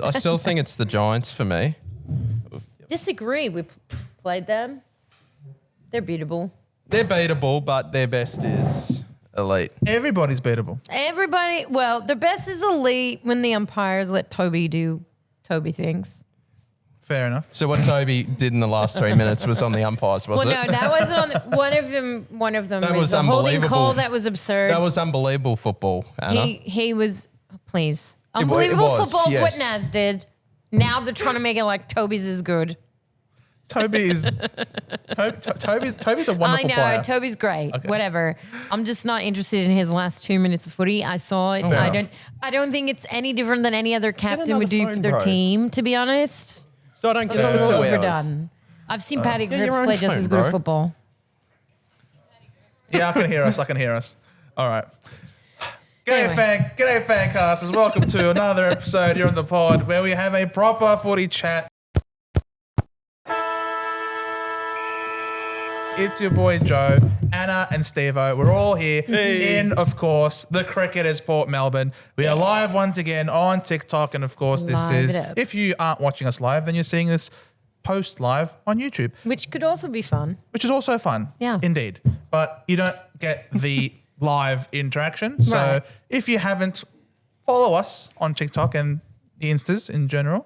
I still think it's the Giants for me. Disagree. We just played them. They're beatable. They're beatable, but their best is elite. Everybody's beatable. Everybody, well, their best is elite when the umpires let Toby do Toby things. Fair enough. So what Toby did in the last 3 minutes was on the umpires, was Well, it? no, that wasn't on the, one of them That was was a holding unbelievable. call that was absurd. That was unbelievable football, Anna. He was, please. It Unbelievable was, football is yes. what Naz did. Now they're trying to make it like Toby's is good. Toby's a wonderful I know, player. Toby's great. Okay. Whatever. I'm just not interested in his last 2 minutes of footy. I saw it. I don't think it's any different than any other captain would do another for their phone, bro. team, to be honest. So I don't It get was a it. little 2 hours. overdone. I've seen Paddy get Cripps your own play just phone, as good bro. at football. Yeah, I can hear us. All right. Anyway. G'day, fancasters. Welcome to another episode here on the pod where we have a proper footy chat. It's your boy Joe, Anna, and Steve-O. We're all here in, of course, the Cricketers Port Melbourne. We are live once again on TikTok, and of course, this Live is, it up. if you aren't watching us live, then you're seeing us post live on YouTube, Which could also be fun. which is also fun. Yeah. Indeed. But you don't get the live interaction. So Right. if you haven't, follow us on TikTok and the Instas in general.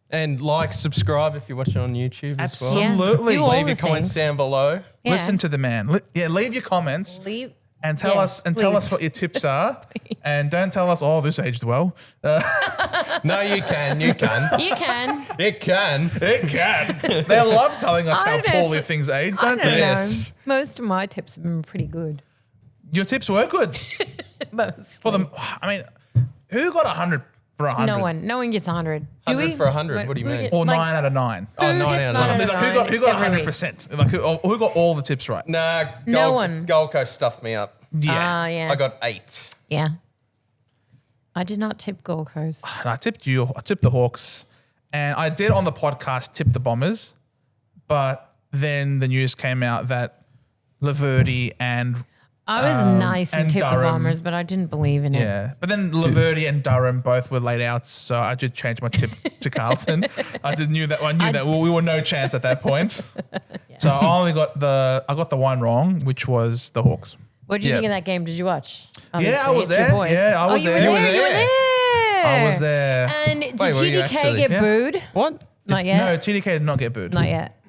And like, subscribe if you're watching on YouTube as well. Absolutely. Yeah. Do all Leave the your comments things. down below. Yeah. Listen to the man. Leave your comments Leave. and tell Yeah, us please. what your tips are. And don't tell us, oh, this aged well. No, you can. You can. You can. It can. It can. They love telling us I how don't know, poorly so- things age, I don't don't they? Yes. know. Most of my tips have been pretty good. Your tips were good. Most. For them, I mean, who got 100 for 100? No one gets 100. Do 100 we? for 100, what do you mean? Or Like, 9 out of 9. Oh, Who 9 gets out of 9 9. out of Who got every 100%? Like who got all the tips right? Nah, No Gold, one. Gold Coast stuffed me up. Yeah. Yeah. I got 8. Yeah. I did not tip Gold Coast. And I tipped the Hawks, and I did on the podcast tip the Bombers, but then the news came out that Laverty and I was nice and and tipped the Durham. Bombers, but I didn't believe in it. yeah, but then Laverty and Durham both were laid out, so I did change my tip to Carlton. I knew that we were no chance at that point. So I got the one wrong, which was the Hawks. What did you Yeah. think of that game? Did you watch? I Obviously, was it's your there. boys. Yeah, I was you there. Were You were there. You were there. there. I was there. And did Wait, were you TDK actually? get Yeah. booed? What? Not yet. No, TDK did not get booed. Not yet.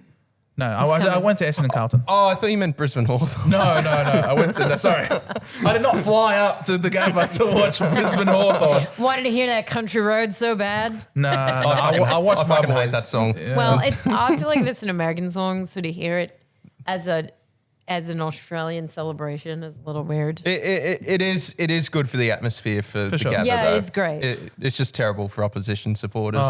No, I went to Essendon Carlton. Oh, I thought you meant Brisbane Hawthorn. No. I went to. Sorry, I did not fly up to the Gabba to watch Brisbane Hawthorn. Wanted to hear that country road so bad. No, I watched my fucking boys. hate that song. Yeah. Well, I feel like that's an American song, so to hear it as an Australian celebration is a little weird. It is good for the atmosphere for the sure. Gabba, Yeah, though. it's great. It's just terrible for opposition supporters.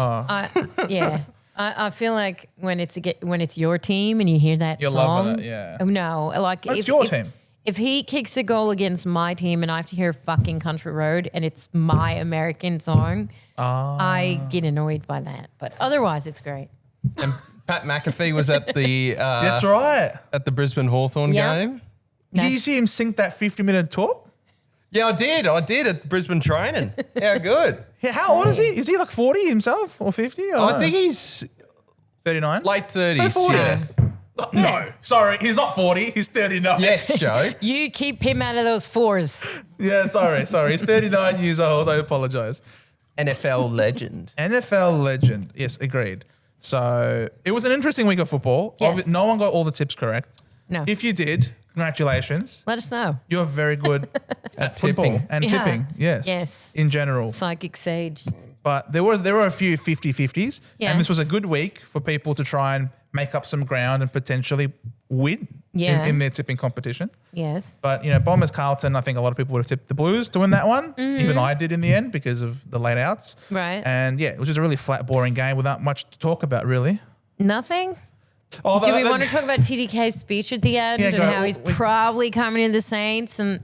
Yeah. I feel like when it's your team and you hear that You're song. loving it, yeah. No, like That's your team. If he kicks a goal against my team and I have to hear fucking Country Road and it's my American song, I get annoyed by that. But otherwise, it's great. And Pat McAfee was at the That's right. at the Brisbane Hawthorn Yeah. game. Did you see him sink that 50-minute talk? Yeah, I did at Brisbane training. How good. Yeah, how old is he? Is he like 40 himself or 50? I think he's 39. late 30s. So 40. Yeah. No, sorry, he's not 40. He's 39. Yes, Joe. You keep him out of those fours. Yeah, sorry. He's 39 years old. I apologize. NFL legend. NFL legend. Yes, agreed. So it was an interesting week of football. Yes. No one got all the tips correct. No. If you did, congratulations. Let us know. You're very good at football tipping. and Yeah. tipping. Yes. Yes. In general. Psychic Sage. But there were a few 50-50s. And this Yes. was a good week for people to try and make up some ground and potentially win Yeah. in their tipping competition. Yes. But, Bombers Carlton, I think a lot of people would have tipped the Blues to win that one. Even I did in the end because of the late outs. Right. And yeah, it was just a really flat, boring game without much to talk about, really. Nothing? Although, Do we want to talk about TDK's speech at the end Yeah, and go. how he's probably coming to the Saints? And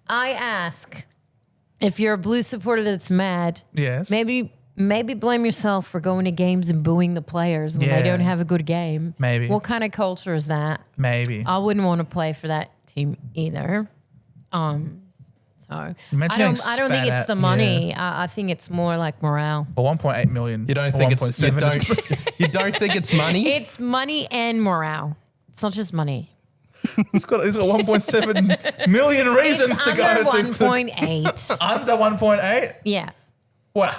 I ask, if you're a Blue supporter that's mad, Yes. maybe blame yourself for going to games and booing the players when Yeah. they don't have a good game. Maybe. What kind of culture is that? Maybe. I wouldn't want to play for that team either. So So I Imagine don't getting think spat it's the at, money. I think it's more like morale. But 1.8 million. You don't or think it's 1.7 you don't think it's money? It's money and morale. It's not just money. He's got 1.7 million reasons It's to go under to 1.8. under 1.8. Yeah. Wow.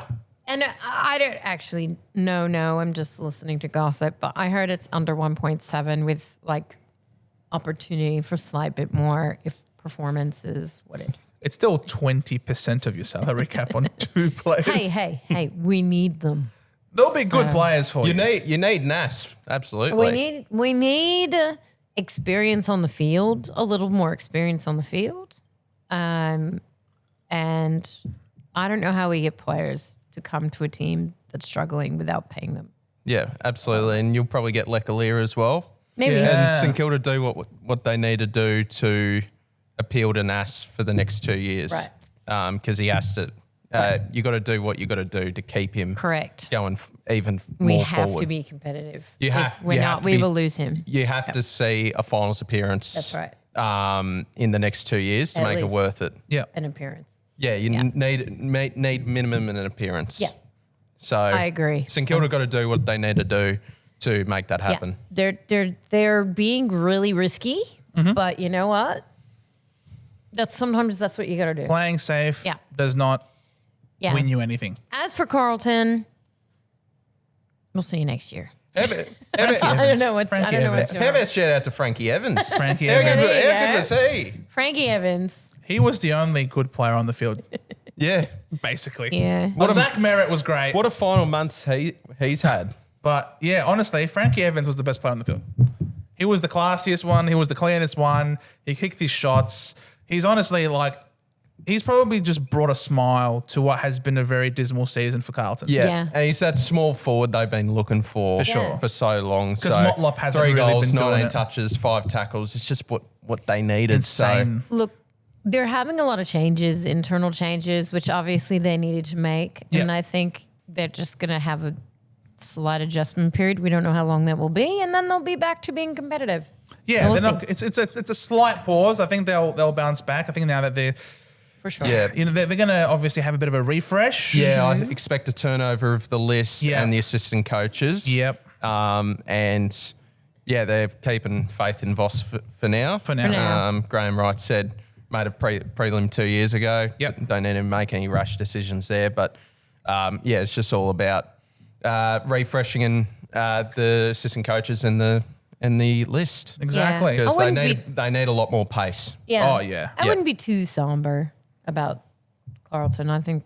And I don't actually no, I'm just listening to gossip, but I heard it's under 1.7 with like opportunity for a slight bit more if performance is what it. It's still 20% of your salary cap on 2 players. Hey, we need them. There'll be good players for you. You need Nas, absolutely. We need experience on the field, a little more experience on the field. And I don't know how we get players to come to a team that's struggling without paying them. Yeah, absolutely. And you'll probably get Leclerc as well. Maybe. Yeah. And St Kilda do what they need to do to appeal to Nas for the next 2 years. Right. Because he has to. You got to do what you got to do to keep him Correct. going even We more have forward. to be competitive. You have- If we're you not, have to we be- will lose him. You have to see a finals appearance. That's right. In the next 2 years to At make it least. worth it. Yeah. An appearance. Yeah, you need minimum an appearance. Yeah. So I agree. St Kilda got to do what they need to do to make that happen. Yeah. They're being really risky, but you know what? Sometimes that's what you got to do. Playing safe Yeah. does not Yeah. win you anything. As for Carlton, we'll see you next year. How about, I don't know what's Frankie going Evans. on. how about shout out to Frankie Evans? Frankie How Evans. good, Yeah. how good was he? Frankie Evans. He was the only good player on the field, Yeah. basically. Yeah. Well, Zach Merrett was great. What a final month he's had. But yeah, honestly, Frankie Evans was the best player on the field. He was the classiest one. He was the cleanest one. He kicked his shots. He's honestly he's probably just brought a smile to what has been a very dismal season for Carlton. Yeah. Yeah. And he's that small forward they've been looking for sure. for so long. Because So Motlop hasn't 3 really goals, been doing 19 it. touches, 5 tackles. It's just what they needed. Insane. Look, they're having a lot of changes, internal changes, which obviously they needed to make. Yeah. And I think they're just going to have a slight adjustment period. We don't know how long that will be. And then they'll be back to being competitive. Yeah, So we'll they're not, it's a slight pause. I think they'll bounce back. I think now that they're For sure. Yeah. they're going to obviously have a bit of a refresh. Yeah, I expect a turnover of the list Yeah. and the assistant coaches. Yep. And yeah, they're keeping faith in Voss for now. For now. For now. Graham Wright said, made a prelim 2 years ago. Yep. Don't need to make any rash decisions there. But yeah, it's just all about refreshing and the assistant coaches and the list. Exactly. Yeah. Because I they wouldn't need a lot more pace. Yeah. Oh, yeah. I wouldn't be too somber about Carlton. I think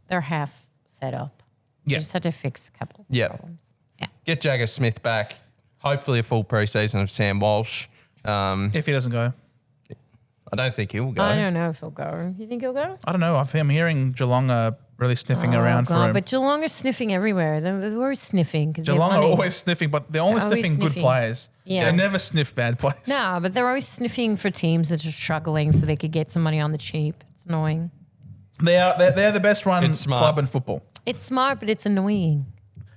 they're half set up. Yeah. They just had to fix a couple of Yeah. problems. Yeah. Get Jagger Smith back. Hopefully a full preseason of Sam Walsh. If he doesn't go. I don't think he'll go. I don't know if he'll go. You think he'll go? I don't know. I'm hearing Geelong are really sniffing around for him. But Geelong are sniffing everywhere. They're always sniffing. Cause Geelong they have are money. always sniffing, but they're only They're always sniffing good sniffing. players. Yeah. They never sniff bad players. No, but they're always sniffing for teams that are struggling so they could get some money on the cheap. It's annoying. They're the best run It's smart. club in football. It's smart, but it's annoying.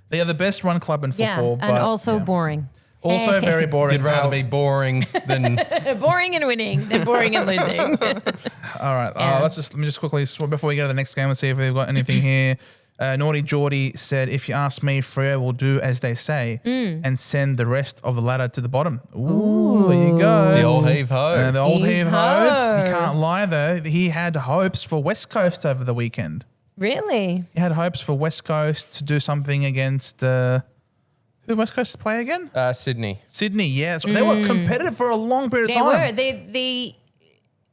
They are the best run club in Yeah, football. and but also yeah. boring. Also very boring. You'd rather How- be boring than Boring and winning than boring and losing. All right. Yeah. Let me just quickly, before we go to the next game, let's see if we've got anything here. Naughty Geordie said, if you ask me, Freo will do as they say and send the rest of the ladder to the bottom. Ooh, there you go. the old heave ho. The old Heave heave ho. ho. You can't lie though. He had hopes for West Coast over the weekend. Really? He had hopes for West Coast to do something against who did West Coast play again? Sydney. Sydney. Yeah, so they were competitive for a long period of They time. were. They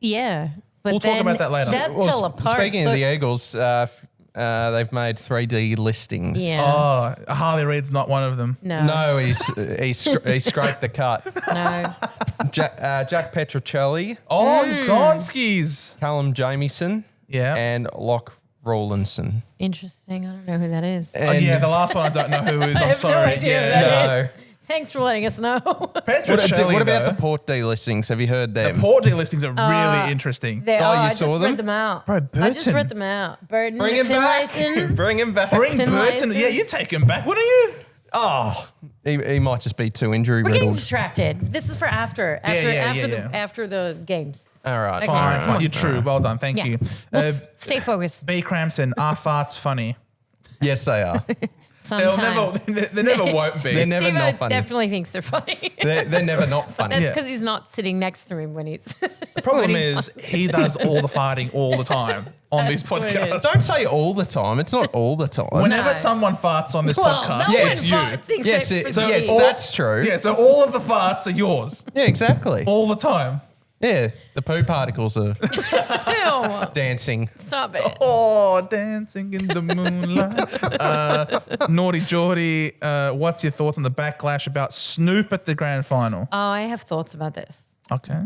yeah. But We'll talk then about that later. That fell apart. Speaking So- of the Eagles, they've made 3D listings. Yeah. Oh, Harley Reid's not one of them. No. No, he scraped the cut. No. Jack Petrocelli, Oh, he's gone skis. Callum Jamieson, Yeah. and Locke Rawlinson. Interesting. I don't know who that is. Oh, yeah, the last one I don't know who is. I I'm have sorry. no idea who yeah. that is. No. Thanks for letting us know. Petrocelli, What about though. the Port delistings? Have you heard them? The Port listings are really interesting. They Oh, are. you I saw just them? read them out. Bro, I just Burton. read them out. Burton, Bring him back. Finlayson. Bring him back. Bring Finlayson. Burton. Yeah, you take him back, wouldn't you? Oh, he might just be too injury We're getting riddled. distracted. This is for after the games. All right. Okay. Fine. You're true. Well done. Thank Yeah. you. We'll stay focused. B. Crampton, are farts funny? Yes, they are. Sometimes. They never won't be. They're never Steve not funny. definitely thinks they're funny. They're never not funny. That's because he's not sitting next to him when he's. The problem is he does all the farting all the time on these That's what it podcasts. is. Don't say all the time. It's not all the time. Whenever No. someone farts on this Well, podcast, no one it's you. farts except Yes, for yes, Steve. that's true. Yeah, so all of the farts are yours Yeah, exactly. all the time. Yeah, the poo particles are Ew. dancing. Stop it. Oh, dancing in the moonlight. Naughty Geordie, what's your thoughts on the backlash about Snoop at the grand final? Oh, I have thoughts about this. Okay,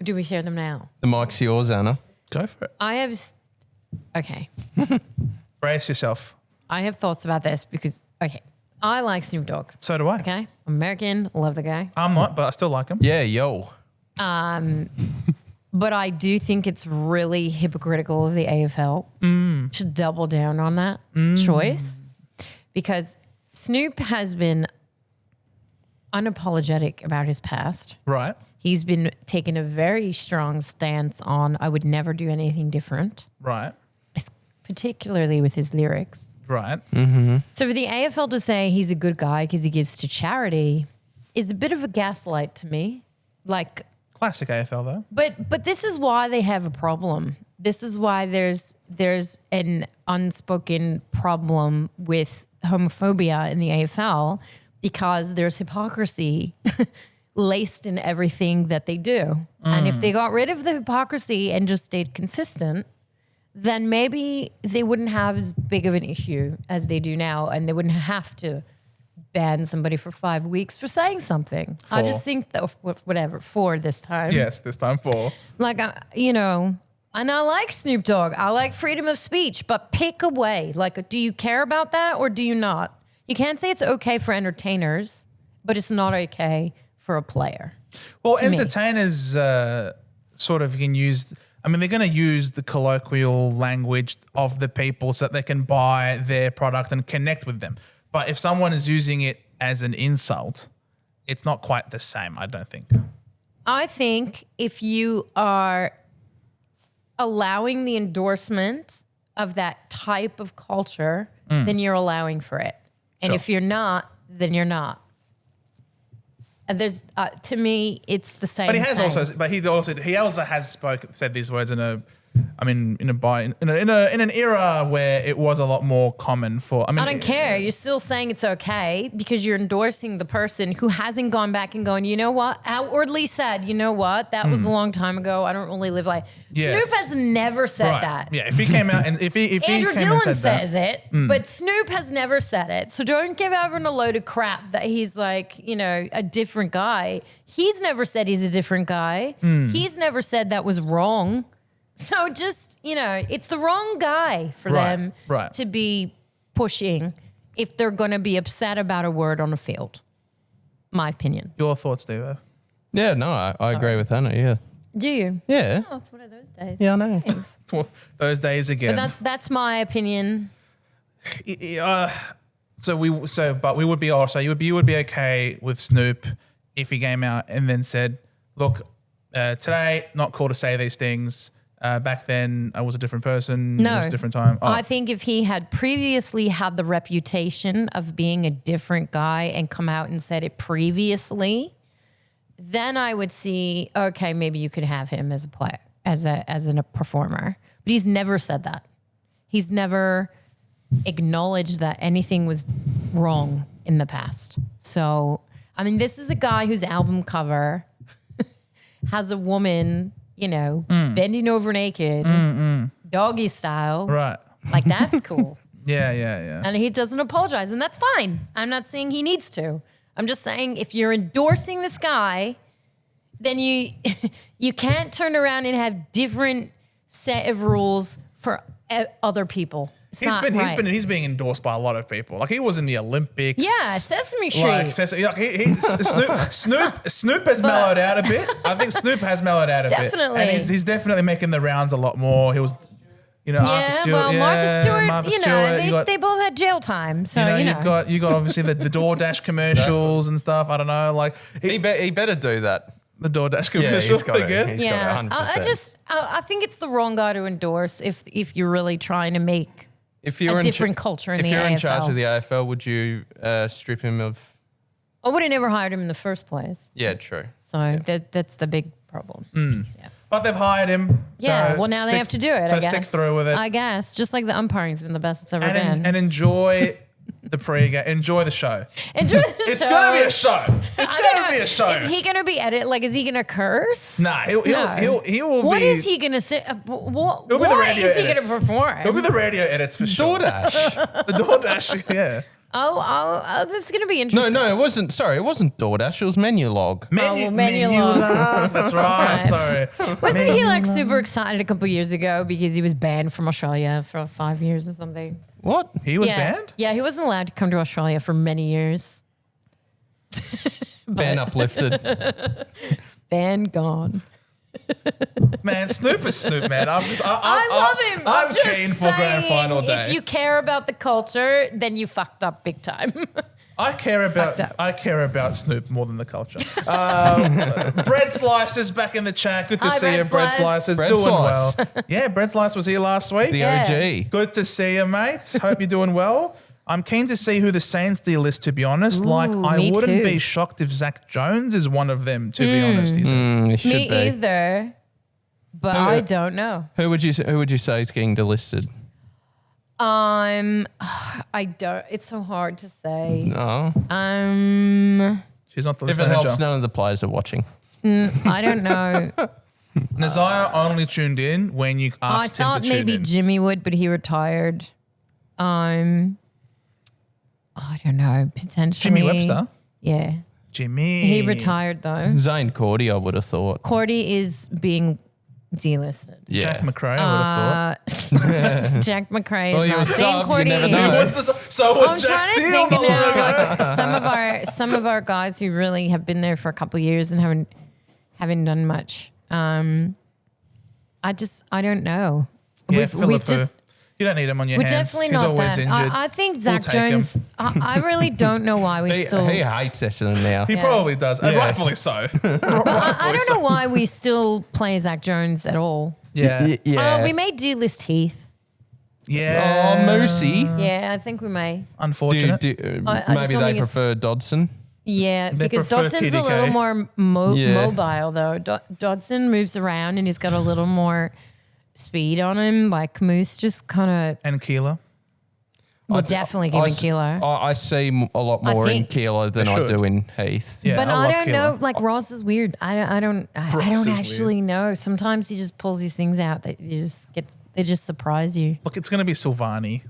Do we share them now? The mic's yours, Anna. go for it. I have. Okay. Brace yourself. I have thoughts about this because, okay, I like Snoop Dogg. So do I. Okay. American, love the guy. I'm not, but I still like him. Yeah, yo. But I do think it's really hypocritical of the AFL to double down on that choice because Snoop has been unapologetic about his past. Right. He's been taking a very strong stance on I would never do anything different, Right. particularly with his lyrics. Right. So for the AFL to say he's a good guy because he gives to charity is a bit of a gaslight to me. Like, Classic AFL though. but this is why they have a problem. This is why there's an unspoken problem with homophobia in the AFL because there's hypocrisy laced in everything that they do. And if they got rid of the hypocrisy and just stayed consistent, then maybe they wouldn't have as big of an issue as they do now, and they wouldn't have to ban somebody for 5 weeks for saying something. I 4. just think that whatever, 4 this time. Yes, this time 4. Like, and I like Snoop Dogg. I like freedom of speech, but pick a way. Like, do you care about that or do you not? You can't say it's okay for entertainers, but it's not okay for a player. Well, to me. entertainers sort of can use. I mean, they're going to use the colloquial language of the people so that they can buy their product and connect with them. But if someone is using it as an insult, it's not quite the same, I don't think. I think if you are allowing the endorsement of that type of culture, then you're allowing for it. And Sure. if you're not, then you're not. And there's, to me, it's the same. But he has thing. he also has said these words in an era where it was a lot more common for. I mean, I don't care. You're still saying it's okay because you're endorsing the person who hasn't gone back and going, you know what? Outwardly said, you know what? That was a long time ago. I don't really live like. Yes. Snoop has never said Right. that. Yeah, if he came out and if he Andrew came Dillon and said that, says it, but Snoop has never said it. So don't give everyone a load of crap that he's like, a different guy. He's never said he's a different guy. He's never said that was wrong. So just, it's the wrong guy for Right, them right. to be pushing if they're going to be upset about a word on a field. My opinion. your thoughts, Steve? Yeah, no, I agree with Anna. Yeah. Do you? Yeah. Oh, it's one of those days. Yeah, I know. Those days again. But that's my opinion. But we would be also you would be okay with Snoop if he came out and then said, "Look, today not cool to say these things. Back then I was a different person. No. It was a different time." Oh, I think if he had previously had the reputation of being a different guy and come out and said it previously, then I would see, okay, maybe you could have him as a player, as a performer. But he's never said that. He's never acknowledged that anything was wrong in the past. So, I mean, this is a guy whose album cover has a woman, bending over naked, doggy style. right. Like, that's cool. Yeah. And he doesn't apologize, and that's fine. I'm not saying he needs to. I'm just saying if you're endorsing this guy, then you can't turn around and have different set of rules for other people. It's not right. He's being endorsed by a lot of people. Like he was in the Olympics. Yeah, Sesame Street. Like Snoop has mellowed out a bit. I think Snoop has mellowed out a bit. Definitely. And he's definitely making the rounds a lot more. He was, You know, Arthur Stewart. well, Martha Stewart, Martha you know, Stewart. they both had jail time. So, you got obviously the DoorDash commercials and stuff. I don't know, like He better do that. the DoorDash Yeah, commercial. he's got it. again. He's got it 100%. I think it's the wrong guy to endorse if you're really trying to make If you're a in different culture in if the you're AFL. in charge of the AFL, would you strip him of? I would have never hired him in the first place. Yeah, true. So that's the big problem. Yeah. But they've hired him. Yeah, so well, now they have to do it, So I guess. stick through with it. I guess. Just like the umpiring's been the best it's ever been. and enjoy the pre-game. Enjoy the show. Enjoy the It's show. going to be a show. It's I going don't to be know. a show. Is he going to be edited? Like, is he going to curse? Nah, he will What be. is he going to say? What He'll be the what radio is he going edits. to perform? He'll be the radio edits for sure. DoorDash. The DoorDash, yeah. Oh, this is going to be no, interesting. it wasn't. Sorry, it wasn't DoorDash. It was Menulog. Menu log. That's right. Sorry. Wasn't he like super excited a couple years ago because he was banned from Australia for 5 years or something? What? He was yeah. banned? Yeah, he wasn't allowed to come to Australia for many years. Ban uplifted. Ban gone. Man, Snoop is Snoop, man. I love him. I'm just keen for grand final day. If you care about the culture, then you fucked up big time. I care Fucked up. about Snoop more than the culture. Bread Slices back in the chat. Good to Hi, see you, Bread Bread Slice. Slices. Bread Doing Slice. well. Yeah, Bread Slice was here last week. The Yeah. OG. Good to see you, mates. Hope you're doing well. I'm keen to see who the Saints deal is, to be honest. Ooh, I me wouldn't too. be shocked if Zach Jones is one of them, to be honest. He says. It should Me be. either, but Who- I don't know. Who would you say is getting delisted? I don't. It's so hard to say. No. She's not the If list it manager. helps, none of the players are watching. I don't know. Nazire only tuned in when you I asked him thought to tune maybe in. Jimmy would, but he retired. I don't know. Potentially Jimmy Webster? Yeah, Jimmy. he retired though. Zane Cordy, I would have thought. Cordy is being delisted. Yeah. Jack McRae, I would have thought. Jack McRae Well, is you're not. a Same sub, you Cordy never is. know. So was I'm Jack trying to Steele think not long now, ago. like some of our guys who really have been there for a couple of years and haven't done much. I don't know. Yeah, We've Philip who? just You don't need him on your we're hands. definitely He's not always that. injured. I think We'll Zach take him. Jones. I really don't know why we He still. hates Essendon now. He Yeah. probably does, and Yeah. rightfully so. I don't know why we still play Zach Jones at all. Yeah. Yeah. We may delist Heath. Yeah. Oh, Moosey. Yeah, I think we may. Unfortunate. I just Maybe don't they think it's- prefer Dodson. Yeah, They because prefer Dodson's a TDK. little more Yeah. mobile though. Dodson moves around and he's got a little more speed on him. Like Moose just kind of. And Keeler. Well, definitely giving Keeler. I see a lot I more in think- Keeler than They I should. do in Heath. Yeah, But I I love don't Keeler. know. Like Ross is weird. I don't is actually know. Sometimes he just pulls these things out that they just surprise you. Look, it's going to be Silvani.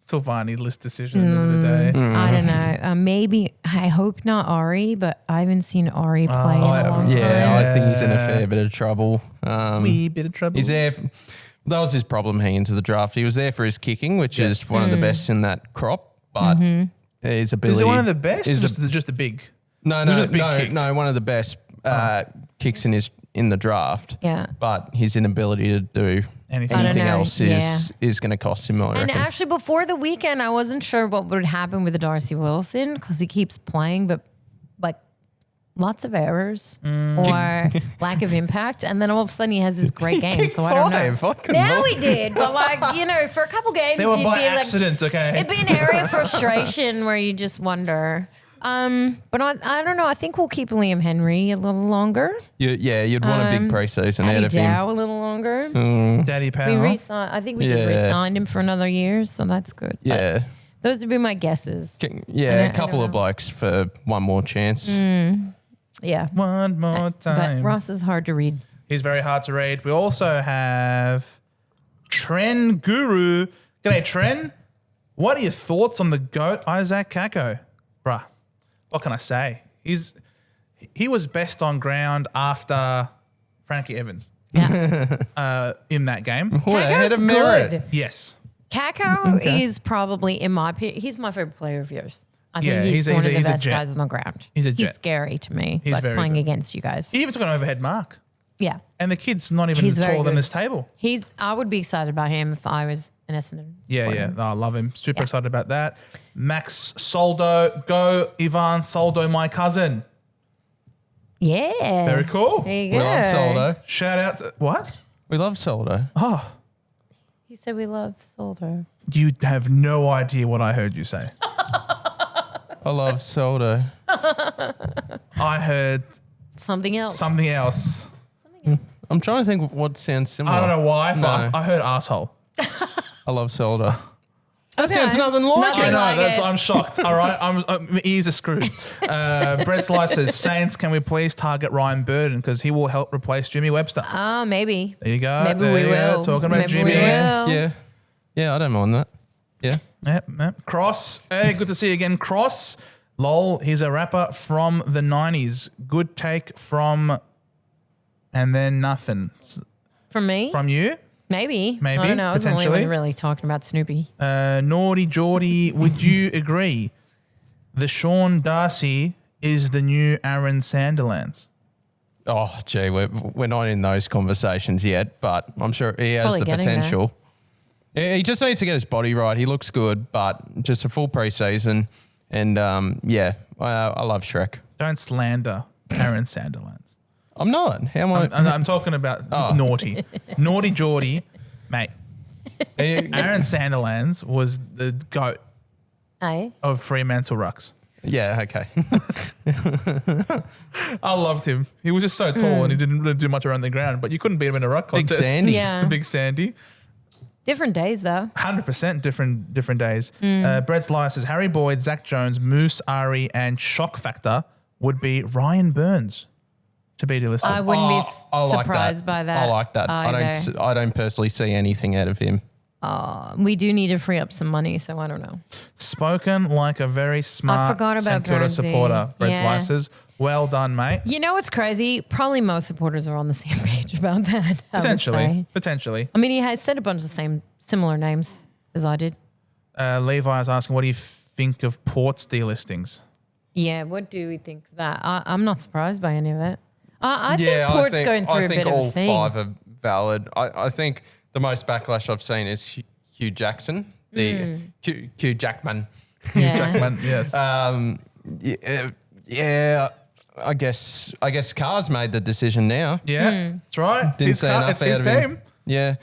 Silvani list decision at the end of the day. I don't know. Maybe I hope not Ari, but I haven't seen Ari play in a long time. I think he's in a fair bit of trouble. Wee bit of trouble. He's there. That was his problem heading into the draft. He was there for his kicking, which is one of the best in that crop, but his ability. Is it one of the best? Or is just a big. no, Who's no, a big no, kick? no. One of the best kicks in the draft. Yeah. But his inability to do Anything. I don't anything know, else is going to cost him. I And reckon. actually, before the weekend, I wasn't sure what would happen with Darcy Wilson because he keeps playing, but like lots of errors or lack of impact, and then all of a sudden he has this great game. So I don't know. I couldn't Now believe- he did, but like for a couple games, They were you'd by be like, accident, okay? it'd be an area of frustration where you just wonder. But I don't know. I think we'll keep Liam Henry a little longer. You'd want a big preseason out Eddie of him. Dow a little longer. Daddy We Power. re-signed. I think we just Yeah. re-signed him for another year, so that's good. But Yeah. those would be my guesses. Yeah, I a don't couple of know. blokes for one more chance. Yeah. One more time. But Ross is hard to read. He's very hard to read. We also have Tren Guru. G'day, Tren. What are your thoughts on the GOAT, Isaac Kako? Bruh, what can I say? He was best on ground after Frankie Evans Yeah. in that game. What, ahead Kako's of Merrett. good. Yes. Kako is probably, in my opinion, he's my favorite player of yours. I think Yeah, he's he's one of the a best jet. guys on the ground. He's a jet. scary to me, He's like very playing good. against you guys. He even took an overhead mark. Yeah. And the kid's not even He's very taller than good. this table. I would be excited about him if I was an Essendon. Yeah, supporter. yeah. No, I love him. Super Yeah. excited about that. Max Soldo. Go, Ivan Soldo, my cousin. Yeah. Very cool. There you We go. love Soldo. Shout out to, what? We love Soldo. Oh, He said we love Soldo. you have no idea what I heard you say. I love Soldo. I heard Something else. something else. I'm trying to think what sounds similar. I don't know why, but No. I heard asshole. I love Soldo. That Okay. sounds nothing like Nothing it. I know, like that's it. I'm shocked. All right, my ears are screwed. Brett Slices, Saints, can we please target Ryan Burden because he will help replace Jimmy Webster? Oh, maybe. There you go. Maybe There we you go. will. Talking about Maybe Jimmy. we will. Yeah. Yeah, I don't mind that. Yeah. Yep. Cross. Hey, good to see you again, Cross. Lol, he's a rapper from the 90s. Good take from, and then nothing. From me? From you? Maybe. Maybe, I don't know. I was the only potentially. one really talking about Snoopy. Naughty Geordie, would you agree the Sean Darcy is the new Aaron Sandilands? Oh, gee, we're not in those conversations yet, but I'm sure he has Probably the getting there. potential. Yeah, he just needs to get his body right. He looks good, but just a full preseason. And I love Shrek. Don't slander Aaron Sandilands. I'm not. How am I? I'm talking about naughty. Naughty Geordie, mate. Aaron Sandilands was the GOAT Hey? of Fremantle rucks. Yeah, okay. I loved him. He was just so tall and he didn't really do much around the ground, but you couldn't beat him in a ruck Big contest. Sandy. Yeah. The big Sandy. Different days, though. 100% different days. Brett Slice says Harry Boyd, Zach Jones, Moose, Ari, and shock factor would be Ryan Burns to be delisted. I wouldn't be I like surprised by that. I like that. either. I don't personally see anything out of him. We do need to free up some money, so I don't know. Spoken like a very smart forgot about St Kilda Burnsy. supporter. Brett Yeah. Slices, well done, mate. You know what's crazy? Probably most supporters are on the same page about that. I would say. Potentially. I mean, he has said a bunch of similar names as I did. Levi is asking, what do you think of Port's delistings? Yeah, what do we think of that? I'm not surprised by any of it. I think Port's going through a bit of a thing. all five are valid. I think the most backlash I've seen is Hugh Jackson, Hugh Jackman. Yeah. Jackman, yes. Yeah, I guess Carr's made the decision now. Yeah, that's right. Didn't It's see enough it's his out of him. team. Yeah.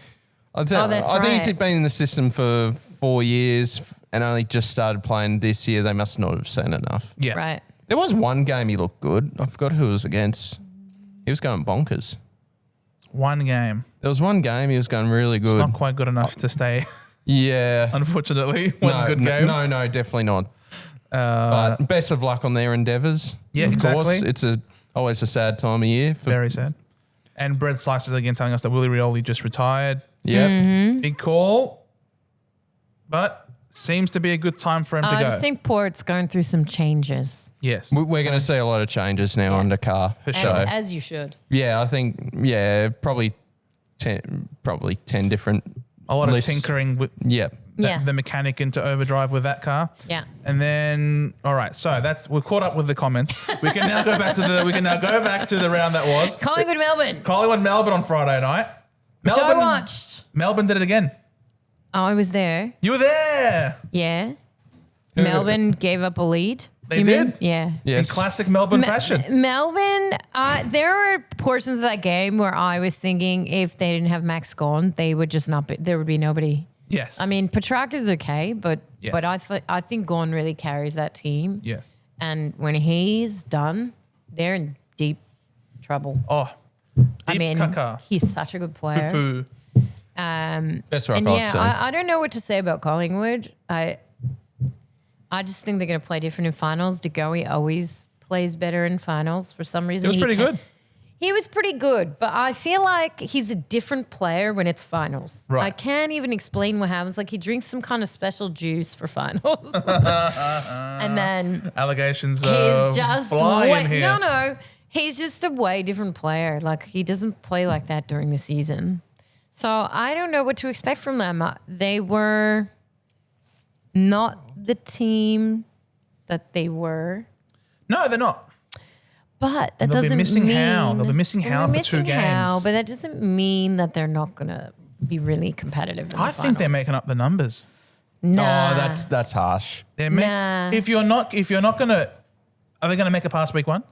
I that's think he's right. been in the system for 4 years and only just started playing this year. They must not have seen enough. Yeah. Right. There was one game he looked good. I forgot who it was against. He was going bonkers. One game. There was one game he was going really It's good. not quite good enough to stay, Yeah. unfortunately. One good game. No, definitely not. But best of luck on their endeavours. Yeah, of course. exactly. It's always a sad time of year. Very sad. And Bread Slices again telling us that Willie Rioli just retired. Yeah. Mm-hmm. Big call, but seems to be a good time for him to I go. just think Port's going through some changes. yes. We're going to see a lot of changes now under Carr. For As, sure. as you should. Yeah, I think, probably 10 different A lot lists. of tinkering with Yeah. Yeah. the mechanic into overdrive with that car. Yeah. And then, all right, so we're caught up with the comments. We can now go back to the round that was Collingwood, Melbourne. Collingwood, Melbourne on Friday night. Which I watched. Melbourne did it again. Oh, I was there. You were there. Yeah. Melbourne gave up a lead. They You mean? did? Yeah. Yes. In classic Melbourne fashion. Melbourne, there were portions of that game where I was thinking if they didn't have Max gone, they would just not be, there would be nobody. Yes. I mean, Petrarca's okay, but Yes. I think Gon really carries that team. yes. And when he's done, they're in deep trouble. Oh, I deep mean, caca. he's such a good player. Poo. Best rock And I've yeah, seen. I don't know what to say about Collingwood. I just think they're going to play different in finals. DeGoey always plays better in finals for some reason. It was pretty good. He was pretty good, but I feel like he's a different player when it's finals. Right. I can't even explain what happens. Like he drinks some kind of special juice for finals. And then Allegations he's just flying here. No. He's just a way different player. Like he doesn't play like that during the season. So I don't know what to expect from them. They were not the team that they were. No, they're not. But that They'll be doesn't missing mean Howe. They'll be missing Howe for 2 games. But that doesn't mean that they're not going to be really competitive. In I the think they're finals. making up the numbers. Nah. Oh, that's harsh. Nah. If you're not gonna, are they gonna make it past week 1?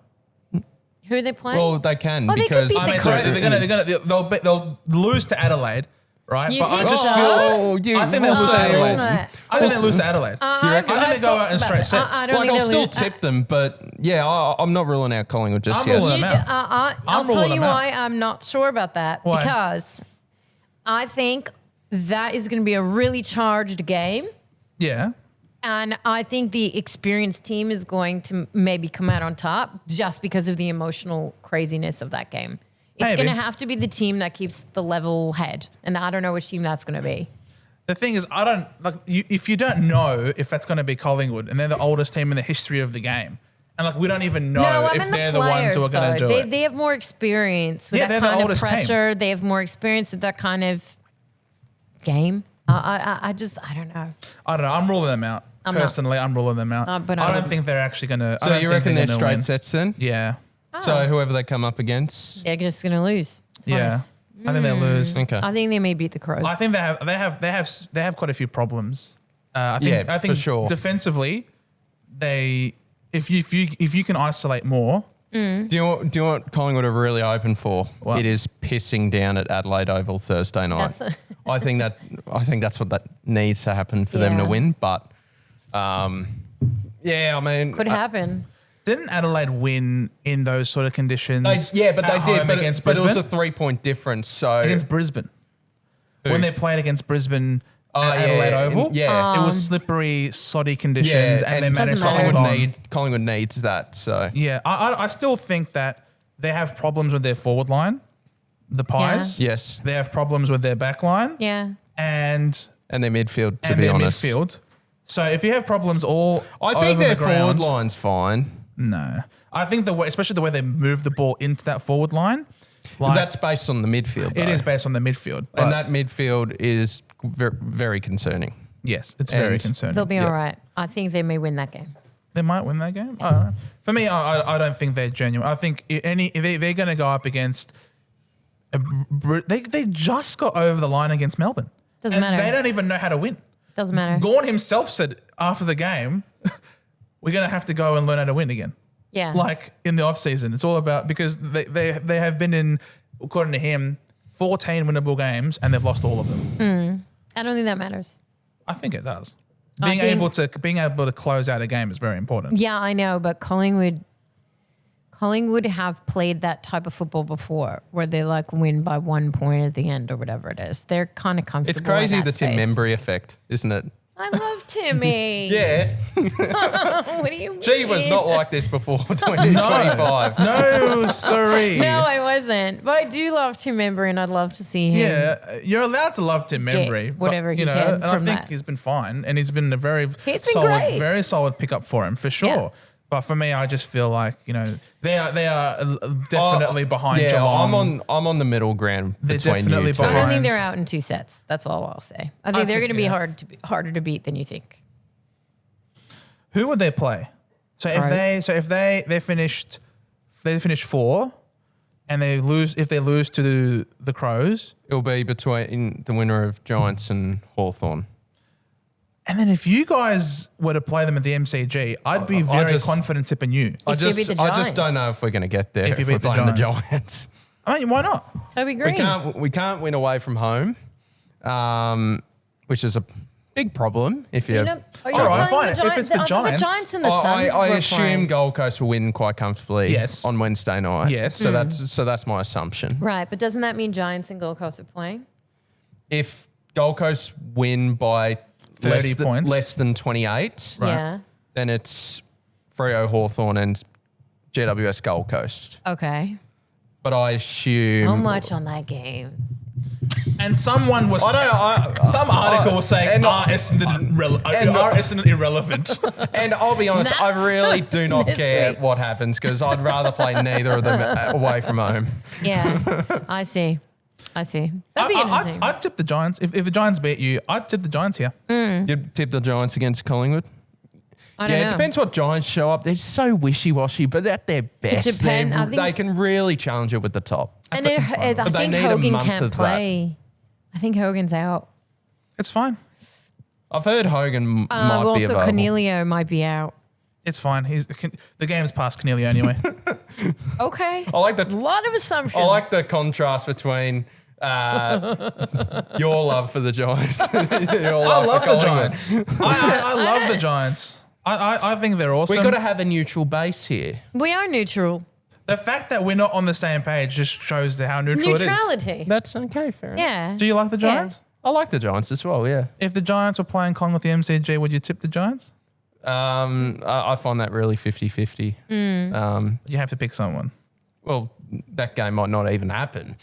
Who are they playing? Well, they can Oh, they could because beat the Crows. they'll lose to Adelaide, right? You but I think just so? feel I think they'll lose to Adelaide. I think they lose to Adelaide. I think they go out in straight sets. I don't like think I'll they'll still lose. tip them, but yeah, I'm not ruling out Collingwood just I'm yet. ruling them out. I'll I'm tell ruling you them out. why I'm not sure about that. Why? Because I think that is going to be a really charged game. Yeah. And I think the experienced team is going to maybe come out on top just because of the emotional craziness of that game. It's Maybe. going to have to be the team that keeps the level head. And I don't know which team that's going to be. The thing is, if you don't know if that's going to be Collingwood, and they're the oldest team in the history of the game, and we don't even know if they're the ones who are going to do it. They have more experience with Yeah, that they're the kind of oldest team. pressure. They have more experience with that kind of game. I don't know. I don't know. I'm ruling them out. Personally, I'm ruling them out. But I I don't wouldn't. think they're actually going to. So you reckon they're straight win. sets then? Yeah. So whoever they come up against. They're just going to lose. Yeah. Twice. I think they lose. Okay. I think they may beat the Crows. I think they have quite a few problems. I think for sure. defensively, if you can isolate more. Do you want what Collingwood are really open for? What? It is pissing down at Adelaide Oval Thursday night. I think that's what that needs to happen for them to Yeah. win. But yeah, I mean, Could happen. Didn't Adelaide win in those sort of conditions? but they at did. home But against it was Brisbane? a 3-point difference. So Against Brisbane. Who? When they played against Brisbane at yeah, Adelaide Oval, yeah. it was slippery, soddy conditions, and they managed to Doesn't hold on. Collingwood needs that. So Yeah, I still think that they have problems with their forward line, the Pies. yes, They have problems with their back line Yeah. and and their midfield. To and be their honest, midfield. So if you have problems all I think over their the ground, forward line's fine. no. I think especially the way they move the ball into that forward line, like That's based on the midfield. it though. is based on the midfield. But and that midfield is very, very concerning. yes, it's very and concerning. They'll be Yeah. all right. I think they may win that game. They might win that game. I don't know. For me, I don't think they're genuine. I think if they're going to go up against, they just got over the line against Melbourne. Doesn't matter. They don't even know how to win. Doesn't matter. Gawn himself said after the game, we're going to have to go and learn how to win again. Yeah. Like in the off season, it's all about because they have been in, according to him, 14 winnable games and they've lost all of them. I don't think that matters. I think it does. I Being think- able to close out a game is very important. Yeah, I know, but Collingwood have played that type of football before where they win by 1 point at the end or whatever it is. They're kind of comfortable. It's crazy in the that Tim space. Membry effect, isn't it? I love Timmy. Yeah. What do you mean? She was not like this before 2025. No, sorry. No, I wasn't. But I do love Tim Membry and I'd love to see him. Yeah, you're allowed to love Tim Get Membry. whatever but, he you know, can and I from think that. he's been fine, and he's been a very been solid, great. very solid pickup for him for sure. Yeah. But for me, I just feel like they are definitely behind Yeah, Geelong. I'm on the middle ground They're between definitely you two. I don't behind. think they're out in 2 sets. That's all I'll say. I think they're think, going to be yeah. harder to beat than you think. Who would they play? So if they finished 4 and if they lose to the Crows, It'll be between the winner of Giants and Hawthorn. and then if you guys were to play them at the MCG, I'd be very confident tipping you. If you beat the I just Giants. don't know if we're going to get there If you we're beat the playing the Giants. Giants. I mean, why not? Toby Green. We can't win away from home, which is a big problem. If you, Are you All right, playing fine. If it's the I thought Giants- the Giants and the I Suns assume were playing. Gold Coast will win quite comfortably. Yes. On Wednesday night. Yes. So that's my assumption. Right, but doesn't that mean Giants and Gold Coast are playing? If Gold Coast win by 30 points. less than 28, Right. Yeah. then it's Freo Hawthorn and GWS Gold Coast. Okay. But I assume How much on that game? And someone was some article was saying are Essendon irrelevant? And I'll be honest, I That's really do not this care week. what happens because I'd rather play neither of them away from home. Yeah, I see. That'd be interesting. I'd tip the Giants. If the Giants beat you, I'd tip the Giants here. You'd tip the Giants against Collingwood? I don't know. It depends what Giants show up. They're so wishy-washy, but at their best, they can really challenge it with the top. And I think Hogan can't play. I think Hogan's out. It's fine. I've heard Hogan might be also available. Cornelio might be out. It's fine. The game's past Cornelio anyway. Okay. I like A lot of assumptions. I like the contrast between your love for the Giants. I love the Giants. I love the Giants. I think they're awesome. We've got to have a neutral base here. We are neutral. The fact that we're not on the same page just shows how neutral it is. Neutrality. That's okay, fair enough. Yeah. Do you like the Giants? I like the Giants as well, yeah. If the Giants were playing Collingwood with the MCG, would you tip the Giants? I find that really 50-50. You have to pick someone. Well, that game might not even happen.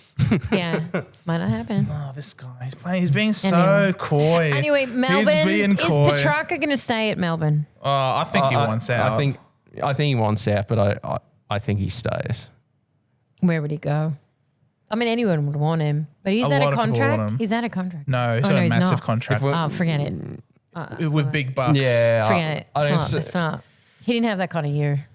Yeah. Might not happen. Oh, this guy. He's being so coy. Anyway, Melbourne. Is Petrarca going to stay at Melbourne? I think he wants out. I think he wants out, but I think he stays. Where would he go? I mean, anyone would want him, but he's A out lot of of people want contract. him. He's out of contract. No, he's Oh, got no, a he's massive not. contract. Oh, forget it. With big bucks. Yeah. Forget it. It's not. He didn't have that kind of year.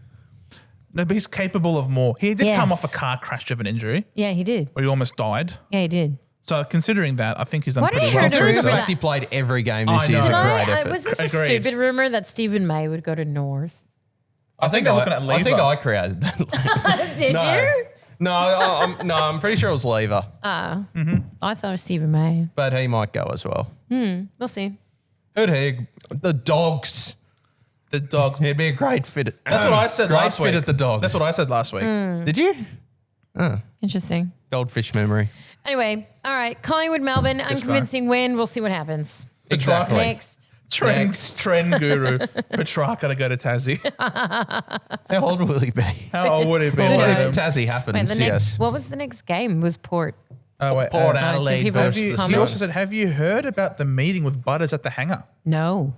No, but he's capable of more. He did come Yes. off a car crash of an injury Yeah, he did. where he almost died. Yeah, he did. So considering that, I think he's done Why did pretty I well. heard a Considering the rumor fact he played every game I this year is a know. great I effort. was this a Agreed. stupid rumor that Stephen May would go to North? I think they're looking at I think Lever. I created that. Did No. you? No, I'm pretty sure it was Lever, I thought it was Stephen May. but he might go as well. We'll see. Who'd he? The Dogs. The Dogs. He'd be a great fit. That's what I said great last week. fit at the Dogs. That's what I said last week. Did you? Interesting. Goldfish memory. Anyway, all right. Collingwood, Melbourne, unconvincing win. We'll see what happens. Exactly. Next. Trend guru. Petrarca to go to Tassie. How old will he be? How old would he be? Who Well, knows? if Tassie Wait, happens, the next, yes. what was the next game? Was Port. Oh, wait. Port did Adelaide people versus have the He comments? also Suns. said, have you heard about the meeting with Butters at the hangar? No.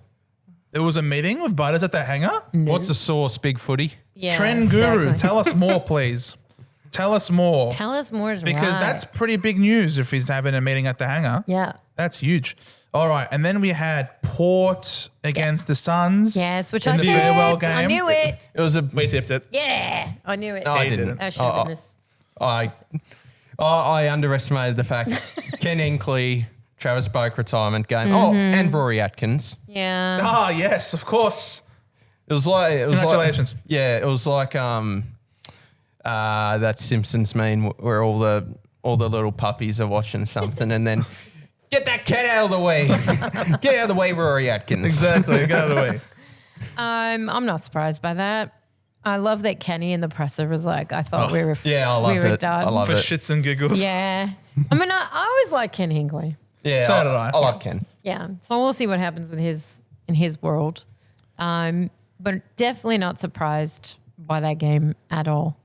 There was a meeting with Butters at the hangar? What's the source, Big Footy? Yeah. Trend guru. exactly. Tell us more, please. Tell us more. Tell us more. Because that's pretty big news if he's having a meeting at the hangar. Yeah. That's huge. All right. And then we had Port against the Suns. Yes, which in I the tipped. farewell game. I knew it. It was a. We tipped it. Yeah. I knew it. No, I He didn't. didn't. I should have been this. I underestimated the fact Ken Hinkley, Travis Boak retirement game. Oh, and Rory Atkins. Yeah. Ah, yes, of course. It was like Congratulations. It was like that Simpsons meme where all the little puppies are watching something and then get that cat out of the way. Get out of the way, Rory Atkins. Exactly. Get out of the way. I'm not surprised by that. I love that Kenny in the presser was like, I thought we were Yeah, I love we were it. done. I love For it. shits and giggles. Yeah. I mean, I always like Ken Hinkley. Yeah, So did I. I love Ken. Yeah. So we'll see what happens with in his world. But definitely not surprised by that game at all.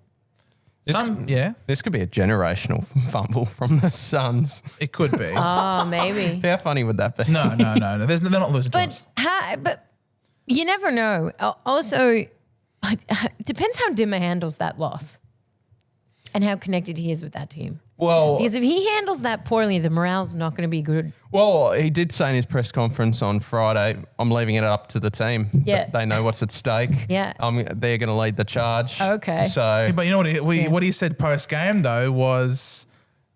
This could be a generational fumble from the Suns. It could be. Oh, maybe. How funny would that be? No. They're not losing to us. But you never know. Also, it depends how Dimmer handles that loss and how connected he is with that team. Well, Because if he handles that poorly, the morale's not going to be good. well, he did say in his press conference on Friday, I'm leaving it up to the team. Yeah. They know what's at stake. Yeah. They're going to lead the charge. Okay. So, But you know what he said post game though was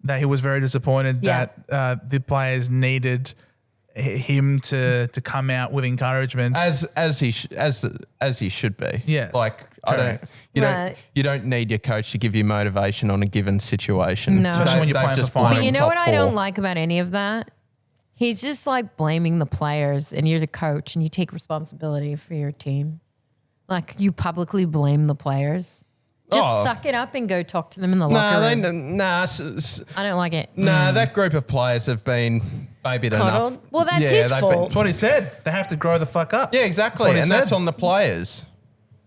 that he was very disappointed Yeah. that the players needed him to come out with encouragement. as he should be. Yes, Like correct. you don't need your coach to give you motivation on a given situation. No. Especially when you're They've playing just for finals. But you know top what I four. don't like about any of that? He's just like blaming the players, and you're the coach and you take responsibility for your team. Like you publicly blame the players. Just Oh. suck it up and go talk to them in the locker room. I don't like it. That group of players have been babied Coddled? enough. Well, that's his they've been- fault. That's what he said. They have to grow the fuck up. Yeah, That's exactly. what he And that's said. on the players.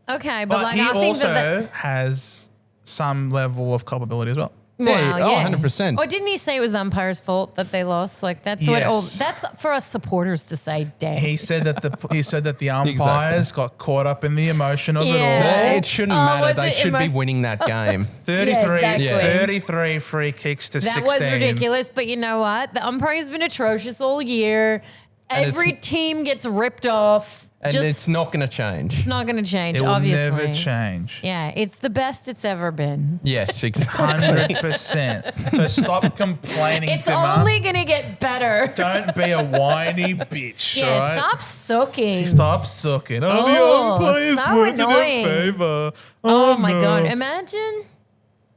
Okay, but, But like he I think also that has some level of culpability as well. Yeah, wow, yeah. 100%. Or didn't he say it was the umpire's fault that they lost? Like that's what all Yes. that's for us supporters to say. Damn. He said that the umpires got caught up in the emotion of it Yeah. all. It shouldn't Oh, matter. was They it should be emo- winning that game. 33, exactly. 33 free kicks to That 16. was ridiculous, but you know what? The umpiring's been atrocious all year. And Every team gets ripped off. And it's not going to change. It's not going to change, It will obviously. never change. Yeah, it's the best it's ever been. Yes, exactly. 100%. So stop complaining, It's Timmer. only going to get better. Don't be a whiny bitch, Yeah, right? stop sucking. Stop sucking. Oh, the Oh, umpires so worked in annoying. our favour. Oh my no. God. Imagine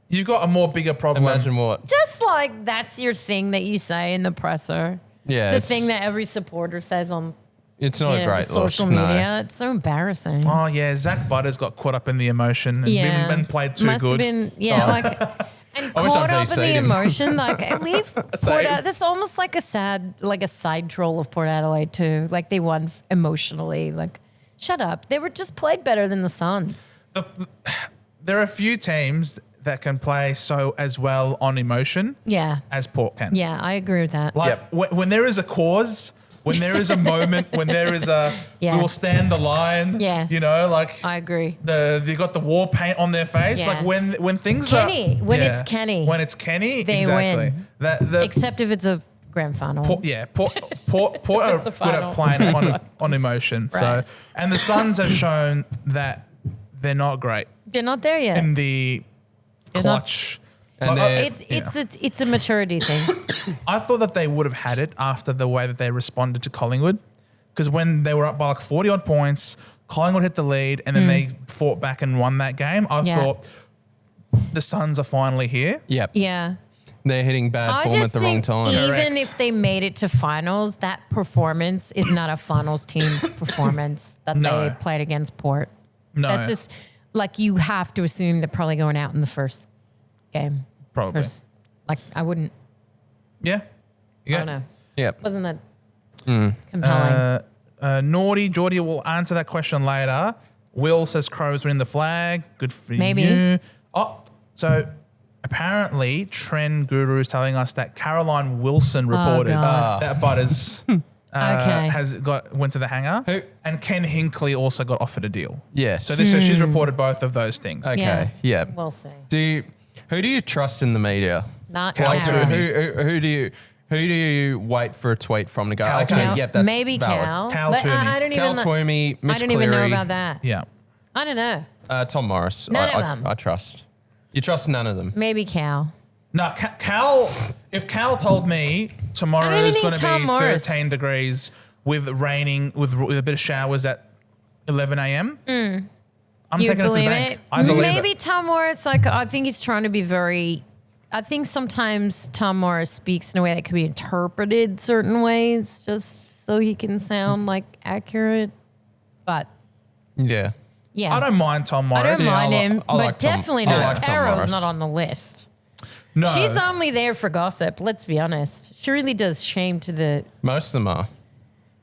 You've got a more bigger problem. Imagine what? just like that's your thing that you say in the presser. Yeah. The it's- thing that every supporter says on It's not a great social look. media. It's so embarrassing. Oh, yeah. Zach Butters got caught up in the emotion and Yeah. been played too Must good. have been, like, and I wish caught I'd up in the seen him. emotion. Like, leave Port Same. Adelaide. That's almost like a side troll of Port Adelaide too. Like they won emotionally. Like, shut up. They were just played better than the Suns. There are a few teams that can play so as well on emotion Yeah, as Port can. yeah, I agree with that. Like Yep. when there is a cause, when there is a moment, when there is a we will Yes. stand the line. Yes. You know, like I agree. they got the war paint on their face. Yeah. Like when things Kenny, are when it's Kenny. When it's Kenny, They exactly. win. The Except if it's a grand final. Port are It's a good final. at playing on emotion. Right. So and the Suns have shown that they're not great They're not there yet. in the They're not- clutch. And Well, they're- It's a maturity thing. I thought that they would have had it after the way that they responded to Collingwood. Because when they were up by like 40 odd points, Collingwood hit the lead and then they fought back and won that game. I Yeah. thought the Suns are finally here. Yep. Yeah. They're hitting bad I form just at the wrong think time. even Correct. if they made it to finals, that performance is not a finals team performance that No. they played against Port. No, That's just like you have to assume they're probably going out in the first game. probably. Like I wouldn't. Yeah. I don't know. Yep. Wasn't that compelling? Naughty Geordie will answer that question later. Will says Crows win the flag. Good for Maybe. you. Oh, so apparently Trend Guru is telling us that Caroline Wilson reported God. that Butters Okay. went to the hangar, Who? and Ken Hinkley also got offered a deal. Yes. So she's reported both of those things. okay. Yeah. Yeah. We'll see. Who do you trust in the media? Not Cal Like, Cal. Toomey. who do you wait for a tweet from to go? Cal okay, Toomey. yep, that's Maybe valid. Cal. Cal but Toomey. I don't Cal even. Toomey, Mitch I don't even know Cleary, about that. Yeah. I don't know. Tom Morris. None of them. I trust. You trust none of them. Maybe Cal. No, Cal. If Cal told me tomorrow I don't even is think going to Tom be Morris. 13 degrees with raining with a bit of showers at 11 a.m. I'm You taking it to the believe bank. it? I believe Maybe it. Tom Morris, like, I think he's trying to be very. I think sometimes Tom Morris speaks in a way that could be interpreted certain ways just so he can sound like accurate. But Yeah. yeah. I don't mind Tom I Morris. don't mind I him, like but Tom- definitely I not. like Tom Caro's Morris. not on the list. No, She's only there for gossip, let's be honest. She really does shame to the. Most of them are.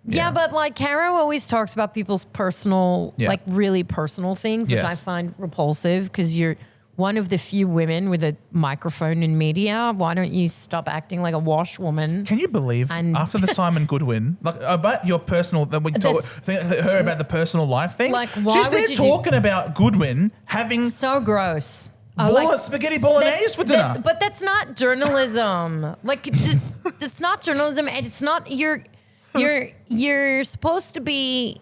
Yeah, but like Caro always talks about people's personal, Yeah. like really personal things, which I Yes. find repulsive because you're one of the few women with a microphone in media. Why don't you stop acting like a washwoman? Can you believe And- after the Simon Goodwin, like about your personal, that we talk, her about the personal life thing? Like, why she's would there you do- talking about Goodwin having So gross. spaghetti bolognese for dinner. But that's not journalism. Like, it's not journalism, and it's not you're supposed to be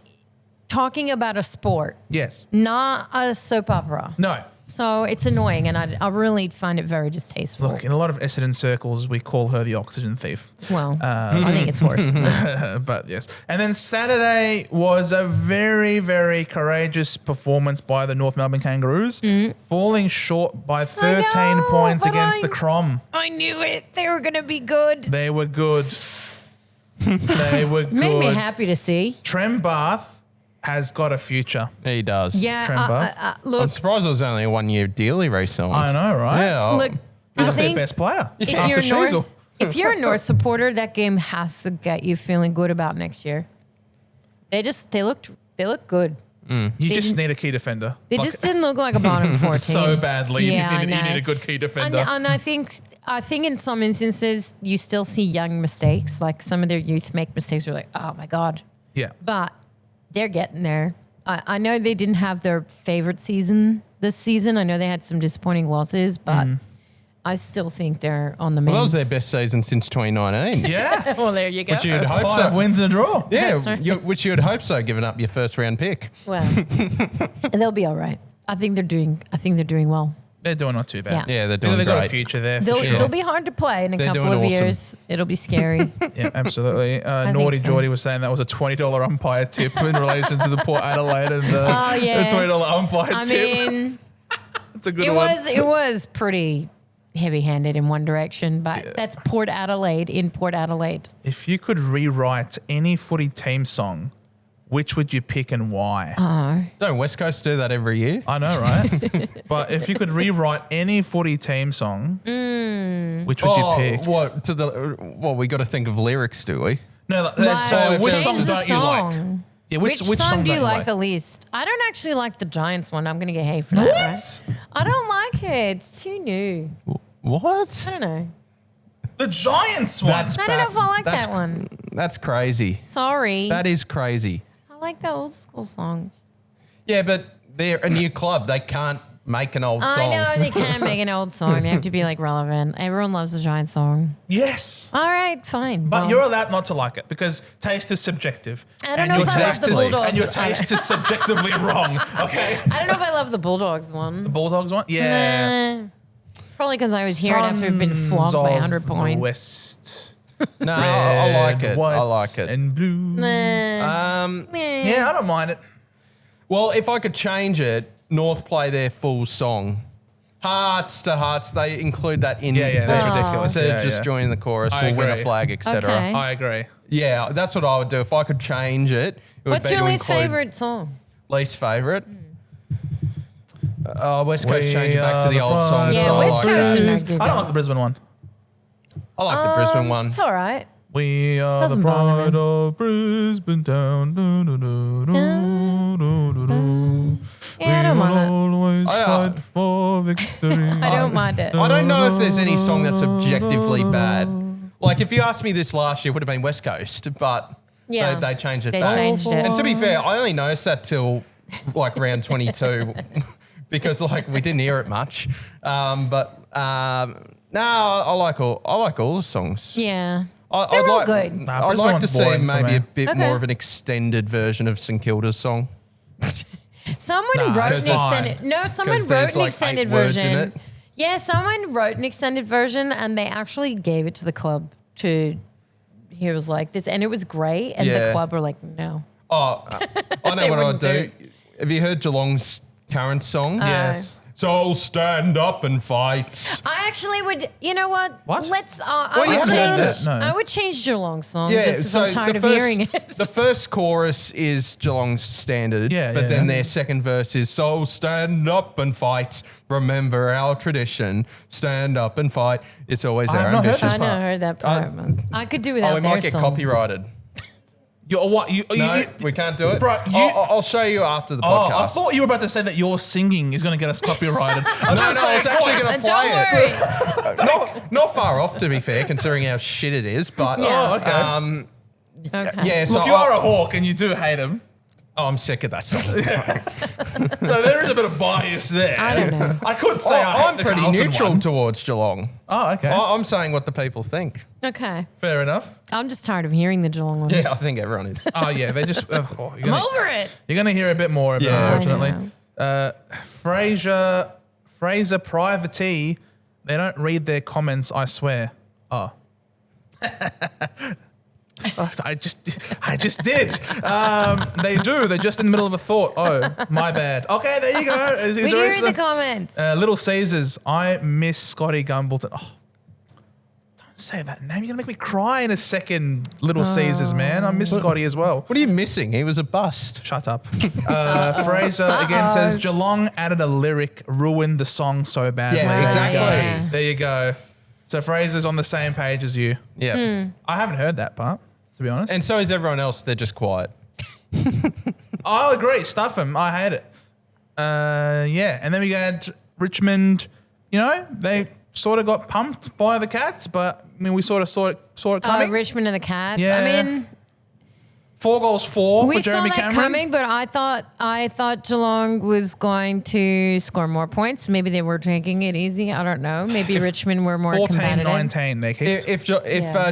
talking about a sport, Yes. not a soap opera. No. So it's annoying, and I really find it very distasteful. Look, in a lot of Essendon circles, we call her the oxygen thief. Well, I think it's worse. than that. But yes. And then Saturday was a very, very courageous performance by the North Melbourne Kangaroos, falling short by 13 know, points but against the Crom. I knew it. They were going to be good. They were good. They were good. Made me happy to see. Trem Bath has got a future. He does. Yeah, Tremba. I'm look, surprised it was only a 1 year deal he re-signed. I know, right? Yeah. look. He's I like their think best player. if after you're Sheasel. North, if you're a North supporter, that game has to get you feeling good about next year. They look good. You just didn't- need a key defender. They Like, just didn't look like a bottom 14 so badly. Yeah, you, need, I you know. need a good key defender. And I think in some instances you still see young mistakes. Like some of their youth make mistakes. You're like, oh my god, yeah. but they're getting there. I know they didn't have their favorite season this season. I know they had some disappointing losses, but I still think they're on the men's. Well, that was their best season since 2019. Yeah. Well, there you go. Which you'd hope 5 so. wins in a draw. Yeah, That's right. which you would hope so, giving up your first round pick. Well, they'll be all right. I think they're doing well. They're doing not too bad. Yeah. Yeah, they're doing They've got a great. future there. For They'll, sure. they'll be hard to play in a They're couple doing of awesome. years. It'll be scary. Yeah, absolutely. think Naughty so. Geordie was saying that was a $20 umpire tip in relation to the Port Adelaide and the, Oh, yeah. the $20 umpire I tip. mean, It's a good it one. was pretty heavy-handed in one direction, but that's Port Adelaide in Port Adelaide. If you could rewrite any footy team song, which would you pick and why? Don't West Coast do that every year? I know, right? But if you could rewrite any footy team song, which would you pick? What we got to think of lyrics, do we? No, Like, which change songs the don't you like? song. Yeah, Which song songs do you don't like the least? I don't actually like the Giants one. I'm going to get hate for that. Right? I don't like it. It's too new. What? I don't know. The Giants one. I don't know if I like that's- that one. That's crazy. Sorry. That is crazy. I like the old school songs. Yeah, but they're a new club. They can't make an old song. I know they can't make an old song. They have to be like relevant. Everyone loves the Giant song. Yes. All right, fine. But Well, you're allowed not to like it because taste is subjective. I don't and know your if I love taste the is- Bulldogs. And your taste is subjectively wrong, okay? I don't know if I love the Bulldogs one. Bulldogs one? Yeah. Probably because I was here and after have been flogged by 100 points. West. No, I like it. White, I like it. And blue. Nah. Yeah, I don't mind it. Well, if I could change it, North play their full song. Hearts to hearts, they include that in Yeah, that's Oh. ridiculous. instead Yeah, of just yeah. joining the chorus, I we'll win a agree. flag, etc. Okay. I agree. Yeah, that's what I would do if I could change it. It would What's be your to least include- favourite song? Least favourite? West Coast change it back to the old song. Yeah, so I West like Coast that. are no I good. don't like the Brisbane one. I like the Brisbane one. It's all right. We are Doesn't the bother pride of Brisbane town. Do, do, do, do, do, do, do. Yeah, I don't We will mind it. always I, fight for victory. I don't mind it. I don't know if there's any song that's objectively bad. Like, if you asked me this last year, it would have been West Coast, but Yeah. they changed it They back. changed it. And to be fair, I only noticed that till like round 22 because like we didn't hear it much. No, I like all the songs. Yeah. I'd They're all like, good. Nah, I'd Brisbane like to one's see boring for maybe me. a bit Okay. more of an extended version of St Kilda's song. Someone Nah, wrote it's an fine. extended. No, someone 'Cause wrote there's, an like, extended 8 words in version. it. Yeah, someone wrote an extended version, and they actually gave it to the club to. He was like this, and it was great. And the Yeah. club were like, no. Oh, I know They what I'd wouldn't do. do Have you heard Geelong's current song? Yes. So I'll stand up and fight. I actually would. You know what? What? Let's. Well, I you would haven't heard change. it? No. I would change Geelong's song Yeah, just because so I'm tired the of first, hearing it. the first chorus is Geelong's standard, Yeah, but yeah, then yeah. their second verse is so stand up and fight, remember our tradition, stand up and fight. It's always I our have not heard ambition. I know, I heard that part. I could do without we their might get song. copyrighted. You're what? No, we can't do it. Bro, I'll show you after the Oh, podcast. I thought you were about to say that your singing is going to get us copyrighted. no, I was actually going to And play don't it. worry. Not far off, to be fair, considering how shit it is. But Yeah. okay. Okay. yeah, so Look, you are a hawk and you do hate him. I'm sick of that song. So there is a bit of bias there. I don't know. I could say I hate I'm the pretty Carlton neutral one. towards Geelong. Oh, okay. I'm saying what the people think. Okay. Fair enough. I'm just tired of hearing the Geelong one. Yeah, I think everyone is. Oh, yeah. They just. You're I'm gonna, over it. you're gonna hear a bit more of it, Yeah. unfortunately. I Fraser Privatee. They don't read their comments, I swear. Oh. Oh, I just did. They do. They're just in the middle of a thought. Oh, my bad. Okay, there you go. Is We there do read some- the comments. Little Caesars. I miss Scotty Gumbleton. Oh, don't say that name. You're gonna make me cry in a second. Little Caesars, man. I miss Scotty as well. What are you missing? He was a bust. Shut up. Fraser again says Geelong added a lyric, ruined the song so badly. Yeah, exactly. Yeah. There you go. So Fraser's on the same page as you. Yeah. I haven't heard that part, to be honest. And so is everyone else. They're just quiet. I'll agree. Stuff him. I hate it. Yeah. And then we had Richmond. You know, they sort of got pumped by the Cats, but I mean, we sort of saw it coming. Richmond and the Cats. Yeah. I mean, 4 goals for We saw Jeremy that Cameron. coming, but I thought Geelong was going to score more points. Maybe they were taking it easy. I don't know. Maybe Richmond were more 14, competitive. 19 they kicked. If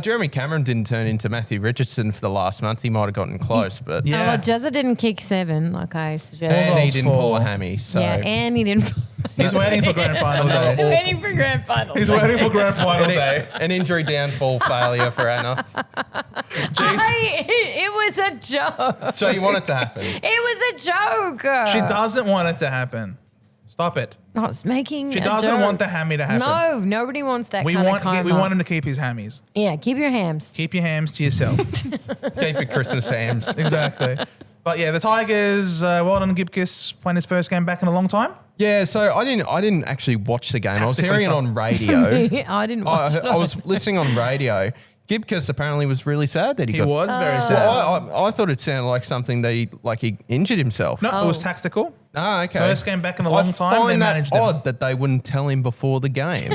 Jeremy Cameron didn't turn into Matthew Richardson for the last month, he might have gotten close. But Yeah. Well, Jezza didn't kick 7 like I suggested. and he goals didn't pull a for- hammy. So Yeah, and he didn't. He's waiting for grand final day. waiting for grand final. He's waiting for grand final day. an injury downfall failure for Anna. It was a joke. So you want it to happen? It was a joke. She doesn't want it to happen. Stop it. I was making. She a doesn't joke. want the hammy to happen. No, nobody wants that We kind want of karma. we want him to keep his hammies. Yeah, keep your hams. Keep your hams to yourself. Keep it Christmas hams. Exactly. But yeah, the Tigers, well done Gibcus, playing his first game back in a long time. Yeah, so I didn't actually watch the game. I was hearing it on radio. I didn't watch it. I was listening on radio. Gibcus apparently was really sad that he He got. was very sad. Well, I thought it sounded like something that he injured himself. No, it was Oh. tactical. Oh, okay. First game back in a long time, they find managed that him. odd that they wouldn't tell him before the game.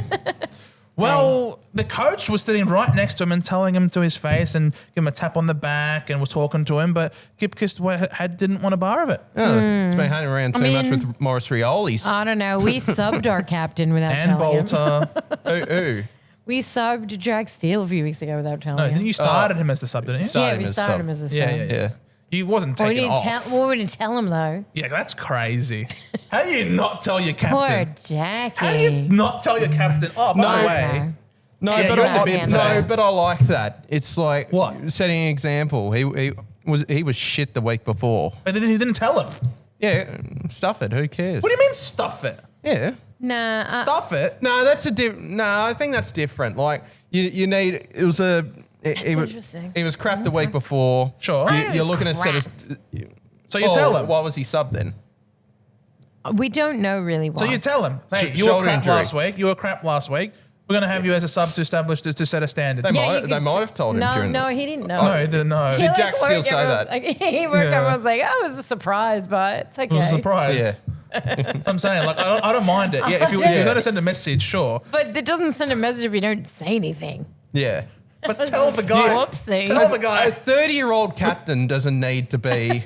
Well, the coach was sitting right next to him and telling him to his face and give him a tap on the back and was talking to him, but Gibcus didn't want a bar of it. Oh, It's been hanging around too much mean- with Morris Rioli's. I don't know. We subbed our captain without And telling him. Bolter. Ooh. We subbed Jack Steele a few weeks ago without telling No, him. didn't you started him as the sub, didn't you? Started Yeah, him we as started sub. him as a sub. Yeah. He wasn't We taken didn't off. we didn't tell him though. Yeah, that's crazy. How do you not tell your Poor captain? Jackie. How do you not tell your captain? Oh, by the way. Okay. No, Yeah, but you're in the I, bin no, today. but I like that. It's like What? setting an example. He was shit the week before. But then he didn't tell him. Yeah, stuff it. Who cares? What do you mean stuff it? Yeah. Nah. Stuff it? No, that's no, I think that's different. Like you need. It was a. He was interesting. He was crap the week before. Sure. You're looking at set as. So you tell him. Why was he sub then? we don't know really why. So you tell him, hey, you were Shoulder crap injury. last week. You were crap last week. We're going to have you as a sub to establish this to set a standard. They Yeah, might. you They could- might have told him. No, during no, he didn't know. No, he didn't know. He, Did Jack worked, Steele say everyone- that? Like, he worked. Yeah. Everyone's like, "Oh, it was a surprise, but it's okay." It was a surprise. Yeah. That's what I'm saying. Like, I don't mind it. Yeah, if you're going to send a message, sure. But it doesn't send a message if you don't say anything. Yeah. But tell the guy. Whoopsie. Tell the guy. A 30-year-old captain doesn't need to be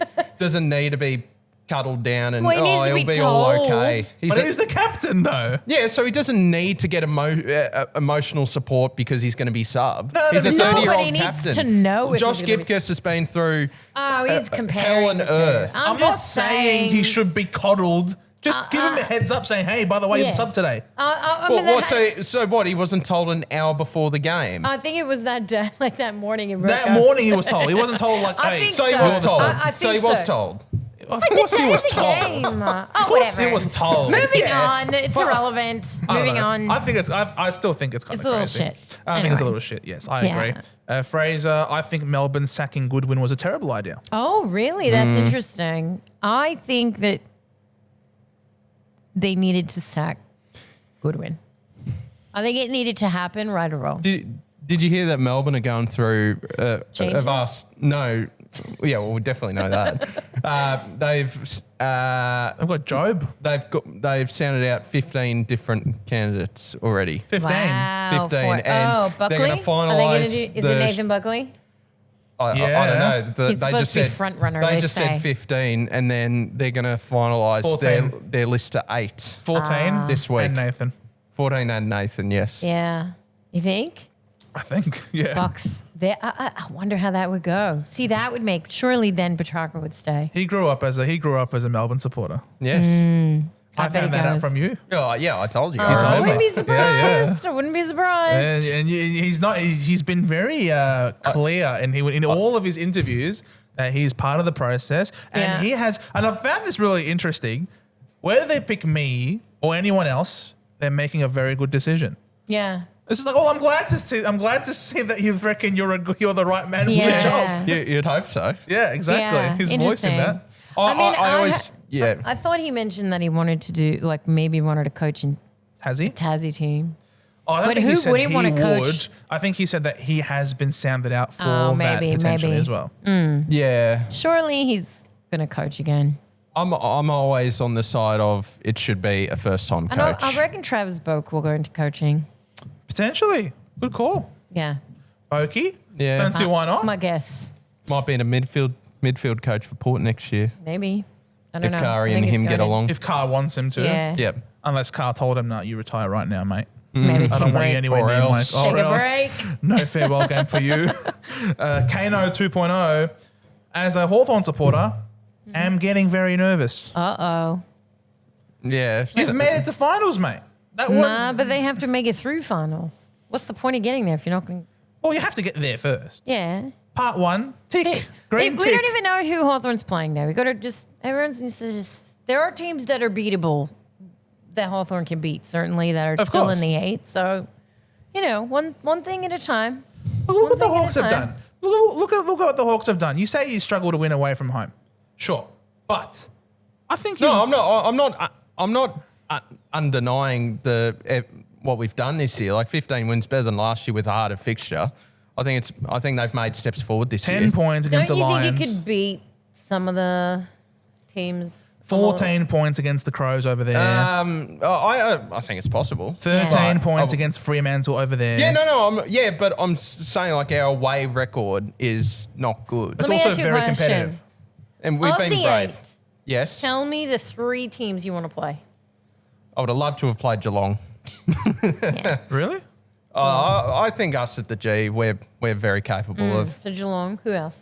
cuddled down and Well, he needs to he'll be be all told. okay. But he's the captain, though. Yeah, so he doesn't need to get emotional support because he's going to be sub. No, He's a no, 30-year-old but he needs captain. to know if Josh he's gonna be- Gibcus has been through Oh, he's comparing hell and the two. earth. I'm not saying he should be coddled. Just give him a heads up saying, hey, by the way, you're Yeah. the sub today. I Well, mean, what, so what? He wasn't told an hour before the game. I think it was that day, like that morning. It broke That up. morning he was told. He wasn't told like, I hey. think so he so. was told. I So he think was so. told. Of course he was told. Of Of course he was told. Moving Yeah. on. It's Well, irrelevant. I don't Moving know. on. I think it's. I still think it's kind It's of a little crazy. shit. I think it's a Anyway. little shit. Yes, I Yeah. agree. Fraser, I think Melbourne sacking Goodwin was a terrible idea. Oh, really? That's interesting. I think that they needed to sack Goodwin. I think it needed to happen right or wrong. Did you hear that Melbourne are going through Changes? of us? No. Yeah, well, we definitely know that. They've I've got Job. they've sounded out 15 different candidates already. 15. Wow. 15, and oh, Buckley? they're gonna Are they finalise is the- it Nathan Buckley? I don't Yeah. know. He's they supposed just to be said front runner, They they just say. said 15, and then they're going to finalise 14. their list to 8 14 this week. and Nathan. 14 and Nathan, yes. Yeah. You think? I think. Yeah. Bucks. I wonder how that would go. See, that would make surely then Petrarca would stay. He grew up as a Melbourne supporter. Yes. I bet found he that out goes. from you. Oh, yeah, I told you. I told wouldn't me. be surprised. I wouldn't be surprised. And he's not. He's been very clear, and in all of his interviews that he's part of the process, and Yeah. he has. And I found this really interesting. Whether they pick me or anyone else, they're making a very good decision. Yeah. It's just like, oh, I'm glad to see that you reckon you're the right man for the Yeah. job. You'd hope so. Yeah, exactly. Yeah, He's voicing interesting. that. I always, yeah. I thought he mentioned that he wanted to do, like, maybe wanted to coach in Has he? Tassie team. Oh, I don't But think he who said wouldn't he wanna coach? would. I think he said that he has been sounded out for Oh, that maybe, potentially maybe. as well. Yeah. Surely he's going to coach again. I'm always on the side of it should be a first-time And coach. I reckon Travis Boak will go into coaching. Potentially. Good call. Yeah. Okie? Yeah. Don't see why not. My guess. Might be in a midfield coach for Port next year. Maybe. I don't If know. Kari I and think him he's get going along. If Carr wants him to. Yeah. Yep. Unless Carr told him, no, you retire right now, mate. Maybe I take a don't want you break. anywhere Or near else. my... Take or a else. break. No farewell game for you. Kano 2.0. As a Hawthorn supporter, am getting very nervous. Uh-oh. Yeah. You've made it to finals, mate. That Nah, but they have to make it through finals. What's the point of getting there if you're not going to... Well, you have to get there first. Yeah. Part 1, tick. Green We tick. don't even know who Hawthorn's playing now. We got to just... Everyone needs to just... There are teams that are beatable that Hawthorn can beat, certainly, that are Of still course. in the 8. So, one thing at a time. Look what the thing at a Hawks have time. done. Look at what the Hawks have done. You say you struggle to win away from home. Sure. But I think you... No, I'm not undenying what we've done this year. Like 15 wins better than last year with a harder fixture. I think they've made steps forward this 10 year. points against Don't the you Lions. think you could beat some of the teams? 14 points against the Crows over there. I think it's possible. 13 But points I- against Fremantle over there. Yeah, but I'm saying like our away record is not good, It's Let me also ask you a very question. competitive. and we've Of been the brave. 8, Yes, tell me the 3 teams you want to play. I would have loved to have played Geelong. Yeah. Really? I think us at the G, we're very capable of. So Geelong, who else?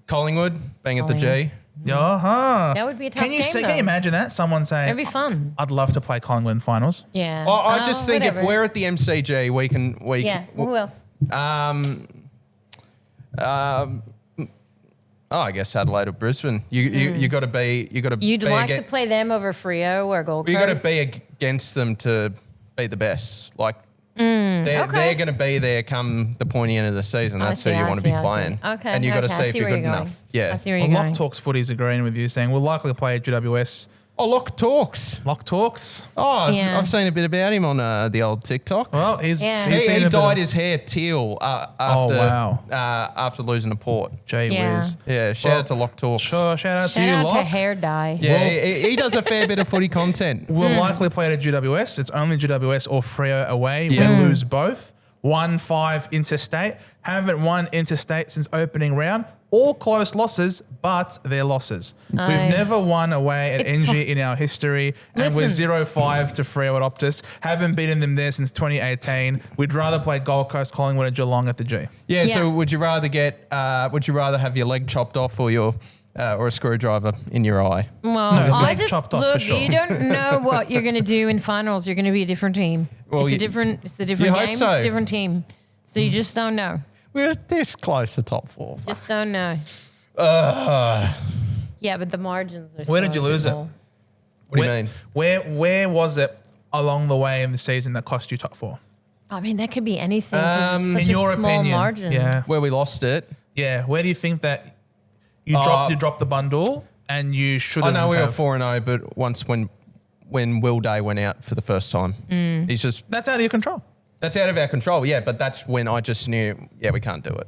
Collingwood being at the G. Uh-huh. That would be a tough Can you game, Can though. you imagine that? Someone saying, It'd be fun. I'd love to play Collingwood in finals. Yeah. I just think whatever. if we're at the MCG, we can. Yeah. Who else? I guess Adelaide or Brisbane. You got to be. You'd be like to play them over Freo or Gold Coast? You got to be against them to be the best. Like okay. they're going to be there come the pointy end of the season. I That's see, who you I want to see, be I see. playing. Okay. And you got to okay. see I if see you're where good going. enough. Yeah. I see where Well, you're Lock going. Talks Footy's agreeing with you, saying we'll likely play at GWS. Oh, Lock talks. Lock Talks. Oh, Yeah. I've seen a bit about him on the old TikTok. Well, he's Yeah. he's seen He a bit dyed of- his hair teal wow. after losing to Port. Gee Yeah. whiz. Yeah, shout out to Lock Talks. Sure, shout out to Shout you, out to Lock. hair dye. Yeah, Well- he does a fair bit of footy content. We'll likely play at GWS. It's only GWS or Freo away. Yeah. We lose both. 1-5 interstate. Haven't won interstate since opening round. All close losses, but they're losses. We've never won away at It's ENGIE in our history, and we're Listen. 0-5 to Freo at Optus. Haven't beaten them there since 2018. We'd rather play Gold Coast, Collingwood, and Geelong at the G. Yeah, Yeah. so would you rather have your leg chopped off or a screwdriver in your eye? Well, No, I leg just chopped off for look. sure. You don't know what you're going to do in finals. You're going to be a different team. Well, It's a different hope game, so. different team. So you just don't know. We're this close to top 4. Just don't know. Yeah, but the margins are. Where so did you lose it? small. What do you mean? Where was it along the way in the season that cost you top 4? I mean, that could be anything. 'Cause it's such In your a small opinion. margin. Yeah. Where we lost it. Yeah. Where do you think that you dropped the bundle and you should I have? know we were 4-0, but once when Will Day went out for the first time, he's just That's out of your control. that's out of our control. Yeah, but that's when I just knew, we can't do it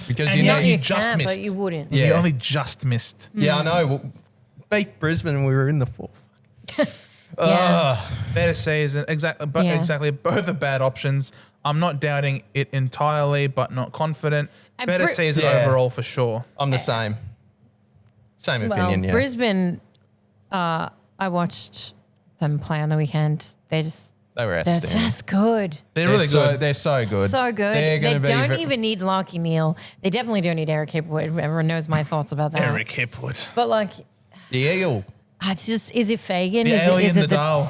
because And you know, yet you just can, missed. but you wouldn't. Yeah. You only just missed. I know. Well, beat Brisbane and we were in the 4th. Yeah. Better season. Exactly. But Yeah. exactly. Both are bad options. I'm not doubting it entirely, but not confident. And Better season Yeah. overall for sure. I'm the same. Same Well, opinion. Yeah. Brisbane. I watched them play on the weekend. They were They're outstanding. just good. They're really good. They're so good. So good. They're They gonna be don't even need Lockie Neal. They definitely don't need Eric Hipwood. Everyone knows my thoughts about that. Eric Hipwood. But like, the Eagle. it's just, is it Fagan? The is alien it Nadal.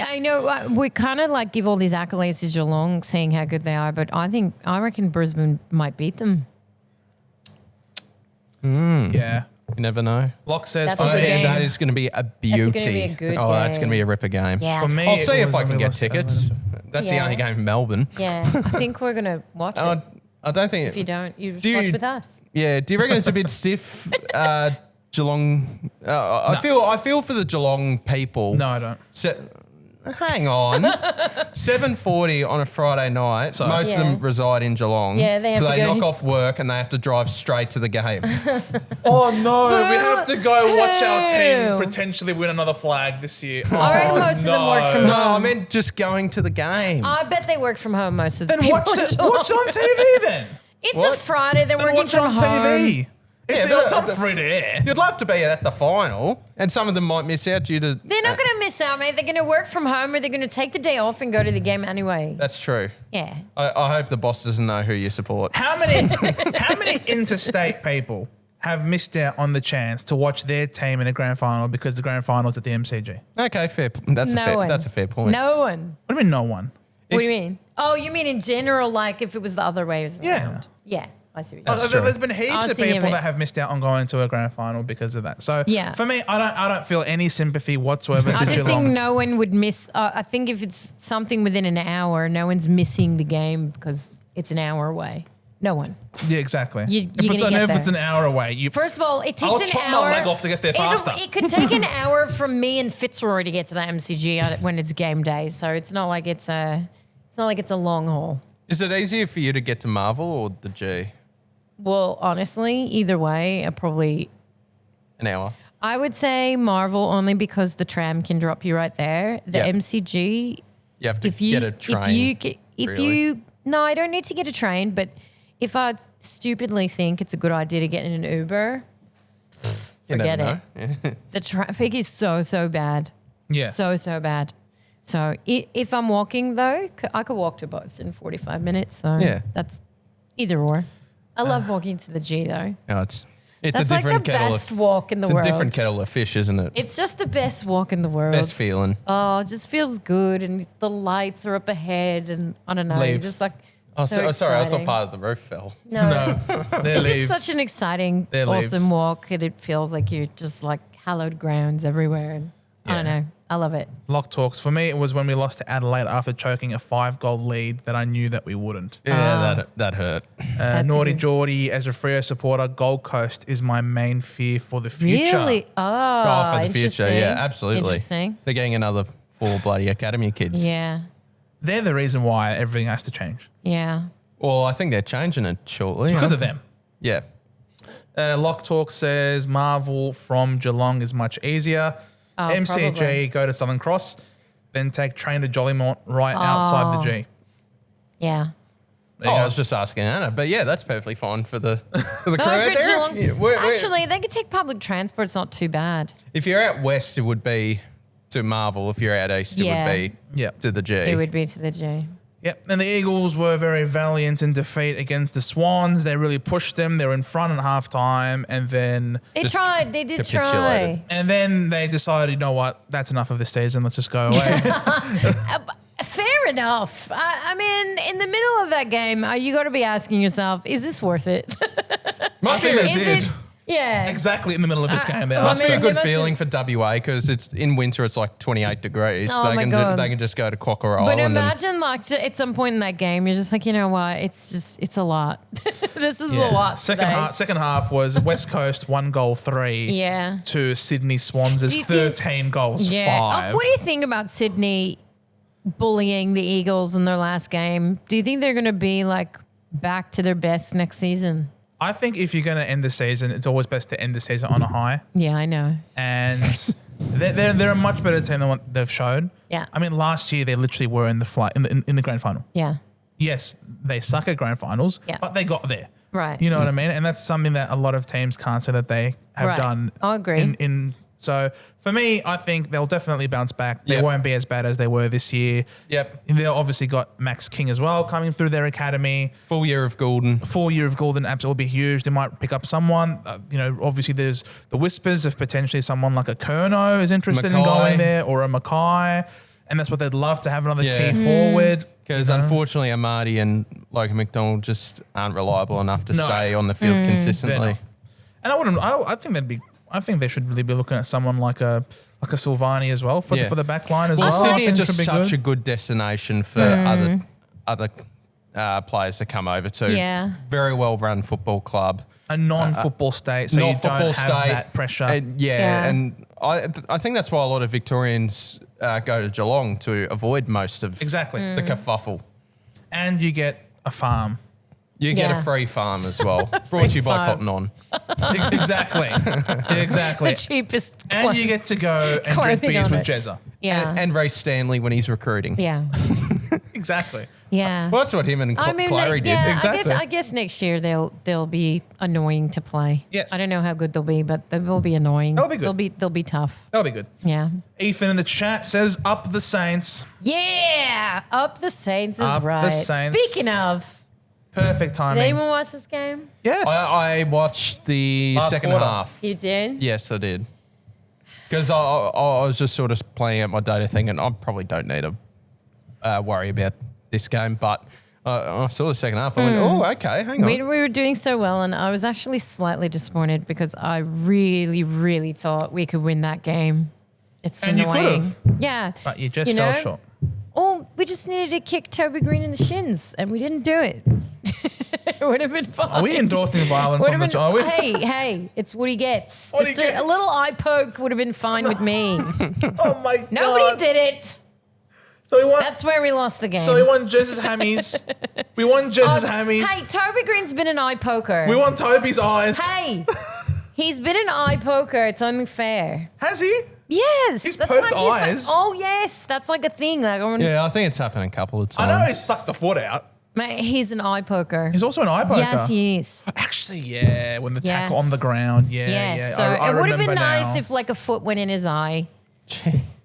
I know we kind of like give all these accolades to Geelong, saying how good they are, but I reckon Brisbane might beat them. Yeah. You never know. Locke says That's for a good me, game. That is going to be a beauty. be a good that's going to game. be a ripper game. Yeah. for me, I'll it see if was I when can we get lost tickets. Adelaide. That's the Yeah. only game in Melbourne. Yeah, I think we're gonna watch it. I don't think. If you don't, you just Do watch you- with us. Yeah. Do you reckon it's a bit stiff? Geelong. I feel for the Geelong people. No, I don't. Hang on. 7:40 on a Friday night. So- Most of Yeah. them reside in Geelong. Yeah, they have so to they go- knock off work and they have to drive straight to the game. Oh no, we have to go watch our team Boo. potentially win another flag this year. I reckon most of them work from no, home. I meant just going to the game. I bet they work from home most of the Then people. watch in it. Geelong. Watch on TV then. It's What? a Friday. They're Then working watch it from on home. TV. It's but- not free to air. You'd love to be at the final, and some of them might miss out due to. They're not going to miss out, mate. They're going to work from home, or they're going to take the day off and go to the game anyway. That's true. Yeah. I hope the boss doesn't know who you support. How many interstate people have missed out on the chance to watch their team in a grand final because the grand final's at the MCG? Okay, fair. That's a fair point. No one. What do you mean no one? What do you mean? Oh, you mean in general, like if it was the other way around? Yeah. Yeah. I see what you're That's saying. true. There's been heaps I of see people it. that have missed out on going to a grand final because of that. So Yeah. for me, I don't feel any sympathy whatsoever I to just Geelong. think no one would miss. I think if it's something within an hour, no one's missing the game because it's an hour away. No one. Yeah, exactly. You're if gonna get it's an there. hour away, you First of all, it takes I'll an chop hour. my leg off to get there faster. It could take an hour from me and Fitzroy to get to the MCG when it's game day. So it's not like it's a long haul. Is it easier for you to get to Marvel or the G? Well, honestly, either way, probably. An hour. I would say Marvel only because the tram can drop you right there. The Yep. MCG, You have to if you get a train. really. no, I don't need to get a train, but if I stupidly think it's a good idea to get in an Uber, You never forget know. it. Yeah. The traffic is so bad. Yes. So bad. So if I'm walking though, I could walk to both in 45 minutes. So Yeah. that's either or. I love walking to the G though. No, it's That's a like different the kettle best of walk in the it's world. a different kettle of fish, isn't it? It's just the best walk in the world. Best feeling. Oh, it just feels good, and the lights are up ahead, and I don't know, Leaves. just like. Oh, so sorry, I thought exciting. part of the roof fell. No, They're it's leaves. just such an exciting, They're awesome leaves. walk, and it feels like you're just like hallowed grounds everywhere, and I don't Yeah. know, I love it. Lock talks. For me, it was when we lost to Adelaide after choking a 5-goal lead that I knew that we wouldn't. Yeah, that hurt. That's a Naughty good- Geordie, as a Freo supporter, Gold Coast is my main fear for the future. Really? Oh, Oh, for the future, interesting. yeah, absolutely. Interesting. They're getting another 4 bloody academy kids. Yeah, They're the reason why everything has to change. yeah. Well, I think they're changing it shortly. Because huh? of them. Yeah. Lock Talk says Marvel from Geelong is much easier. Oh, MCG, probably. go to Southern Cross, then take train to Jollymont right outside the G. Yeah. There Oh, you I go. was just asking Anna, but yeah, that's perfectly fine for the crew No, out for there. Geelong- Yeah, we're- Actually, they could take public transport. It's not too bad. if you're out west, it would be to Marvel. If you're out east, it Yeah. would be Yeah. to the G. It would be to the G. Yep, and the Eagles were very valiant in defeat against the Swans. They really pushed them. They were in front at halftime, and then They Just tried. They did capitulated. try. they decided, you know what, that's enough of this season. Let's just go away. Fair enough. I mean, in the middle of that game, you got to be asking yourself, is this worth it? Must be they Is did. it? Yeah. Exactly in the middle of this game. They I Must asked be a mean, good they must feeling for WA because it's in winter. It's like 28 degrees. Oh my God. They can just go to Cockerill. But and then, imagine, like, at some point in that game, you're just like, you know what? It's a lot. This is a lot. Second today. second half was West Coast 1 goal 3 Yeah. to Sydney Swans' Do you think- 13 goals Yeah. 5. What do you think about Sydney bullying the Eagles in their last game? Do you think they're going to be, like, back to their best next season? I think if you're going to end the season, it's always best to end the season on a high. Yeah, I know. And they're a much better team than what they've showed. Yeah. I mean, last year they literally were in the grand final. Yeah. Yes, they suck at grand finals, Yeah. but they got there. Right. You know what I mean? And that's something that a lot of teams can't say that they have Right. done. I agree. So for me, I think they'll definitely bounce back. They Yep. won't be as bad as they were this year. Yep. And they've obviously got Max King as well coming through their academy. full year of Goulden. 4 year of Golden absolutely be huge. They might pick up someone. Obviously there's the whispers of potentially someone like a Kerno is interested in Mackay. going there, or a Mackay. And that's what they'd love to have another Yeah. key forward. Because unfortunately, Amadi and Logan McDonald just aren't reliable enough to No. stay on the field They're consistently. not. And I think they should really be looking at someone like a Silvani as well for the back line as Well, well. I Sydney are think just should be such good. a good destination for other players to come over to. Yeah. Very well run football club. a non-football state, so Not you don't football have state. that pressure. And Yeah. and I think that's why a lot of Victorians go to Geelong to avoid most of Exactly. the kerfuffle. And you get a farm. You get Yeah. a free farm as well. Brought to you by farm. Cotton On. Exactly. Exactly. The cheapest. And you get to go and drink Clothing beers on with it. Jezza. Yeah. And Ray Stanley when he's recruiting. yeah. Exactly. Yeah. Well, that's what him and Clary did. yeah, Exactly. I guess next year they'll be annoying to play. Yes. I don't know how good they'll be, but they will be annoying. They'll be good. They'll be tough. That'll be good. Yeah. Ethan in the chat says, up the Saints. Yeah. Up the Saints is Up the right. Saints. Speaking of, Perfect did timing. anyone watch this game? Yes. I watched the Last second quarter. half. You did? Yes, I did. Because I was just sort of playing out my data thing, and I probably don't need to worry about this game. But I saw the second half. I went, oh, okay, hang on. We were doing so well, and I was actually slightly disappointed because I really, really thought we could win that game. It's And you annoying. could've. Yeah. But you just fell short. Oh, we just needed to kick Toby Green in the shins, and we didn't do it. It would have been fine. Are we endorsing violence on the show? Hey, it's what he gets. What he Just gets. a little eye poke would have been fine with me. Oh my God. Nobody did it. So we won. That's where we lost the game. So we won Jess's hammies. We won Jess's hammies. Hey, Toby Green's been an eye poker. We won Toby's eyes. Hey, he's been an eye poker. It's only fair. Has he? Yes. He's that's poked like- eyes. Oh, yes. That's like a thing. Like, Yeah, I think it's happened a couple of I times. know he stuck the foot out. mate, he's an eye poker. He's also an eye poker. Yes, he is. Actually, yeah. When the tackle Yes. on the ground. Yeah, Yes. yeah. So I it would have remember been nice now. if like a foot went in his eye,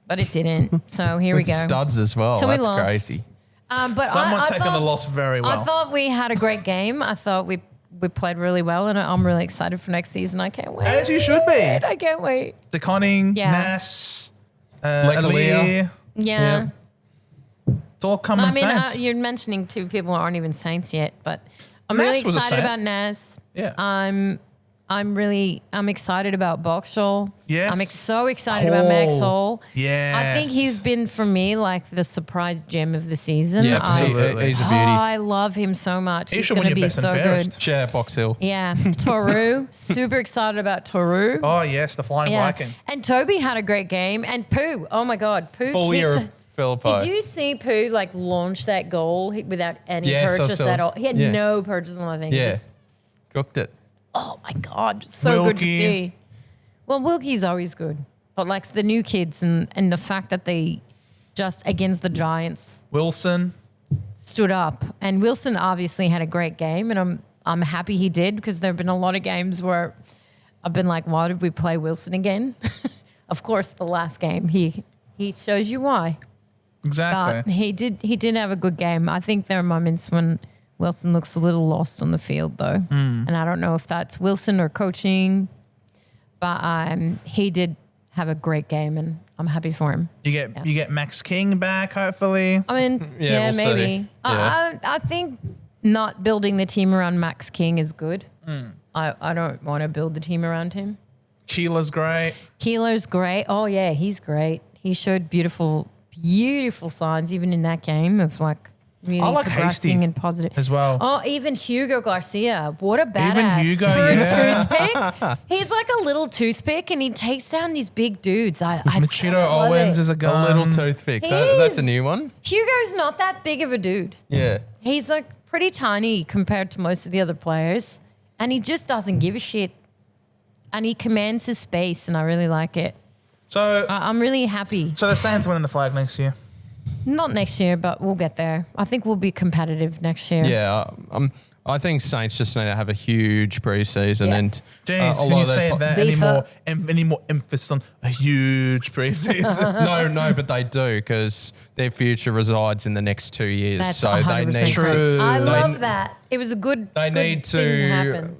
but it didn't. So here we With go. studs as well. So we That's lost. crazy. But Someone's I taken thought, the loss very well. I thought we had a great game. I thought we played really well, and I'm really excited for next season. I can't wait. As you should be. I can't wait. DeConning, Yeah. Nass, Leclerc. Leclerc. Yeah. It's all common I mean, sense. you're mentioning two people who aren't even Saints yet, but I'm Nas really was a excited Saint. about Nas. Yeah. I'm excited about Boxall. Yes. I'm so excited about Max Hall. Yes. I think he's been for me like the surprise gem of the season. Yeah, absolutely. He's a Oh, beauty. I love him so much. He He's should going win to your be best and so fairest. good. Chair, Box Hill. Yeah. Toru, super excited about Toru. Oh, yes, the Flying Yeah. Viking. And Toby had a great game. And Pooh, oh my God, Pooh Full year kicked. of Philippi. Did you see Pooh like launch that goal without any Yes, I purchase saw. at all? He had Yeah. no purchase on the thing. Yeah. Just, Cooked it. oh my God, so good to Wilkie. see. Well, Wilkie's always good. But like the new kids and the fact that they just against the Giants Wilson. stood up. And Wilson obviously had a great game, and I'm happy he did, because there have been a lot of games where I've been like, why did we play Wilson again? Of course, the last game he shows you why. Exactly. But he did have a good game. I think there are moments when Wilson looks a little lost on the field though, Hmm. and I don't know if that's Wilson or coaching, but he did have a great game, and I'm happy for him. You get Max King back, hopefully. I mean, Yeah, yeah, we'll see. maybe. Yeah. I think not building the team around Max King is good. I don't want to build the team around him. Keeler's great. Keeler's great. Oh yeah, he's great. He showed beautiful signs even in that game of like really I like progressing Hasty and positive as well. Oh, even Hugo Garcia, what a badass! Hugo, For a yeah. toothpick, he's like a little toothpick, and he takes down these big dudes. Machito love Owens it. is a A gun. little toothpick. He That's is. a new one. Hugo's not that big of a dude. Yeah. He's like pretty tiny compared to most of the other players, and he just doesn't give a shit. And he commands his space, and I really like it. So I'm really happy. the Saints winning the flag next year. Not next year, but we'll get there. I think we'll be competitive next year. Yeah. I think Saints just need to have a huge preseason Yeah. and Jeez, a can lot you of those say po- that Beef up. any more emphasis on a huge preseason? No, but they do, because their future resides in the next 2 years. That's so 100% they need true. to. I They- love that. It was a good, They good need thing to happen.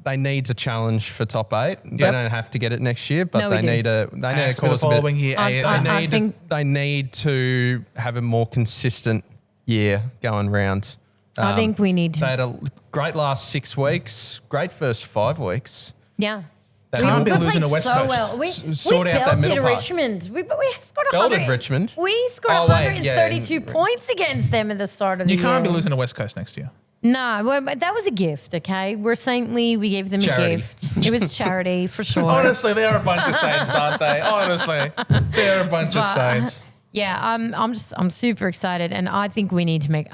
they need to challenge for top 8. They Yep. don't have to get it next year, but No, we they do. need to. They need Ask to for the cause a bit. following year. I think- They need to have a more consistent year going round. I think we need They to. had a great last 6 weeks, great first 5 weeks. Yeah. They Can't be We losing played to West so Coast. well. We Sort out that belted middle part. Richmond. We scored Belted 100. Richmond? We scored Oh, wait, 132 points against them at the start of the You year. can't be losing to West Coast next year. No, well, but that was a gift, okay? We're saintly. We gave them Charity. a gift. It was charity for sure. Honestly, they are a bunch of Saints, aren't they? Honestly, they're a bunch of Saints. Yeah, I'm super excited, and I think we need to make.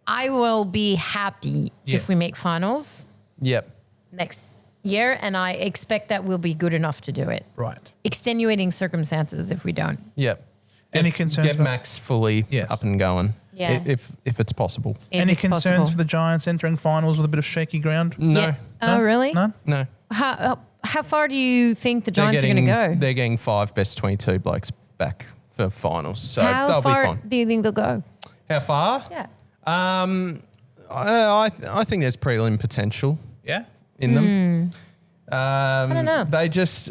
I will be happy Yes. if we make finals Yep. next year, and I expect that we'll be good enough to do it. Right. Extenuating circumstances if we don't. Yep. Any concerns? Get Max fully Yes. up and going. Yeah. If it's possible. If Any it's concerns possible. for the Giants entering finals with a bit of shaky ground? No. Yeah. Oh, really? None? No. How far do you think the Giants are going to go? They're getting 5 best 22 blokes back for finals. So How they'll be far fine. do you think they'll go? How far? Yeah. I think there's prelim potential Yeah. in them. I don't know. They just...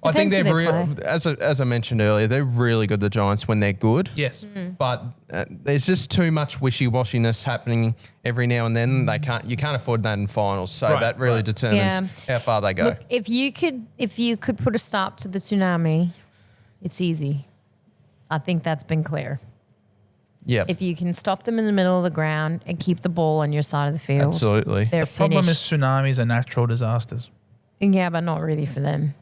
I think Depends they're who they as I mentioned earlier, they're really good, the Giants, when they're good. Yes. But there's just too much wishy-washiness happening every now and then. You can't afford that in finals. So Right, that really right. determines how far they go. Look, if you could put a stop to the tsunami, it's easy. I think that's been clear. Yeah, If you can stop them in the middle of the ground and keep the ball on your side of the field, absolutely. they're The problem is finished. tsunamis are natural disasters. Yeah, but not really for them.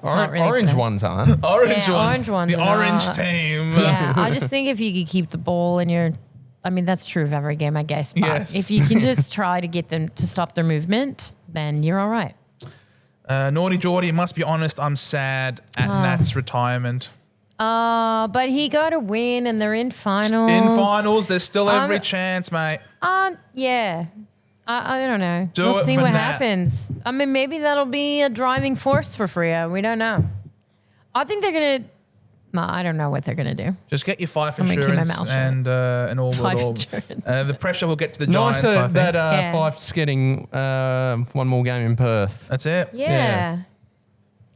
Not really Orange for them. ones aren't. Orange Yeah, orange ones The are orange not. team. Yeah, I just think if you could keep the ball in your, I mean, that's true of every game, I guess. But Yes. if you can just try to get them to stop their movement, then you're all right. Naughty Geordie, must be honest, I'm sad at Nat's retirement. But he got a win and they're in finals. In finals, there's still every I'm- chance, mate. Yeah. I don't know. Do we'll it see for what Nat. happens. I mean, maybe that'll be a driving force for Freo. We don't know. I think they're going to, I don't know what they're going to do. Just get your fife I'm gonna keep my insurance mouth shut. and all Fife all. insurance. The pressure will get to the Nice Giants, I think. that Yeah. Fife's getting one more game in Perth. That's it. Yeah.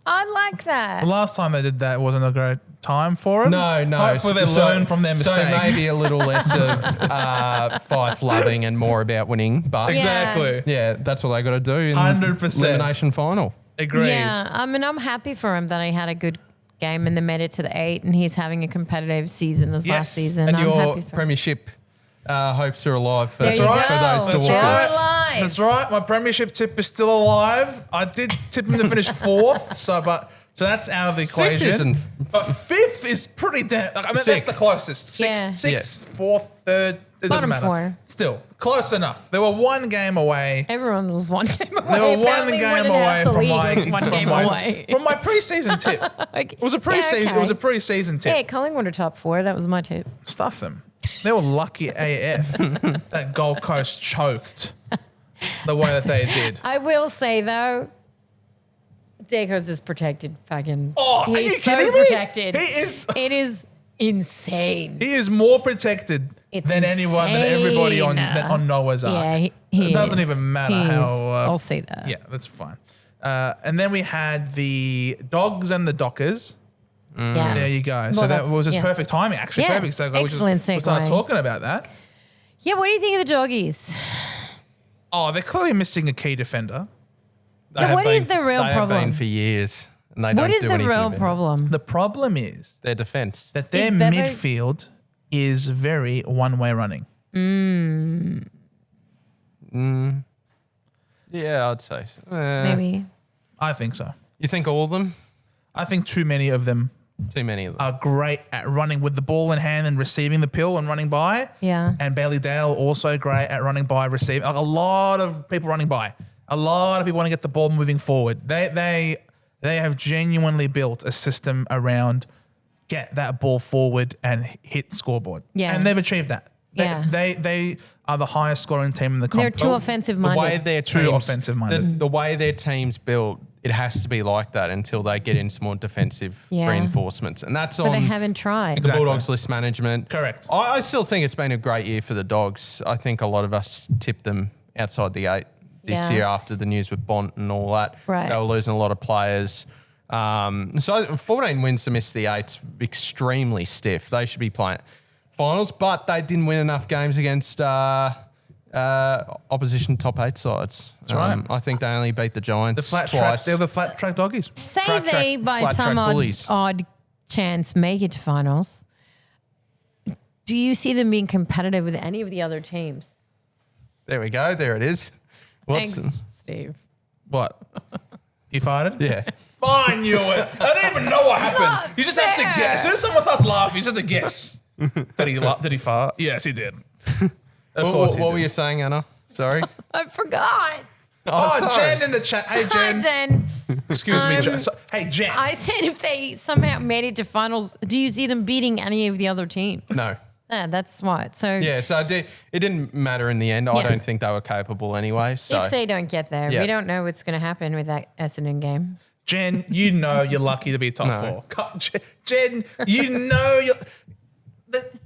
I like that. The last time they did that wasn't a great time for them. No. Hopefully they learn from their mistake. So maybe a little less of Fife loving and more about winning. But Exactly. yeah, that's what they got to do in 100%. elimination final. Agreed. Yeah, I mean, I'm happy for him that he had a good game and they made it to the 8 and he's having a competitive season as Yes, last season. And I'm your happy for him. premiership hopes are alive for, There you for go. those That's Dwarfs. right. alive. That's right. My premiership tip is still alive. I did tip him to finish 4th, so that's out of the Sixth equation. isn't- But 5th is pretty damn. I mean, that's the Sixth. closest. Yeah. 6th, 4th, 3rd. It doesn't Bottom matter. 4. Still close enough. They were one game away. Everyone was one game away. They were one Apparently game more than away half the from league my was one game away. from my preseason tip. It was a preseason. okay. It was a preseason tip. Hey, Collingwood are top 4. That was my tip. Stuff them. They were lucky AF that Gold Coast choked the way that they did. I will say though, Dacos is protected. Fucking. Oh, are he's you kidding so me? protected. He is. It is insane. He is more protected It's than anyone, than everybody on Noah's Ark. Yeah, he it doesn't is. even matter He is. how. I'll say that. Yeah, that's fine. And then we had the Dogs and the Dockers. Yeah. There you go. So Well, that was just yeah. perfect timing, actually. Yes, Perfect. So excellent we started segue. talking about that. Yeah, what do you think of the doggies? Oh, they're clearly missing a key defender. They have what is been- the real they have problem? been for years. And they What don't is do the anything real about it. problem? The problem is Their defence. that their Is Bevo- midfield is very one-way running. Yeah, I'd say so. Maybe. I think so. You think all of them? I think too many of them Too many of them. are great at running with the ball in hand and receiving the pill and running by. Yeah. And Bailey Dale also great at running by, receiving. Like a lot of people running by. A lot of people want to get the ball moving forward. They have genuinely built a system around get that ball forward and hit scoreboard. Yeah. And they've achieved that. Yeah. They are the highest scoring team in the They're comp. too offensive The way minded. their Too teams, offensive-minded. The way their team's built, it has to be like that until they get into more defensive Yeah. reinforcements. And that's But on they haven't tried. the Exactly. Bulldogs list management. Correct. I still think it's been a great year for the Dogs. I think a lot of us tipped them outside the 8 this Yeah. year after the news with Bont and all that. Right. They were losing a lot of players. So 14 wins to miss the 8's extremely stiff. They should be playing finals, but they didn't win enough games against opposition top 8 sides. That's right. I think they only beat the Giants The flat track, twice. they're the flat track doggies. Say Flat track- they, by flat some track bullies. odd chance, make it to finals. Do you see them being competitive with any of the other teams? There we go. There it is. Thanks, Steve. What? You farted? Yeah. I knew it. I didn't even know what happened. not You just have to fair. guess. As soon as someone starts laughing, you just have to guess. Did he fart? Yes, he did. Of course he What did. were you saying, Anna? Sorry. I forgot. Oh, Jen in the chat. Hey, Hi, Jen. Jen. Excuse me, Jen. Hey, Jen. I said if they somehow made it to finals, do you see them beating any of the other teams? No. Yeah, that's smart. So Yeah, so it didn't matter in the end. I don't think they were capable anyway. So if they don't get there, Yeah. we don't know what's going to happen with that Essendon game. Jen, you know you're lucky to be top four. Jen, you know you're...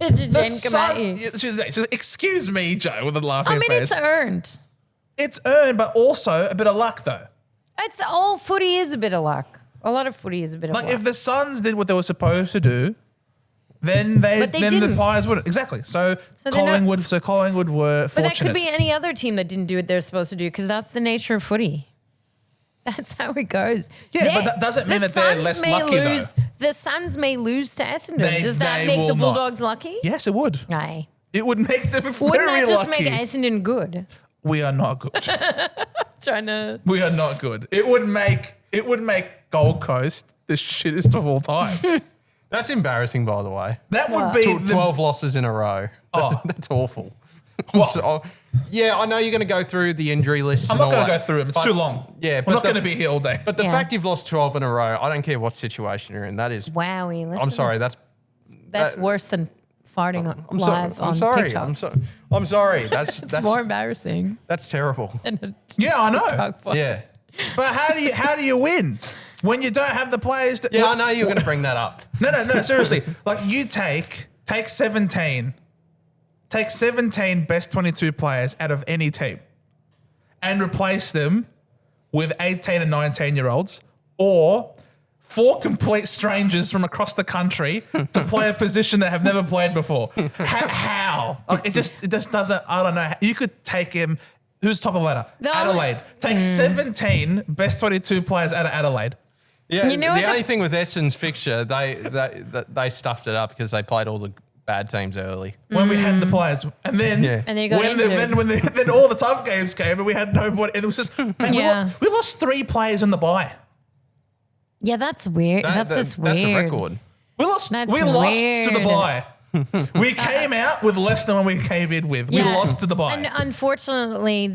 Did Jen come at you? She's excuse me, Joe, with a laughing I mean, face. it's earned. It's earned, but also a bit of luck, though. It's all footy is a bit of luck. A lot of footy is a bit of Like, luck. if the Suns did what they were supposed to do, then the didn't. Pies would exactly. So they're not- Collingwood were But fortunate. that could be any other team that didn't do what they're supposed to do because that's the nature of footy. That's how it goes. Yeah, but that doesn't mean that they're less lucky, though. The Suns may lose to Essendon. Does that they make will the not. Bulldogs lucky? Yes, it would. Aye. It would make them Wouldn't very that just lucky. make Essendon good? We are not good. Trying to. We are not good. It would make Gold Coast the shittest of all time. that's embarrassing, by the way. That would What? be 12 losses in a row. Oh. That's awful. What? Yeah, I know you're going to go through the injury list. I'm and not all going to that, go through them. It's but- too long. Yeah, we're not the- going to be here all day. But the Yeah. fact you've lost 12 in a row, I don't care what situation you're in. That is. Wowie. I'm sorry. That's that- worse than farting I'm live on sorry. TikTok. I'm sorry. That's It's more embarrassing that's terrible. than a Yeah, I know. TikTok fart. Yeah. But how do you win when you don't have the players? Yeah, I know you're going to bring that up. No. Seriously, like you take 17 best 22 players out of any team, and replace them with 18 and 19-year-olds, or 4 complete strangers from across the country to play a position that have never played before. How? Like, it just doesn't. I don't know. You could take him. Who's top of the ladder? The Adelaide. Take 17 best 22 players out of Adelaide. Yeah, You know the what only thing with Essendon's fixture, they stuffed it up because they played all the bad teams early. When we had the players, and then Yeah. And then you got when injured. then all the tough games came, and we had nobody, and it was just man, Yeah. we lost 3 players in the bye. Yeah, that's weird. That's just weird. That's a record. We lost. That's we lost to the weird. bye. We came out with less than what we came in with. We lost to the bye. And unfortunately,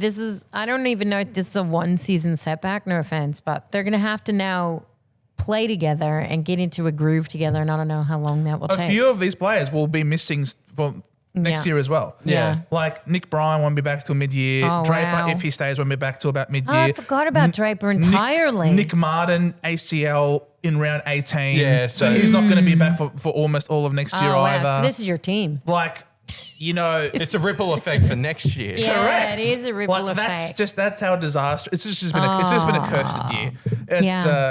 I don't even know if this is a one season setback, no offense, but they're going to have to now play together and get into a groove together. And I don't know how long that will A take. few of these players will be missing for next Yeah. year as well. Yeah. Like Nick Bryan won't be back till mid-year. Oh, Draper, wow. if he stays, won't be back till about mid-year. Oh, I forgot about Draper entirely. Nick Martin, ACL in round 18. Yeah, so so- he's not going to be back for almost all of next year oh, wow. either. So this is your team. Like, you know, It's a ripple effect for next year. Yeah, correct. it is a ripple Like, effect. That's how disastrous. It's just been a cursed year.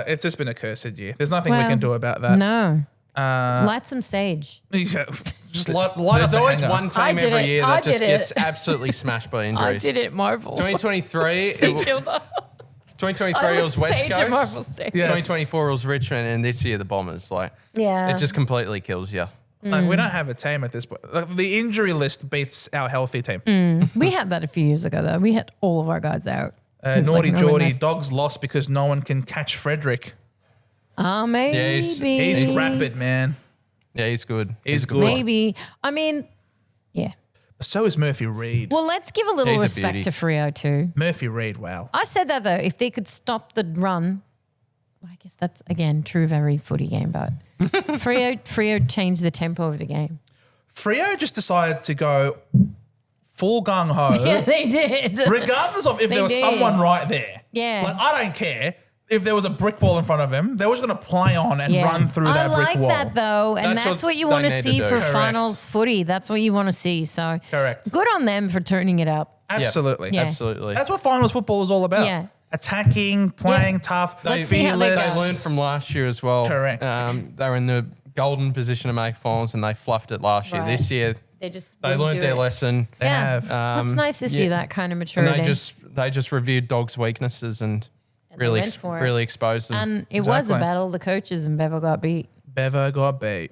It's just been a cursed year. There's nothing we Well, can do about that. No. Light some sage. Yeah, just light There's up a always hanger. one I team did every it. year I that just did it. gets absolutely smashed by I injuries. did it, Marvel. 2023, Kilda. 2023 it was West Sage at Marvel Coast. Stage. Yeah. 2024 it was Richmond, and this year the Bombers. Like, Yeah. it just completely kills you. Like, we don't have a team at this point. Like, the injury list beats our healthy team. We had that a few years ago, though. We had all of our guys out. It was Naughty like no one Geordie, left. Dogs lost because no one can catch Frederick. Maybe. Yeah, He's rapid, man. Yeah, he's good. He's good. Maybe. I mean, yeah. So is Murphy Reid. Well, let's give a little He's a respect beauty. to Freo too. Murphy Reid, wow. I said that though, if they could stop the run, I guess that's again true of every footy game, but Freo changed the tempo of the game. Freo just decided to go full gung ho, Yeah, they did. regardless of if They there was did. someone right there. Yeah. Like, I don't care if there was a brick wall in front of him. They were just going to play on and Yeah. run through that I brick like wall. that though, and That's that's what what you they want to need to see do. for Correct. finals footy. That's what you want to see. So Correct. good on them for turning it up. Absolutely. Yeah. Absolutely. That's what finals football is all about. Yeah. Attacking, playing Yeah. tough, Let's see how they fearless. go. They learned from last year as well. Correct. They were in the golden position to make finals, and they fluffed it last year. Right. This year, They just they wouldn't learned do their it. lesson. They Yeah, have. it's nice to see yeah. that kind of And maturity. they just reviewed Dogs' weaknesses and they really went for it. really exposed them. And it was a Exactly. battle. The coaches and Bevo got beat. Bevo got beat.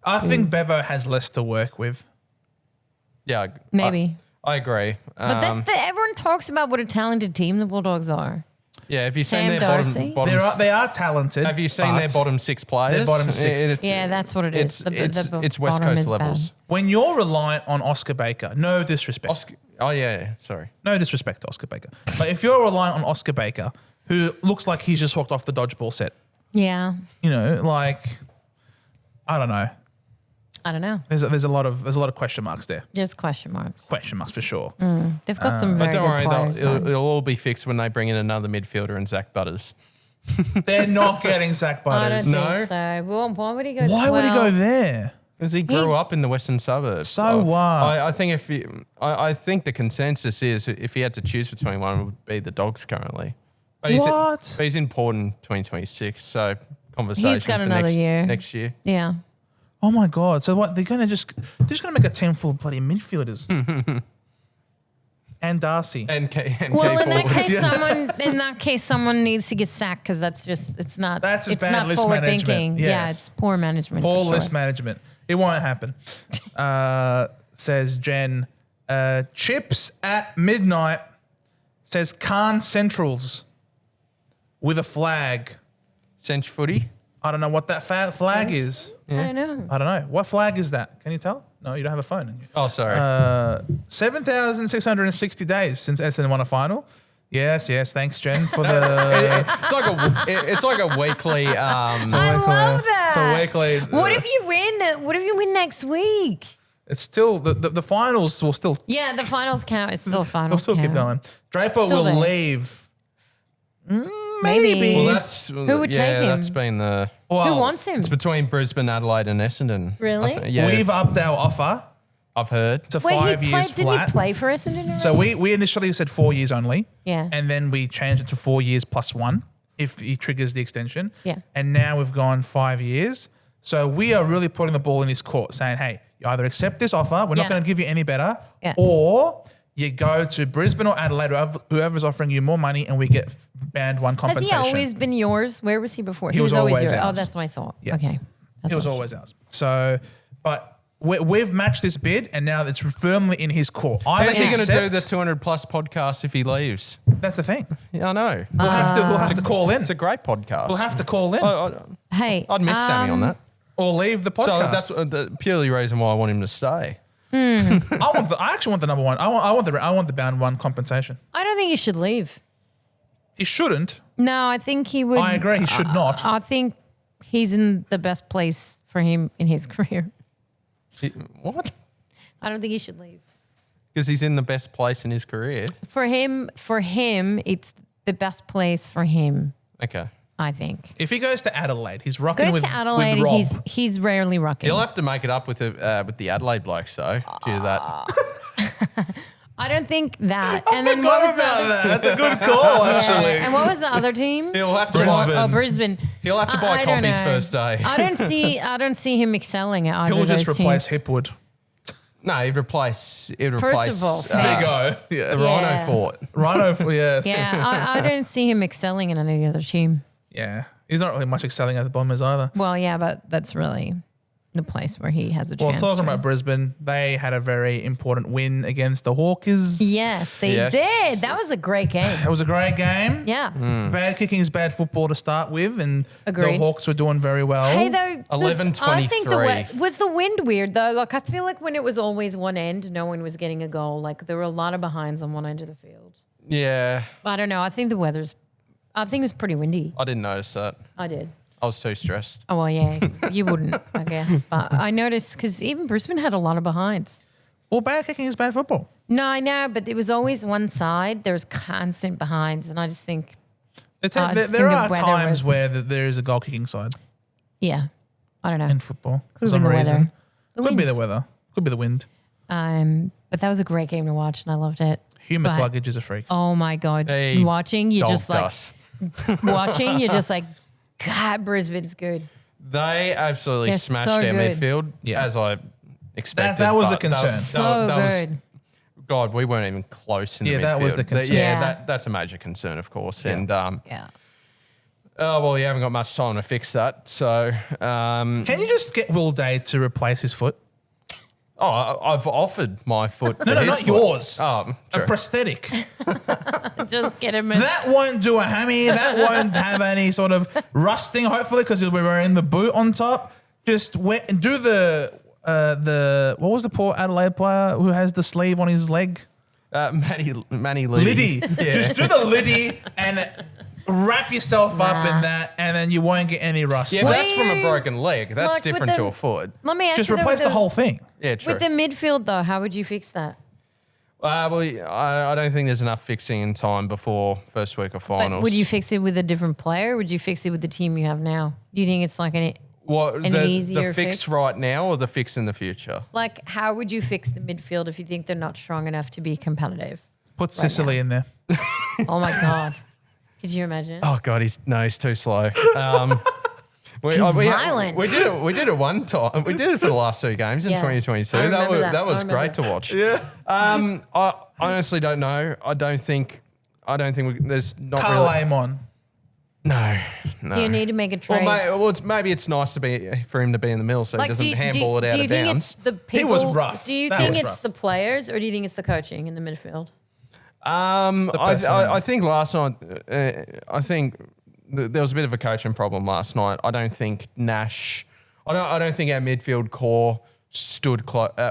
I think Bevo has less to work with. yeah, Maybe. I agree. But everyone talks about what a talented team the Bulldogs are. yeah, have you seen Sam their Darcy? bottom? They are talented. Have you seen their but bottom 6 players? Their bottom 6. It's- Yeah, that's what it is. It's The West bottom Coast is levels. bad. When you're reliant on Oscar Baker, no disrespect. Oh, yeah. Sorry. No disrespect to Oscar Baker. But if you're relying on Oscar Baker, who looks like he's just walked off the dodgeball set, Yeah. you know, like, I don't know. I don't know. There's a lot of question marks there. There's question marks. Question marks for sure. They've got some very But don't good worry, players. it'll all be fixed when they bring in another midfielder and Zach Butters. They're not getting Zach I don't Butters. think so. Well, why would he go? Why would he go there? Because he grew up in the western suburbs. So what? I think I think the consensus is if he had to choose between one, it would be the Dogs currently. But What? He's in Port in 2026, so conversation He's got for another year. next year. Yeah. Oh my God. So what? They're just gonna make a team full of bloody midfielders. And Darcy. And Well, key in that forwards. case, someone needs to get sacked because it's not bad not list forward management. thinking. Yes. Yeah, it's poor management. Poor for sure. list management. It won't happen. Says Jen. Chips at midnight. Says Khan Centrals with a flag. Cinch footy. I don't know what that flag is. I don't know. I don't know. What flag is that? Can you tell? No, you don't have a phone. Oh, sorry. 7,660 days since Essendon won a final. Yes. Thanks, Jen, for the. It's like a weekly. I love that. It's a weekly. What if you win? What if you win next week? It's still the finals will still. Yeah, the finals count. It's still We'll finals. still keep going. Draper Still will there. leave. Maybe. Well, that's Who would take him? That's been the. Who wants him? It's between Brisbane, Adelaide, and Essendon. Really? Yeah, We've upped our offer I've heard. to Wait, 5 years did flat. he play for Essendon already? So we initially said 4 years only. Yeah. And then we changed it to 4 years plus one if he triggers the extension. Yeah. And now we've gone 5 years. So we are really putting the ball in his court saying, hey, you either accept this offer, we're not Yeah. going to give you any better, Yeah. or you go to Brisbane or Adelaide, whoever's offering you more money, and we get band one Has compensation. he always been yours? Where was he before? He was always yours. ours. Oh, that's what I thought. Yeah. Okay. That's It was what I always ours. So, but we've matched this bid, and now it's firmly in his court. How's he Yeah. going to do the 200 plus podcast if he leaves? That's the thing. Yeah, I know. We'll have to call in. It's a great podcast. We'll have to call in Hey, I'd miss Sammy on that. or leave the So podcast. that's the purely reason why I want him to stay. I actually want the number one. I want the bound one compensation. I don't think he should leave. He shouldn't. No, I think he would. I agree. He should not. I think he's in the best place for him in his career. What? I don't think he should leave. Because he's in the best place in his career. For him, it's the best place for him. Okay. I think. If he goes to Adelaide, he's rocking Goes with to Adelaide, with Rob. he's rarely rocking. He'll have to make it up with the Adelaide blokes, though. Due to that. I don't think that. And then Forgot what was about the that. That's a good call, actually. And what was the other team? He'll have to Brisbane. Oh, Brisbane. He'll have to buy I don't coffees know. first day. I don't see him excelling at either He'll of those just replace teams. Hipwood. No, he'd replace. First of all, the fair. Yeah. Rhino Yeah. Fort. Rhino, yes. Yeah, I don't see him excelling in any other team. Yeah. He's not really much excelling at the Bombers either. Well, yeah, but that's really the place where he has a Well, chance. talking to. about Brisbane, they had a very important win against the Hawkers. Yes, they Yes. did. That was a great game. It was a great game. Yeah. Bad kicking is bad football to start with, and Agreed. the Hawks were doing very well. Hey, though, 11-23. I think was the wind weird though. Like I feel like when it was always one end, no one was getting a goal. Like there were a lot of behinds on one end of the field. Yeah, I don't know. I think it was pretty windy. I didn't notice that. I did. I was too stressed. Oh well, yeah, you wouldn't, I guess. But I noticed because even Brisbane had a lot of behinds. Well, bad kicking is bad football. No, I know, but it was always one side. There was constant behinds, and I just think, There just there think the are weather times was- where there is a goal kicking side yeah, I don't know. in football for Could have some been the reason. weather. The Could be wind. the weather. Could be the wind. But that was a great game to watch, and I loved it. Human But- luggage is a freak. Oh my god! Hey, Watching you just Dogged like us. watching you just like, God, Brisbane's good. They absolutely They're smashed so their good. midfield, as I expected. That was a but concern. So good. God, we weren't even close in the Yeah, midfield. that was the concern. Yeah. That's a major concern, of course. Yeah. And Yeah. oh well, you haven't got much time to fix that. So, Can you just get Will Day to replace his foot? I've offered my foot. No, for his not foot. yours. Oh, A true. prosthetic. Just get him in. That won't do a hammy. That won't have any sort of rusting, hopefully, because he'll be wearing the boot on top. Just do the what was the poor Adelaide player who has the sleeve on his leg? Manny Liddy. Liddy. Just do the Liddy and wrap yourself up in that, and then you won't get any rust. Yeah, but that's from a broken leg. That's Look, with different to the- a foot. Let me ask Just you though, replace with the whole thing. Yeah, true. With the midfield though, how would you fix that? Well, I don't think there's enough fixing in time before first week of finals. But would you fix it with a different player? Or would you fix it with the team you have now? Do you think it's like an easier the fix fix? right now or the fix in the future? like how would you fix the midfield if you think they're not strong enough to be competitive? Put Sicily in there. Oh my god, could you imagine? Oh God, he's too slow. He's violent. We did it one time. We did it for the last 2 games in Yeah. 2022. I remember that. That was I remember great to that. watch. Yeah. I honestly don't know. I don't think there's not Carl really. Amon. No. Do you need to make a trade? Maybe it's nice for him to be in the middle so he doesn't handball it out do you of think bounds. it's the people? He was rough. Do you That think was it's rough. the players or do you think it's the coaching in the midfield? I think last night, I think there was a bit of a coaching problem last night. I don't think Nash, I don't think our midfield core stood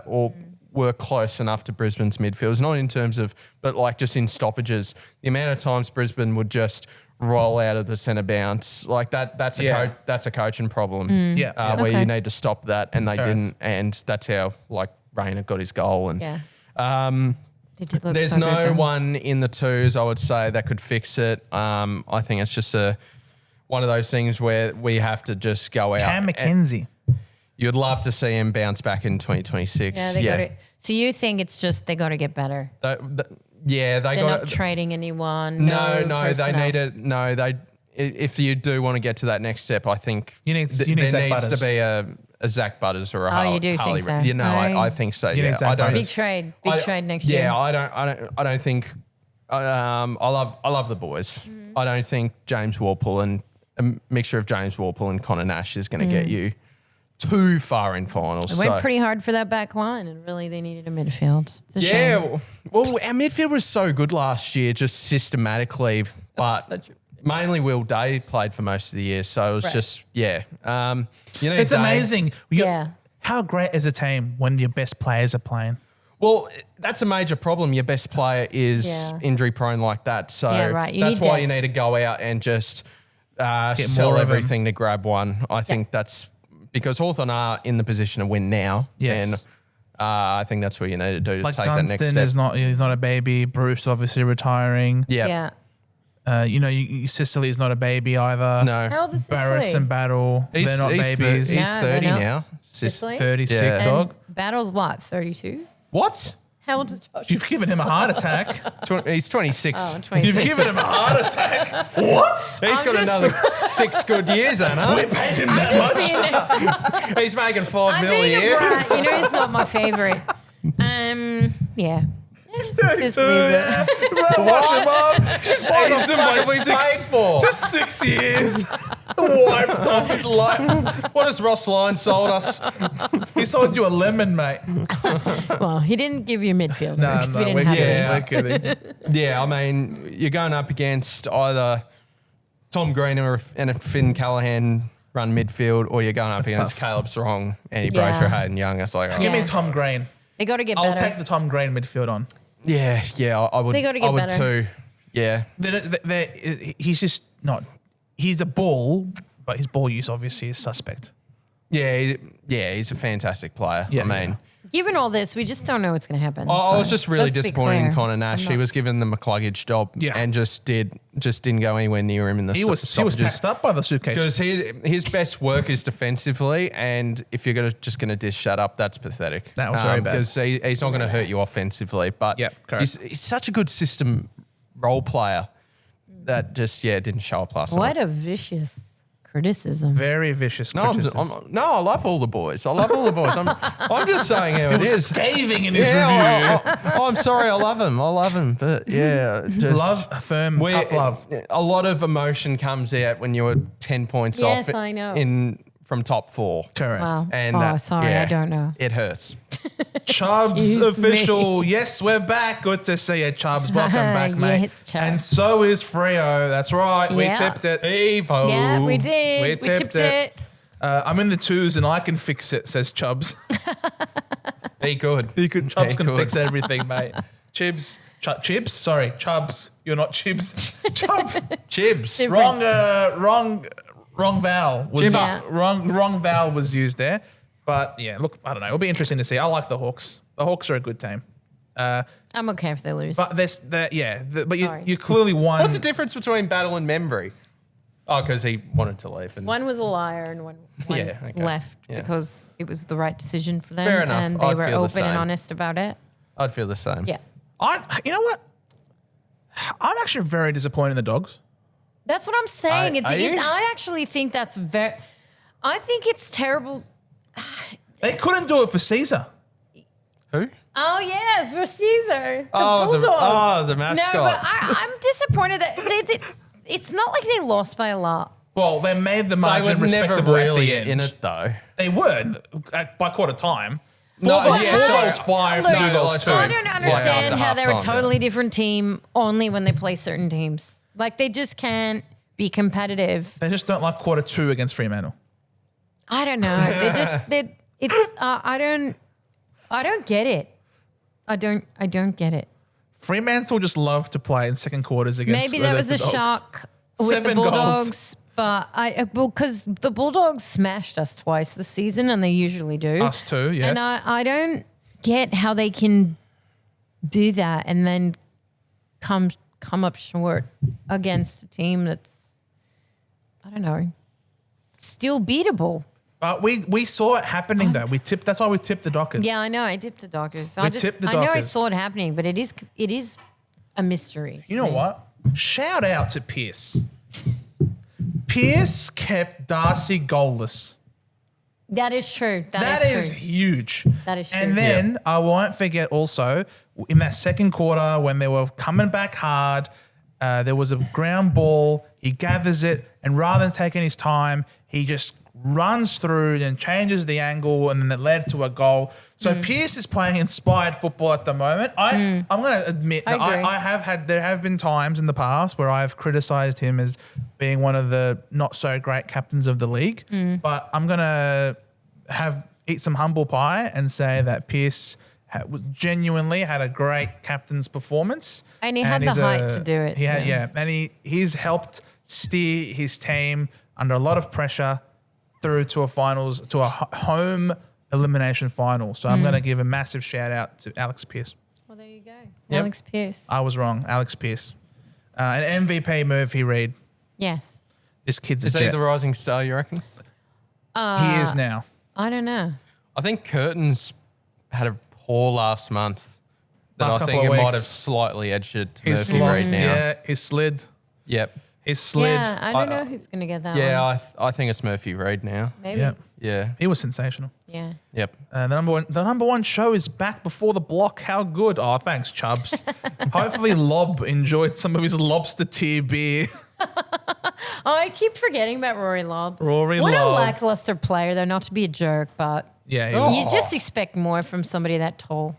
or were close enough to Brisbane's midfield. Not in terms of, but like just in stoppages. The amount of times Brisbane would just roll out of the centre bounce like that. That's a coaching problem. Yeah. Where Okay. you need to stop that, and they Correct. didn't, and that's how like Rayner got his goal. And Yeah. They did look there's so good, no though. one in the twos, I would say, that could fix it. I think it's just one of those things where we have to just go out. Cam McKenzie. You'd love to see him bounce back in 2026. Yeah, they got it. So you think it's just they got to get better? They They're got not trading anyone. No, they personnel. need it. No, they. If you do want to get to that next step, I think You need there Zach needs Butters. to be a Zach Butters or a Oh, you do think Harley. so? You know, Right. I think so. You Yeah, need Zach I don't. Butters. Big trade next year. Yeah, I don't think. I love the boys. Mm-hmm. I don't think James Warple and a mixture of James Warple and Connor Nash is going to get you too far in finals. It went pretty hard for that back line, and really they needed a midfield. It's a yeah. shame. Well, our midfield was so good last year, just systematically, but mainly Will Day played for most of the year, so it was Right. just you know, It's Day- amazing. Yeah. How great is a team when your best players are playing? Well, that's a major problem. Your best player is Yeah. injury prone like that. So Yeah, right. You that's need why you depth. need to go out and just more sell of 'em. everything to grab one. I think that's because Hawthorn are in the position to win now. Yes. And I think that's what you need to do to Like take that next Dunstan step. he's not a baby. Bruce obviously retiring. Yeah. Yeah. Sicily is not a baby either. No. How old is Barris Sicily? and Battle, they're not babies. He's No, 30 they're not. now. Sicily? 36 Yeah. dog. And Battle's what? 32. What? How old is Josh? You've given him a heart attack. He's 26. Oh, You've 26. given him a heart attack. What? He's got another 6 good years, Anna. We paid him that much. He's making 5 I'm million a being a year. brat. You know, he's not my favorite. Yeah. He's 32. Sicily's Yeah. Wash him up. Just What aged the him fuck by have we paid for? Just 6 years. Wiped off his life. What has Ross Lyons sold us? He sold you a lemon, mate. Well, he didn't give you midfield. No, we didn't we're have kidding. any. We're kidding. Yeah, I mean, you're going up against either Tom Green and a Finn Callahan run midfield, or you're going up against tough. Caleb Strong, Andy Yeah. Brayshaw, Hayden Young. It's like, Give me Yeah. Tom Green. They got to get I'll better. take the Tom Green midfield on. yeah, I would. They gotta get I would better. too. Yeah, He's just not. He's a ball, but his ball use obviously is suspect. yeah, he's a fantastic player. Yeah, I mean, Given all this, we just don't know what's going to happen. I was just really let's be disappointed in clear. Connor Nash. I'm He not- was given the McCluggage job Yeah. and just didn't go anywhere near him in the He was stoppages. packed up by the suitcase. Because his best work is defensively, and if you're just going to dish that up, that's pathetic. That was very bad. Because he's not going to hurt you offensively, but Yep, correct. he's such a good system role player that just didn't show up last What night. a vicious criticism. Very vicious No, criticism. I love all the boys. I love all the boys. I'm just saying how He it was is. scathing in his review. I'm sorry. I love him, but yeah, just Love, firm, tough love. A lot of emotion comes out when you're 10 points Yes, off I know. from top 4. Correct. Wow. And sorry, I don't know. It hurts. Chubbs Excuse official. Yes, we're back. Good to see you, Chubbs. Welcome back, mate. Yes, Chubbs. And so is Freo. That's right. We Yeah. tipped it. Evo. Yeah, we did. We We tipped tipped it. it. I'm in the 2s and I can fix it, says Chubbs. He could. Chubbs He can could. fix everything, mate. Chibs Chibs? Sorry, Chubs. You're not Chibs. Chubs. Chibs. Wrong vowel. Yeah. Wrong vowel was used there. But yeah, look, I don't know. It'll be interesting to see. I like the Hawks. The Hawks are a good team. I'm okay if they lose. But Sorry. you clearly won. What's the difference between Battle and Membry? Oh, because he wanted to leave. And one was a liar and one Yeah, okay. left Yeah. because it was the right decision for them. Fair enough. And they I'd were feel the open and same. honest about it. I'd feel the same. Yeah. You know what? I'm actually very disappointed in the Dogs. That's what I'm saying. Are you? I actually think that's I think it's terrible. They couldn't do it for Caesar. Who? Oh, yeah, for Caesar. Oh, the mascot. No, but I'm disappointed that it's not like they lost by a lot. Well, they made the They margin were never respectable really at the in end. it though. They were by quarter time. No, Four yeah, goals, sorry. 5, Look, 2 goals, 2. I don't understand after how they're a halftime, totally different team only when they play certain teams. Like, they just can't be competitive. They just don't like quarter 2 against Fremantle. I don't know. I don't get it. I don't get it. Fremantle just love to play in second quarters against Maybe that was a the Dogs. shock with 7 the goals. Bulldogs, but because the Bulldogs smashed us twice this season, and they usually do. Us too, yes. And I don't get how they can do that and then come up short against a team that's, I don't know, still beatable. But we saw it happening though. That's why we tipped the Dockers. Yeah, I know. I tipped the Dockers. tipped the I know I Dockers. saw it happening, but it is a mystery. You know what? Shout out to Pierce. Pierce kept Darcy goalless. That is true. That is true. huge. That is true. And then I won't forget also in that second quarter when they were coming back hard, there was a ground ball. He gathers it, and rather than taking his time, he just runs through and changes the angle, and then it led to a goal. So Pierce is playing inspired football at the moment. I'm going to admit that I agree. there have been times in the past where I've criticised him as being one of the not so great captains of the league, but I'm going to eat some humble pie and say that Pierce genuinely had a great captain's performance, And he had the height to do it. He had, and he's helped steer his team under a lot of pressure through to a home elimination final. So I'm going to give a massive shout out to Alex Pearce. Well, there you go. Yep. Alex Pearce. I was wrong, Alex Pearce. An MVP move, he read. Yes. This kid's Is a he jet. the rising star, you reckon? He is now. I don't know. I think Curtin's had a poor last month. That Last I think couple it of might have weeks. slightly edged it to He's Murphy lost. right now. Yeah, he slid. Yep. He slid. Yeah, I don't know who's going to get that Yeah, one. I think it's Murphy Reid now. Maybe. Yeah. Yeah. He was sensational. Yeah. Yep. The number one show is back before the block. How good? Oh, thanks, Chubbs. Hopefully Lob enjoyed some of his lobster tier beer. Oh, I keep forgetting about Rory Lobb. Rory What a Lobb. lackluster player, though, not to be a jerk, but Yeah, you just expect more from somebody that tall.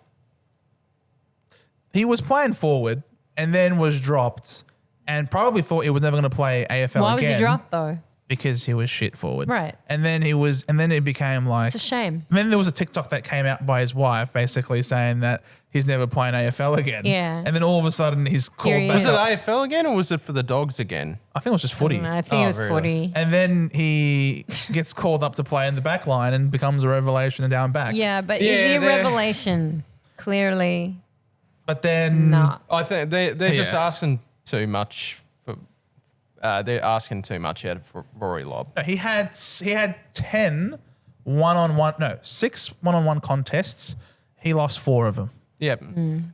he was playing forward and then was dropped and probably thought he was never going to play AFL Why again. was he dropped, though? Because he was shit forward. Right. And then it became like, It's a shame. and then there was a TikTok that came out by his wife basically saying that he's never playing AFL again. Yeah. And then all of a sudden he's Here called he back. is. Was it AFL again or was it for the Dogs again? I think it was just footy. I think Oh, it was really? footy. And then he gets called up to play in the back line and becomes a revelation and down back. Yeah, but Yeah, is he a they're- revelation? Clearly But then not. I think they're just Yeah. asking too much for. They're asking too much out of Rory Lobb. he had 10 6 one-on-one contests. He lost 4 of them. Yep.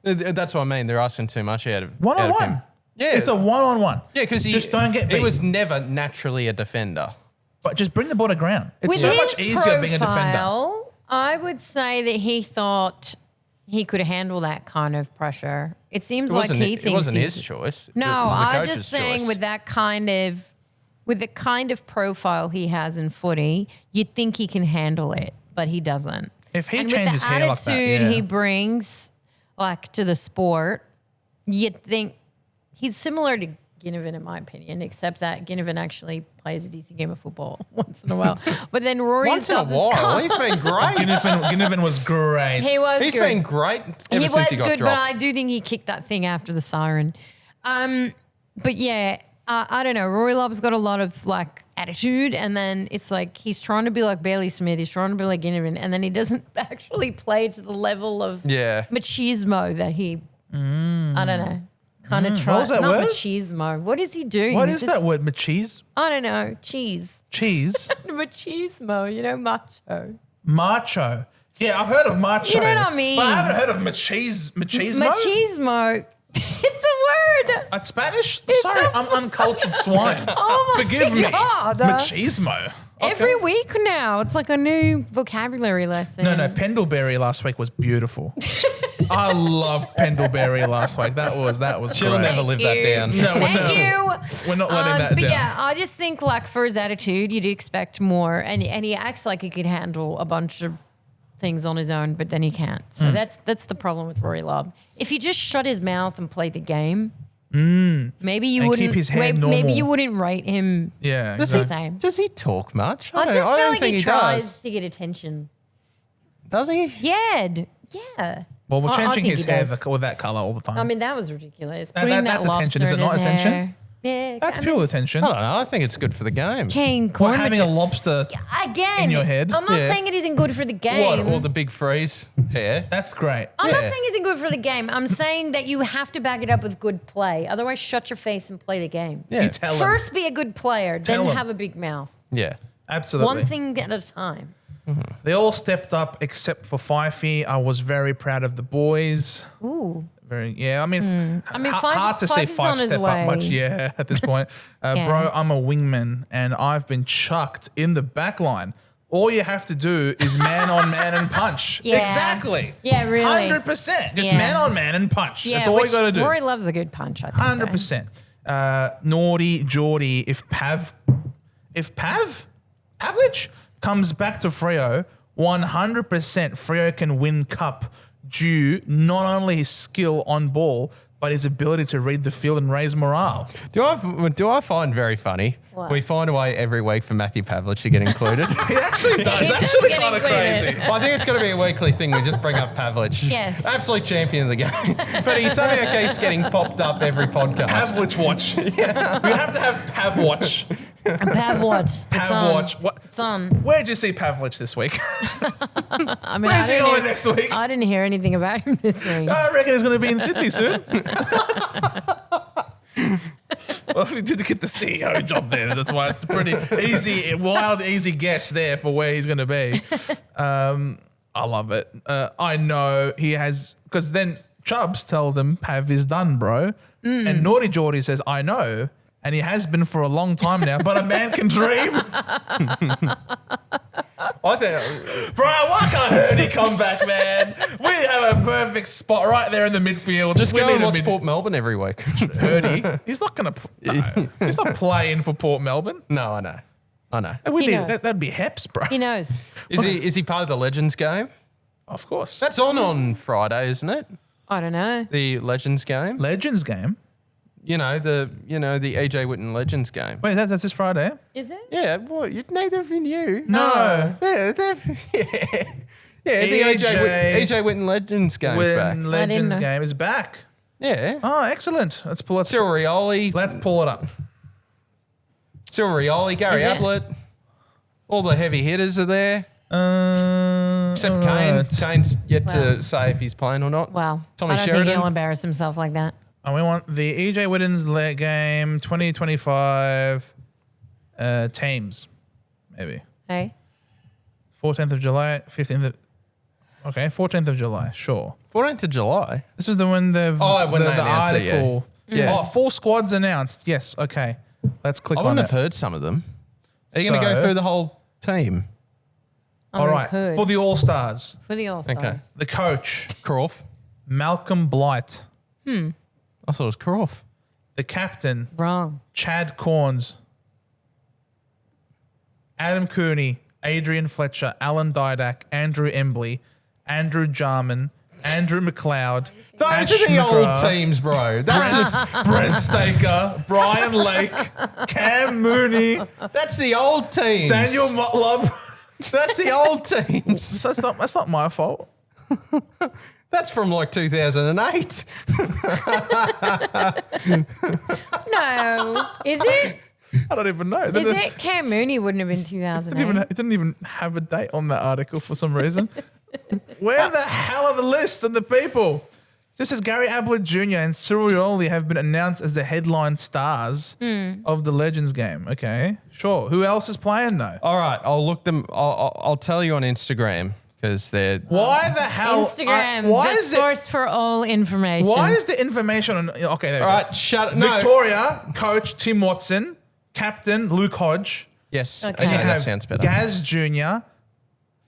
That's what I mean. They're asking too much out of him. One-on-one. Yeah. It's a one-on-one. Yeah, because just don't get beat. He was never naturally a defender. But just bring the ball to ground. It's With so his much easier being a defender. profile, I would say that he thought he could handle that kind of pressure. It seems like he thinks it wasn't he's- his choice. No, it was the I'm coach's just saying choice. with the kind of profile he has in footy, you'd think he can handle it, but he doesn't. If he and changes with the hair like attitude that, yeah. he brings, like to the sport, you'd think he's similar to Ginnivan, in my opinion, except that Ginnivan actually plays a decent game of football once in a while. But then Rory's Once in a got this while. He's been great. Ginnivan was great. He's been great ever since he got good, dropped. but I do think he kicked that thing after the siren. But yeah, I don't know. Rory Lobb's got a lot of like attitude, and then it's like he's trying to be like Bailey Smith, he's trying to be like Ginnivan, and then he doesn't actually play to the level of machismo that he, I don't know, kind of tries. What was that Not word? machismo. What is he doing? What He's is that word? Machismo? I don't know. Cheese. Machismo, you know, macho. Macho. Yeah, I've heard of macho. You know what I mean? But I haven't heard of machismo. Machismo. It's a word. It's Spanish? Sorry, I'm uncultured swine. Oh my Forgive me. God. Machismo. Every week now, it's like a new vocabulary lesson. No, Pendlebury last week was beautiful. I loved Pendlebury last week. That was She'll great. never live that down. No, Thank you. We're not letting that but down. yeah, I just think like for his attitude, you'd expect more, and he acts like he could handle a bunch of things on his own, but then he can't. So that's the problem with Rory Lobb. If he just shut his mouth and played the game, maybe you And wouldn't. keep his hand normal. Maybe you wouldn't rate him Yeah, the exactly. same. Does he talk much? I just don't feel like think he tries does. to get attention. Does he? Yeah. Well, we're I changing think his he hair does. with that colour all the time. I mean, that was ridiculous. That- Putting that's that attention. lobster Is it in not his attention? hair. Yeah, That's kind pure of. attention. I don't know. I think it's good for the game. Cane What, corn having a material. lobster Again, in your head? I'm not Yeah. saying it isn't good for the game. What? Or the big freeze hair? That's great. I'm not Yeah. saying it isn't good for the game. I'm saying that you have to back it up with good play. Otherwise, shut your face and play the game. Yeah. You tell him. First, be a good player, Tell then him. have a big mouth. Yeah. Absolutely. One thing at a time. They all stepped up except for Fifey. I was very proud of the boys. Ooh. Very, yeah. I mean, I mean, hard to see Fifey's on Fife his step way. up much. Yeah, at this point, Yeah. bro, I'm a wingman and I've been chucked in the back line. All you have to do is man on man and punch. Yeah. Exactly. Yeah, really. 100%. Just Yeah. man on man and punch. Yeah, That's all you which got to do. Rory loves a good punch, I think. 100%. Naughty Geordie. If Pavlich comes back to Freo, 100% Freo can win cup due not only his skill on ball, but his ability to read the field and raise morale. Do I find very funny? What? We find a way every week for Matthew Pavlich to get included. He actually does. He does actually get kind of included. crazy. Well, I think it's going to be a weekly thing. We just bring up Pavlich. Yes. Absolute champion of the game. But he somehow keeps getting popped up every podcast. Pavlich watch. We have to have Pav watch. Pav watch. Pav watch. What? It's on. Where'd you see Pavlich this week? I mean, Where's he didn't going hear- next week? I didn't hear anything about him this week. I reckon he's going to be in Sydney soon. Well, we did get the CEO job there. That's why it's a pretty easy, wild, easy guess there for where he's going to be. I love it. I know he has, because then Chubbs tell them Pav is done, bro. And Naughty Geordie says, I know. And he has been for a long time now, but a man can dream. I think Bro, why can't Hurdy come back, man? We have a perfect spot right there in the midfield. just We go need and a watch Port Melbourne every week. Hurdy. He's not going to. He's not playing for Port Melbourne. No, I know. We He need, knows. that'd be Heps, bro. He knows. Is he part of the Legends game? Of course. That's on Friday, isn't it? I don't know. The Legends game. Legends game. The EJ Witten Legends game. Wait, that's this Friday? Is it? Yeah, what? Neither of you knew. No. Yeah, yeah, the EJ Witten Legends game's back. When Legends know. game is back. Yeah. Oh, excellent. Let's pull it. Cyril Rioli, Let's pull it up. Gary Is it? Ablett. All the heavy hitters are there. Except Kane. right. Kane's yet Wow. to say if he's playing or not. Well, Tommy I don't Sheridan. think he'll embarrass himself like that. And we want the EJ Witten's game 2025 teams, maybe. Hey? 14th of July, 15th of... Okay, 14th of July, sure. 14th of July. This is when the when they the announced it, yeah. article. Yeah. Oh, 4 squads announced. Yes, okay. Let's click I on wouldn't it. have heard some of them. Are you going to go So- through the whole team? All right, Could. for the All-Stars, For the All-Stars. Okay. the coach, Croft. Malcolm Blight. I thought it was Croft. The captain, Wrong. Chad Corns. Adam Cooney, Adrian Fletcher, Alan Didak, Andrew Embley, Andrew Jarman, Andrew McLeod. Those Ash are the old McGrath, teams, bro. That's just Brent Staker, Brian Lake, Cam Mooney, that's the old teams. Daniel Motlop. That's the old teams. That's not my fault. That's from like 2008. No, is it? I don't even know. Is it? Cam Mooney wouldn't have been 2008. It didn't even have a date on that article for some reason. Where the hell are the lists and the people? Just as Gary Ablett Jr. and Cyril Rioli have been announced as the headline stars of the Legends game. Okay, sure. Who else is playing though? All right, I'll look them. I'll tell you on Instagram because they're. Why the hell? Instagram, why the is source for all information. Why is the information on? Okay, there All we right, go. shut. No. Victoria coach Tim Watson, captain Luke Hodge, Yes. Okay. and you that have sounds better. Gaz Jr.,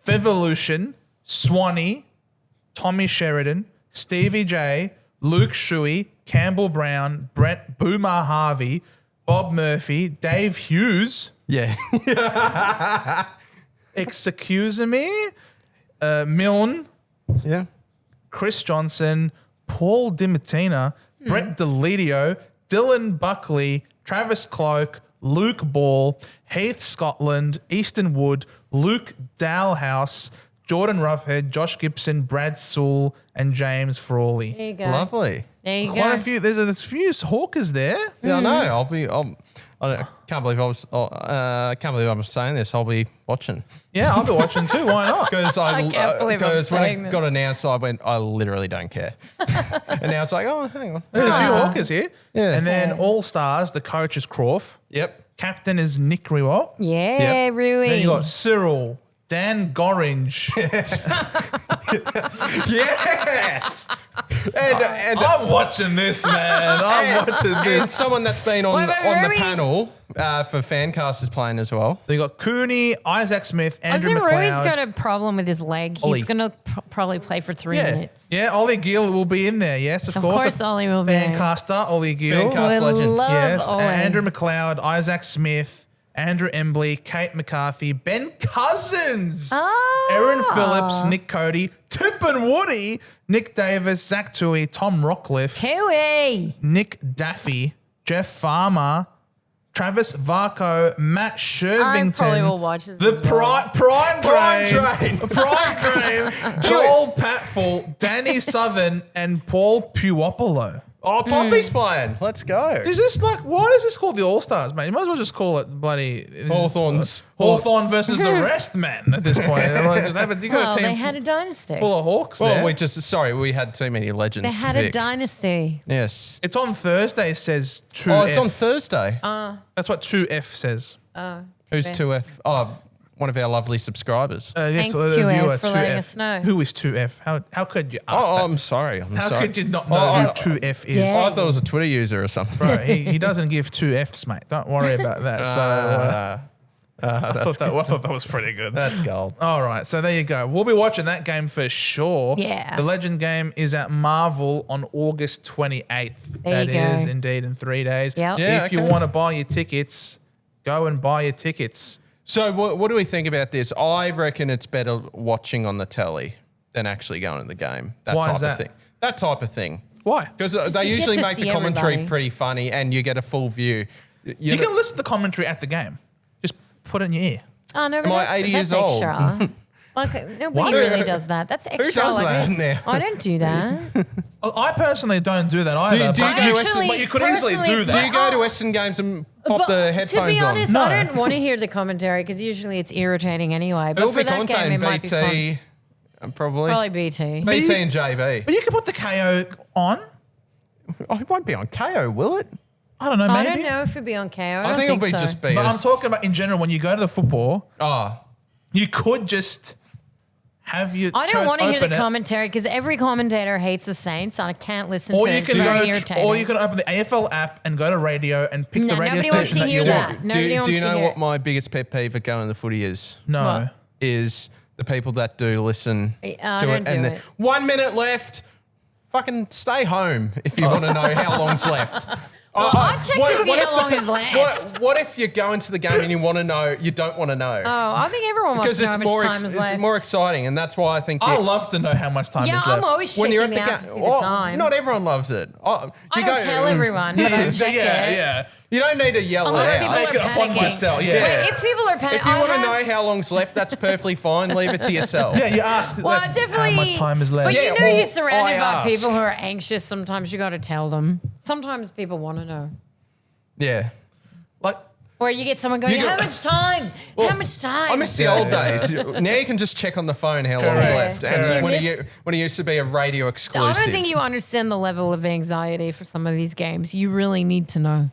Fevolution, Swanee, Tommy Sheridan, Stevie J, Luke Shuey, Campbell Brown, Brent Boomer Harvey, Bob Murphy, Dave Hughes, Yeah. excuse me, Milne, Yeah. Chris Johnson, Paul DiMattina, Brett Delidio, Dylan Buckley, Travis Cloak, Luke Ball, Heath Scotland, Easton Wood, Luke Dalhouse, Jordan Roughhead, Josh Gibson, Brad Sewell, and James Frawley. There you go. Lovely. There you Quite go. a few. There's a few hawkers there. Yeah, I know. I can't believe I'm saying this. I'll be watching Yeah, I'll be watching too. Why not? because I can't believe I'm when saying it this. got announced, I went. I literally don't care. And now it's like, oh, hang on. There's a few hawkers here. Yeah. And then Yeah. all stars. The coach is Croft. Yep. Captain is Nick Riwott. Yeah, Yep. Rui. Then you got Cyril, Dan Gorringe. Yes. And I'm watching this, man. I'm watching and this. someone that's been on Wait, the Rui- panel for Fancast is playing as well. So you got Cooney, Isaac Smith, I Andrew think Rui's McLeod. got a problem with his leg. Ollie. He's going to probably play for 3 Yeah, minutes. yeah. Ollie Gill will be in there. Yes, of Of course. course Ollie will be. Fancaster, Ollie Gill. Fancast We legend. love Yes, Ollie. Andrew McLeod, Isaac Smith, Andrew Embley, Kate McCarthy, Ben Cousins, Aaron Phillips, Nick Cody, Tip and Woody, Nick Davis, Zach Tui, Tom Rockcliffe, Tui. Nick Daffy, Jeff Farmer, Travis Varco, Matt Shervington. I probably will watch this The as well. Prime Train. Train, Joel Patfull, Danny Southern, and Paul Puopolo. Oh, Poppy's playing. Let's go. Is this like, why is this called the All-Stars, mate? You might as well just call it bloody Hawthorns. Hawthorn versus the rest, man, at this point. You got Well, a they team had a dynasty. full of Hawks Well, there. we had too many legends. They had to a pick. dynasty. Yes. It's on Thursday, says 2F. Oh, it's on Thursday. That's what 2F says. Who's 2F? Oh, one of our lovely subscribers. Thanks, the 2F, viewer, for letting us know. Who is 2F? How could you ask Oh, that? I'm sorry. How sorry. could you not know Oh, who 2F is? Yeah. I thought it was a Twitter user or something. Bro, he doesn't give 2Fs, mate. Don't worry about that. I thought that was pretty good. That's gold. All right, so there you go. We'll be watching that game for sure. Yeah. The Legend game is at Marvel on August 28th. There you That is go. indeed in 3 days. Yep. Yeah, If you okay. want to buy your tickets, go and buy your tickets. So what do we think about this? I reckon it's better watching on the telly than actually going to the game. That Why type is that? of thing. That type of thing. Why? Because you they get usually to make the see commentary everybody. pretty funny and you get a full view. You can listen to the commentary at the game. Just put it in your ear. Oh, no, but Am I that's, 80 that's years old? extra. Like, nobody What? really does that. That's extra. does like, that now? I don't do that. I personally don't do that either. do you but, go to Actually, but you could easily do personally, that. Do you go to Western games and pop But the headphones to be honest, on? No. I don't want to hear the commentary because usually it's irritating anyway. But It'll for be that game, commentating it might be fun. BT, probably. Probably BT. BT and JB. But you can put the KO on. Oh, it won't be on KO, will it? I don't know, maybe. I don't know if it'd be on KO. I I don't think it'll be so. just be. But I'm as- talking about in general, when you go to the football, Oh, you could just have your I don't want to hear the open it, commentary because every commentator hates the Saints and I can't listen or to you it. can It's very go, irritating. or you can open the AFL app and go to radio and pick No, the radio nobody wants station to that hear you that. want. Nobody do wants you to know hear what it. my biggest pet peeve of going to the footy is? No, What? Is the people that do listen I to don't it. do And it. then 1 minute left. Fucking stay home if you want to know how long's left. Well, I checked to see how long is left. What if you go into the game and you want to know, you don't want to know? Oh, I think everyone wants to know how much time is left. It's more exciting, and that's why I think... I love to know how much time is left. I'm always checking the app to see the time. Not everyone loves it. I don't tell everyone, but I check it. Yeah. You don't need to yell Unless it people out. Take are it upon panicking. myself. Yeah. Wait, if people are panicking, If you want to know how long's left, that's perfectly fine. Leave it to yourself. Yeah, you ask Well, definitely. how much time is left. But Yeah, you know, well, you're surrounded I by ask. people who are anxious. Sometimes you got to tell them. Sometimes people want to know. Yeah. Like, Or you get someone going, You how go- much time? How much time? I miss the old days. Now you can just check on the phone how long's Correct. left. And Correct. when it used to be a radio exclusive. I don't think you understand the level of anxiety for some of these games. You really need to know.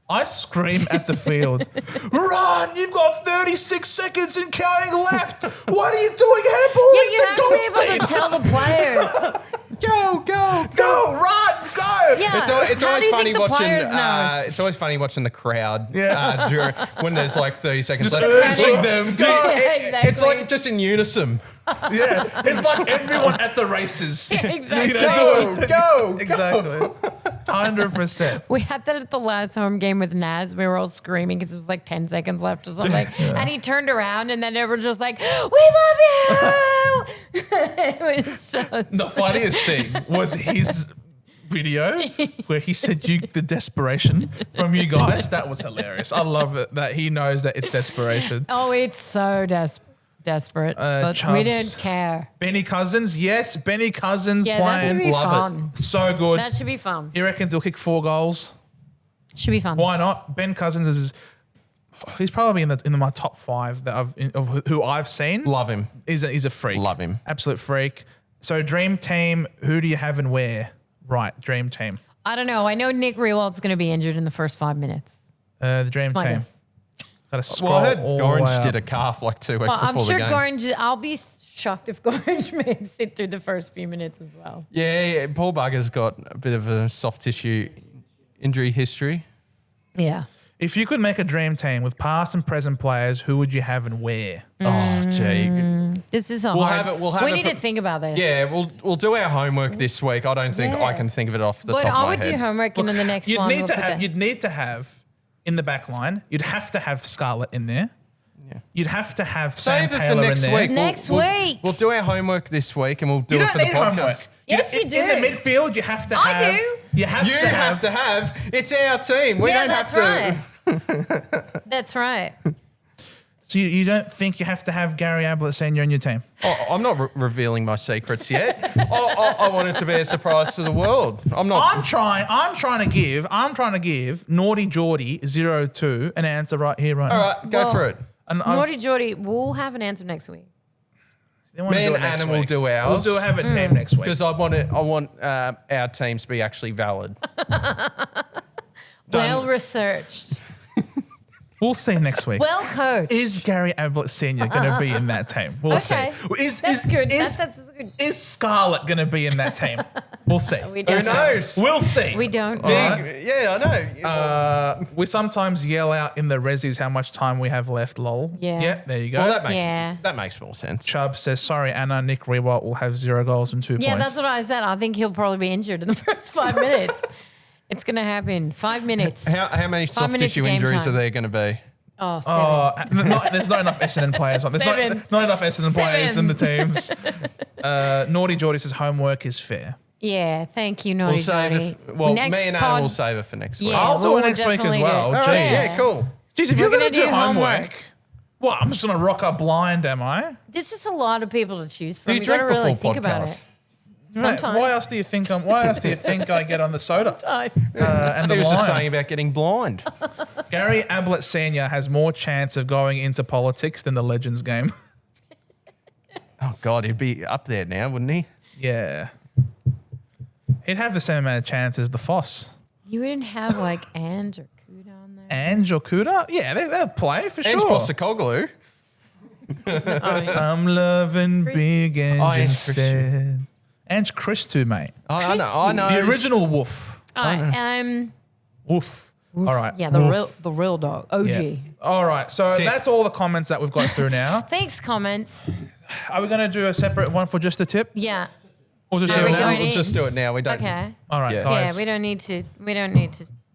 I scream at the field, run! You've got 36 seconds and counting left. What are you doing? Handball Yeah, you into have to be able Goldstein. to tell the players. Go, run, go. Yeah. It's How always do you funny think the watching. players know? It's always funny watching the crowd. Yeah. When there's like 30 seconds Just left. urging them, go. Yeah, It's like just in unison. Yeah, it's like everyone at the races. Yeah, exactly. You know, doing Go. exactly, 100%. We had that at the last home game with Naz. We were all screaming because it was like 10 seconds left or something. And he turned around and then everyone just like, we love you. It was so The funniest thing was his video where he said the desperation from you guys. That was hilarious. I love it that he knows that it's desperation. Oh, it's so desperate. But Chubbs. we didn't care. Benny Cousins, yes, Benny Cousins Yeah, that playing. should be Love fun. it. So good. That should be fun. He reckons he'll kick 4 goals. Should be fun. Why not? Ben Cousins he's probably in my top 5 that of who I've seen. Love him. He's a freak. Love him. Absolute freak. So dream team, who do you have and where? Right, dream team. I don't know. I know Nick Riewald's going to be injured in the first 5 minutes. The dream My team. guess. Got to scroll Well, I heard all the way Gorringe up. did a calf like 2 weeks Well, I'm before sure the game. Gorringe, I'll be shocked if Gorringe makes it through the first few minutes as well. Yeah, Paul Bugger's got a bit of a soft tissue injury history. Yeah. If you could make a dream team with past and present players, who would you have and where? Oh, gee. This is We'll hard. have it- we'll have we it need pro- to think about this. Yeah, we'll do our homework this week. I don't think I can think of it off the But top I of my would head. do homework and then the next You'd one need we'll to put have. that. You'd need to have in the back line. You'd have to have Scarlett in there. Yeah. You'd have to have Sam Save it for Taylor next in there. week. Next week. We'll do our homework this week and we'll do You it don't for the need podcast. homework. Yes, you In the do. midfield, you have to I have. do. You have You to have to have. It's our team. We Yeah, don't that's have to. right. That's right. So you don't think you have to have Gary Ablett Senior in your team? Oh, I'm not revealing my secrets yet. I want it to be a surprise to the world. I'm not. I'm trying to give Naughty Geordie 02 an answer right here, right All now. right, go Well, for it. And I've- Naughty Geordie, we'll have an answer next week. they wanna Me do and it next Anna will week. do ours. We'll have a team next week. Because I want our teams to be actually valid. Well researched. We'll see next week. Well coached. Is Gary Ablett Senior going to be in that team? We'll Okay. see. That's good. Is, That's good. is Scarlett going to be in that team? We'll see. We Who don't know. knows? We'll see. We don't know. Big, yeah, I know. We sometimes yell out in the resis how much time we have left, lol. Yeah. Yeah, there you go. well, Yeah. that makes more sense. Chubb says, sorry, Anna, Nick Riewoldt will have 0 goals and 2 Yeah, points. that's what I said. I think he'll probably be injured in the first 5 minutes. It's going to happen. 5 minutes. How many soft minutes tissue game injuries time. are there going to be? Oh, 7. There's not enough Essendon players on. There's Seven. not enough Essendon players in the 7. teams. Naughty Geordie says homework is fair. Yeah, thank you, Naughty We'll save Geordie. it. Well, Next me and pod- Anna will save it for next week. Yeah, I'll do we'll it next week as definitely well. do. All Jeez. right, Yeah. yeah, cool. Jeez, if We're you're going to gonna do do homework, homework. well, I'm just going to rock up blind, am I? There's just a lot of people to choose from. Do you You got to drink really before think about podcasts? it. Mate, Sometimes. why else do you think I get on the soda and the He was just wine? saying about getting blind. Gary Ablett Senior has more chance of going into politics than the Legends game. Oh, God, he'd be up there now, wouldn't he? Yeah, he'd have the same amount of chance as the Foss. You wouldn't have like Ange or Kuda on there. Ange or Kuda? Yeah, they'll play for And sure. Postecoglou. I'm loving Big Ange Ange instead. Ange Chris too, mate. I know. The original Woof. All right. Woof. All right. Yeah, Woof. the real dog. OG. Yeah. All right. So Tick. that's all the comments that we've got through now. Thanks, comments. Are we going to do a separate one for just a tip? Yeah. Or just Are do we it now? going We'll in? just do it now. We don't. Okay. All right, Yeah. guys. Yeah, we don't need to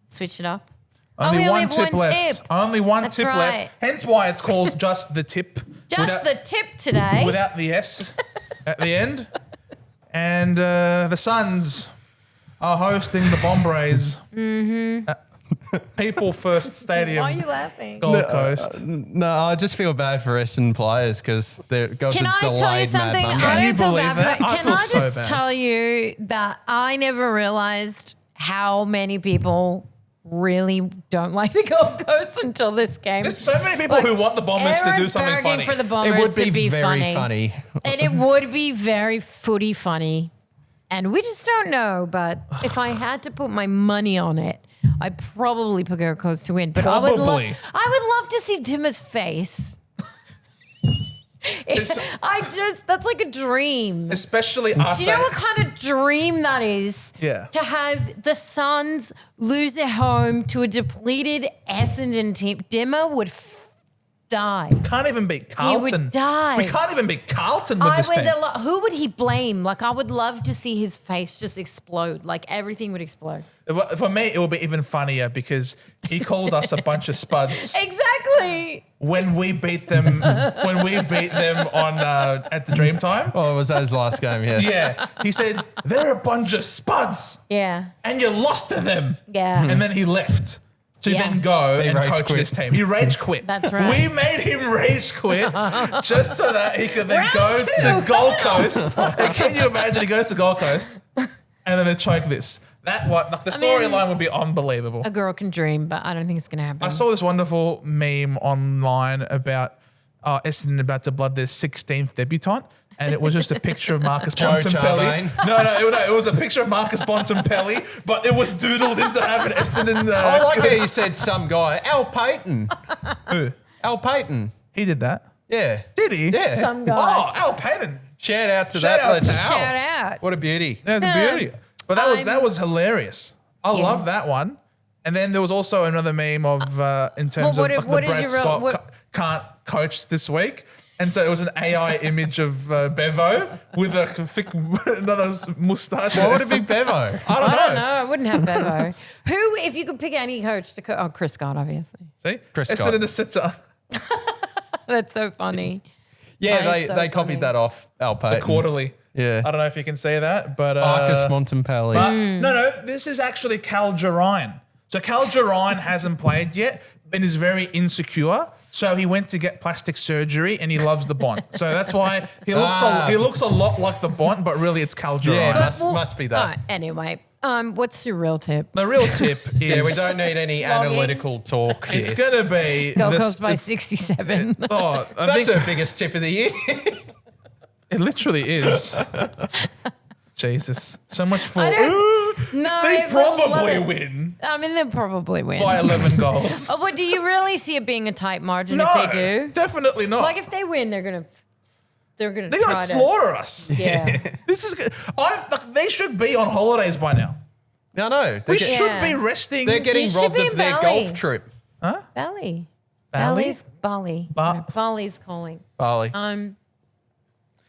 switch it up. Only we one have tip one left. tip. Only one That's tip right. left. Hence why it's called just the tip. Just the tip today. Without the S at the end. And the Suns are hosting the Bombrays. At People First Stadium. Why are you laughing? Gold Coast. No, I just feel bad for Essendon players because they're got Can the I delayed tell you something? mad Can I you don't feel believe bad that? for I Can feel I so just bad. tell you that I never realized how many people really don't like the Gold Coast until this game. There's so many people who want the Bombers to do Everyone's something bargaining funny. for the It Bombers would to be be very funny. And it would be very footy funny. And we just don't know. But if I had to put my money on it, I'd probably pick Gold Coast to win. But I would Probably. love to see Dimmer's face. That's like a dream. Especially Do after. you know what kind of dream that is? Yeah. To have the Suns lose their home to a depleted Essendon team. Dimmer would die. Can't even beat Carlton. would die. We can't even beat Carlton with this team. Who would he blame? Like, I would love to see his face just explode. Like, everything would explode. For me, it will be even funnier because he called us a bunch of spuds Exactly. when we beat them. When we beat them on at the Dreamtime. Oh, was that his last game? Yeah. Yeah, he said they're a bunch of spuds, Yeah. and you lost to them. Yeah. And then he left to Yeah. then go He and rage coach quit. this team. He rage quit. That's right. We made him rage quit just so that he could then Round go two. to Gold Coast. And can you imagine he goes to Gold Coast and then they choke this? The storyline would be unbelievable. A girl can dream, but I don't think it's going to happen. I saw this wonderful meme online about Essendon about to blood their 16th debutant. And it was just a picture of Marcus Joe Bontempelli. Charbonne. It was a picture of Marcus Bontempelli, but it was doodled in to have an Essendon. I like how you said some guy. Al Payton. Who? Al Payton. He did that. Yeah. Did he? Yeah. Some guy. Oh, Al Payton. Shout out to Shout that out legend. to Al. Shout out. What a beauty. That's a beauty. But that was hilarious. I Yeah. love that one. And then there was also another meme of in terms what of is- like, what the is Brad your real- Scott what- can't coach this week. And so it was an AI image of Bevo with a thick another moustache. What would it be, Bevo? I don't I don't know. know. I wouldn't have Bevo. Who, if you could pick any coach to coach? Oh, Chris Scott, obviously. See? Chris Scott. Essendon sitter. That's so funny. Yeah, That is so they copied funny. that off Al Payton. Quarterly. Yeah. I don't know if you can say that, but Marcus Bontempelli. But no, this is actually Cal Jarine. So Cal Jarine hasn't played yet and is very insecure. So he went to get plastic surgery and he loves the Bont. So that's why he looks a lot like the Bont, but really it's Cal Jarine. Yeah, must be that. all right, anyway, what's your real tip? The real tip is Yeah, we don't need any Flogging. analytical talk here. it's gonna be Gold this- Coast by this- 67. Oh, I That's think her biggest tip of the year. it literally is. Jesus, so much for. I don't- no, They I would love probably it. win I mean, they'll probably win. by 11 goals. Oh, but do you really see it being a tight margin No, if they do? definitely not. Like if they win, they're gonna They're gonna try slaughter us. Yeah. This is good. They should be on holidays by now. No. We get- should Yeah. be resting. They're getting They should robbed be of in their Bali. golf trip. Bali. Bali? Bali's Bali. Ba- Bali's calling. Bali.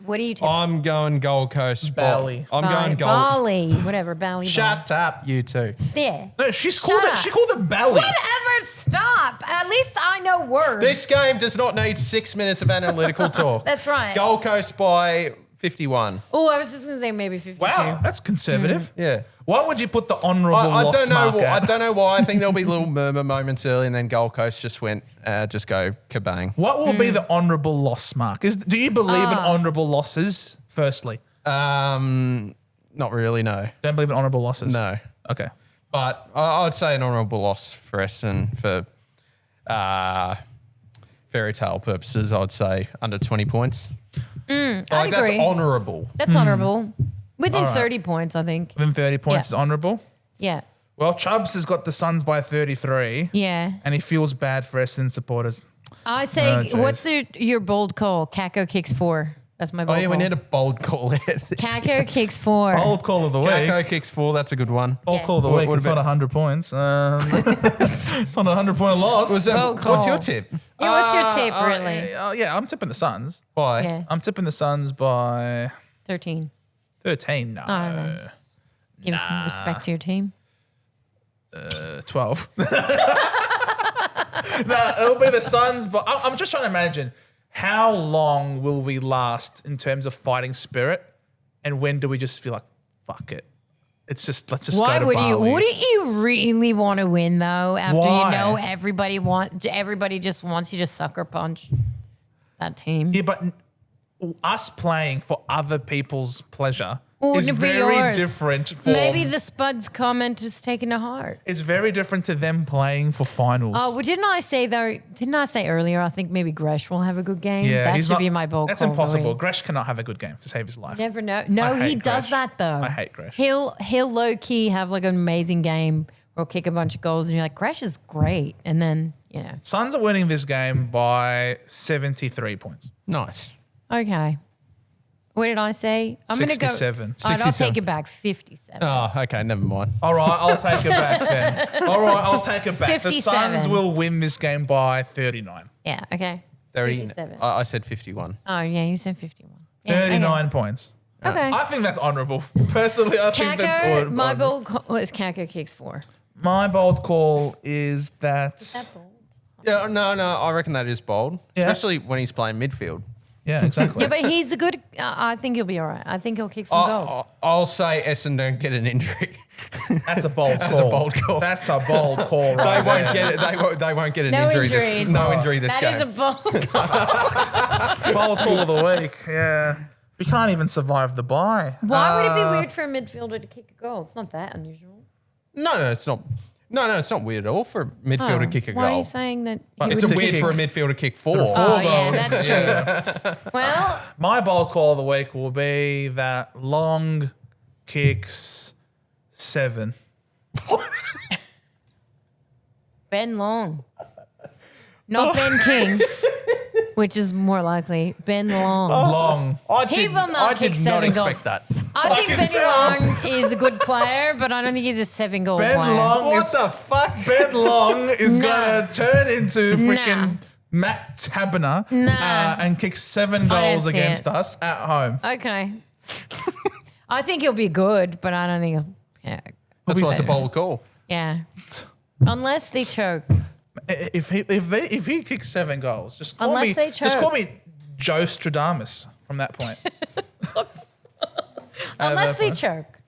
What do you tell? I'm going Gold Coast. Bali. I'm going Gold. Bali. Whatever. Bali. Shut up, you two. Bali. There. No, she called it Bali. Whatever. Stop. At least I know words. This game does not need 6 minutes of analytical talk. That's right. Gold Coast by 51. Oh, I was just gonna say maybe 52. Wow, that's conservative. Yeah. Why would you put the honourable I loss don't know. mark I at? don't know why. I think there'll be little murmur moments early, and then Gold Coast just went, just go kabang. What will be the honourable loss mark? Do you believe in honourable losses? Firstly, Not really. No. don't believe in honourable losses. No. Okay. But I would say an honourable loss for Essendon for fairy tale purposes. I'd say under 20 points. I'd That's agree. honourable. That's honourable. Within All right. 30 points, I think. Within 30 points is honourable. Yeah. Well, Chubbs has got the Suns by 33. Yeah. And he feels bad for Essendon supporters. I say, Oh, jeez. what's your bold call? Kako kicks 4. That's my Oh, bold yeah, call. we need a bold call out. Kako kicks 4. Bold call of the week. Kako kicks 4. That's a good one. Bold Yeah. call of the What- week. what It's about- not 100 points. It's not a 100-point loss. Bold call. What's your tip? Yeah, what's your tip, really? Yeah, I'm tipping the Suns. Why? Yeah. I'm tipping the Suns by 13. 13. No. I don't know. Give some respect to your team. 12. No, it'll be the Suns, but I'm just trying to imagine how long will we last in terms of fighting spirit, and when do we just feel like, fuck it? It's just, let's just Why go to would Bali. you? Wouldn't you really want to win though? After Why? you know everybody just wants you to sucker punch that team. Yeah, but us playing for other people's pleasure is Wouldn't it be very yours? different. Maybe the Spuds comment is taken to heart. It's very different to them playing for finals. Oh, well, didn't I say earlier? I think maybe Gresh will have a good game. yeah, that he's should not- be my bold That's call. impossible. Gresh cannot have a good game to save his life. Never know. No, I he hate does Gresh. that though. I hate Gresh. He'll low key have like an amazing game or kick a bunch of goals, and you're like, Gresh is great, and then Suns are winning this game by 73 points. Nice. okay. What did I say? I'm gonna go. 67. I'll 67. take it back. 57. Oh, okay. Never mind. All right, I'll take it back then. All right, I'll take it back. The 57. Suns will win this game by 39. Yeah. Okay. 57. I said 51. Oh yeah, you said 51. Yeah, 39 points. Okay. I think that's honourable. Personally, I think that's Kako, honourable. my bold call is Kako kicks 4. My bold call is that... Yeah, no. I reckon that is bold, Yeah. especially when he's playing midfield. Yeah, exactly. Yeah, but he's a good. I think he'll be all right. I think he'll kick some goals. I'll say Essendon get an injury. That's a bold call. That's a bold call. That's a bold call right They won't there. get it. They won't get an No injury. injuries. No injury this That game. is a bold call. Bold call of the week, yeah. We can't even survive the bye. Why would it be weird for a midfielder to kick a goal? It's not that unusual. No, it's not. No, it's not weird at all for a midfielder to kick a Why are goal. you saying that? But he It's would- a weird kick for a midfielder to kick 4. Oh yeah, goals. that's true. Well, My bold call of the week will be that Long kicks 7. Ben Long, not Ben King, which is more likely. Ben Long. Long. He will not kick 7 goals. expect that. I think can Benny tell. Long is a good player, but I don't think he's a 7-goal Ben player. Long What is the fuck? Ben Long is Nah. gonna turn into freaking Nah. Matt Taberner Nah. and kick 7 I don't goals see against it. us at home. Okay. I think he'll be good, but I don't think he'll. Yeah. That's we why it's a see. bold call. Yeah. Unless they choke. If he kicks 7 goals, just call Unless me they just call choke. me Joe Stradamus from that point. Unless they point. choke.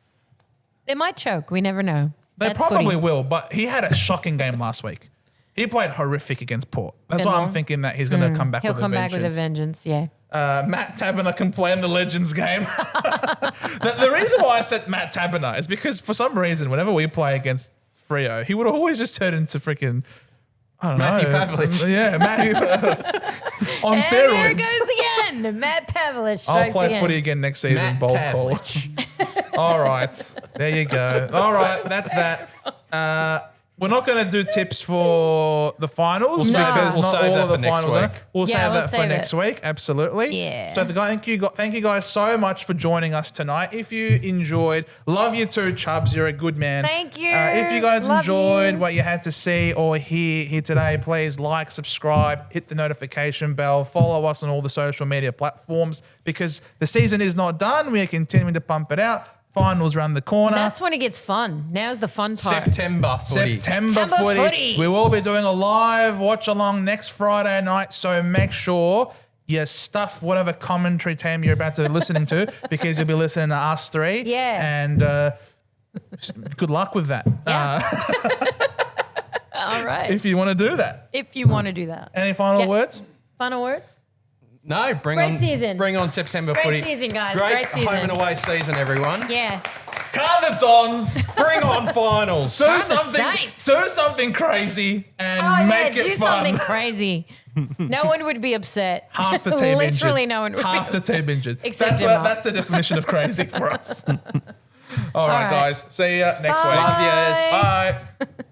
They might choke. We never know. They That's probably footy. will, but he had a shocking game last week. He played horrific against Port. That's Ben why I'm Long? thinking that he's going to come back He'll with come a back with a vengeance. vengeance. Yeah. Matt Taberner can play in the Legends game. the reason why I said Matt Taberner is because for some reason, whenever we play against Freo, he would always just turn into freaking, I don't Matthew know. Pavlich. Yeah, Matthew on And steroids. there it goes again. Matt Pavlich I'll strikes play again. footy again next season. Matt Bold Pavlich. call. All right. There you go. All right. That's that. We're not going to do tips for the finals. We'll save because that- we'll not save all that of the for next finals are. week. We'll Yeah, save we'll that for save next it. week. Absolutely. Yeah. So thank you guys so much for joining us tonight. If you enjoyed, love you too, Chubbs. You're a good man. Thank you. If you guys Love enjoyed you. what you had to see or hear here today, please like, subscribe, hit the notification bell, follow us on all the social media platforms because the season is not done. We are continuing to pump it out. Finals around the corner. That's when it gets fun. Now's the fun part. September footy. September footy. We will be doing a live watch along next Friday night, so make sure you stuff whatever commentary team you're about to be listening to because you'll be listening to us 3. Yeah. And good luck with that. All right. If you want to do that. If you want to do that. Any final Yeah. words? Final words? No, bring Great on September Great footy. season, guys. Great, Great season. home and away season, everyone. Yes. Car the Dons. Bring on finals. do the something. Saints. Do something crazy and Oh, make yeah. it Do fun. something crazy. No one would be upset. Half the team injured. Literally no one would Half be the team injured. Except Emma. That's the definition of crazy for us. All right, right. guys. See ya next week. Bye. Love yous. Bye.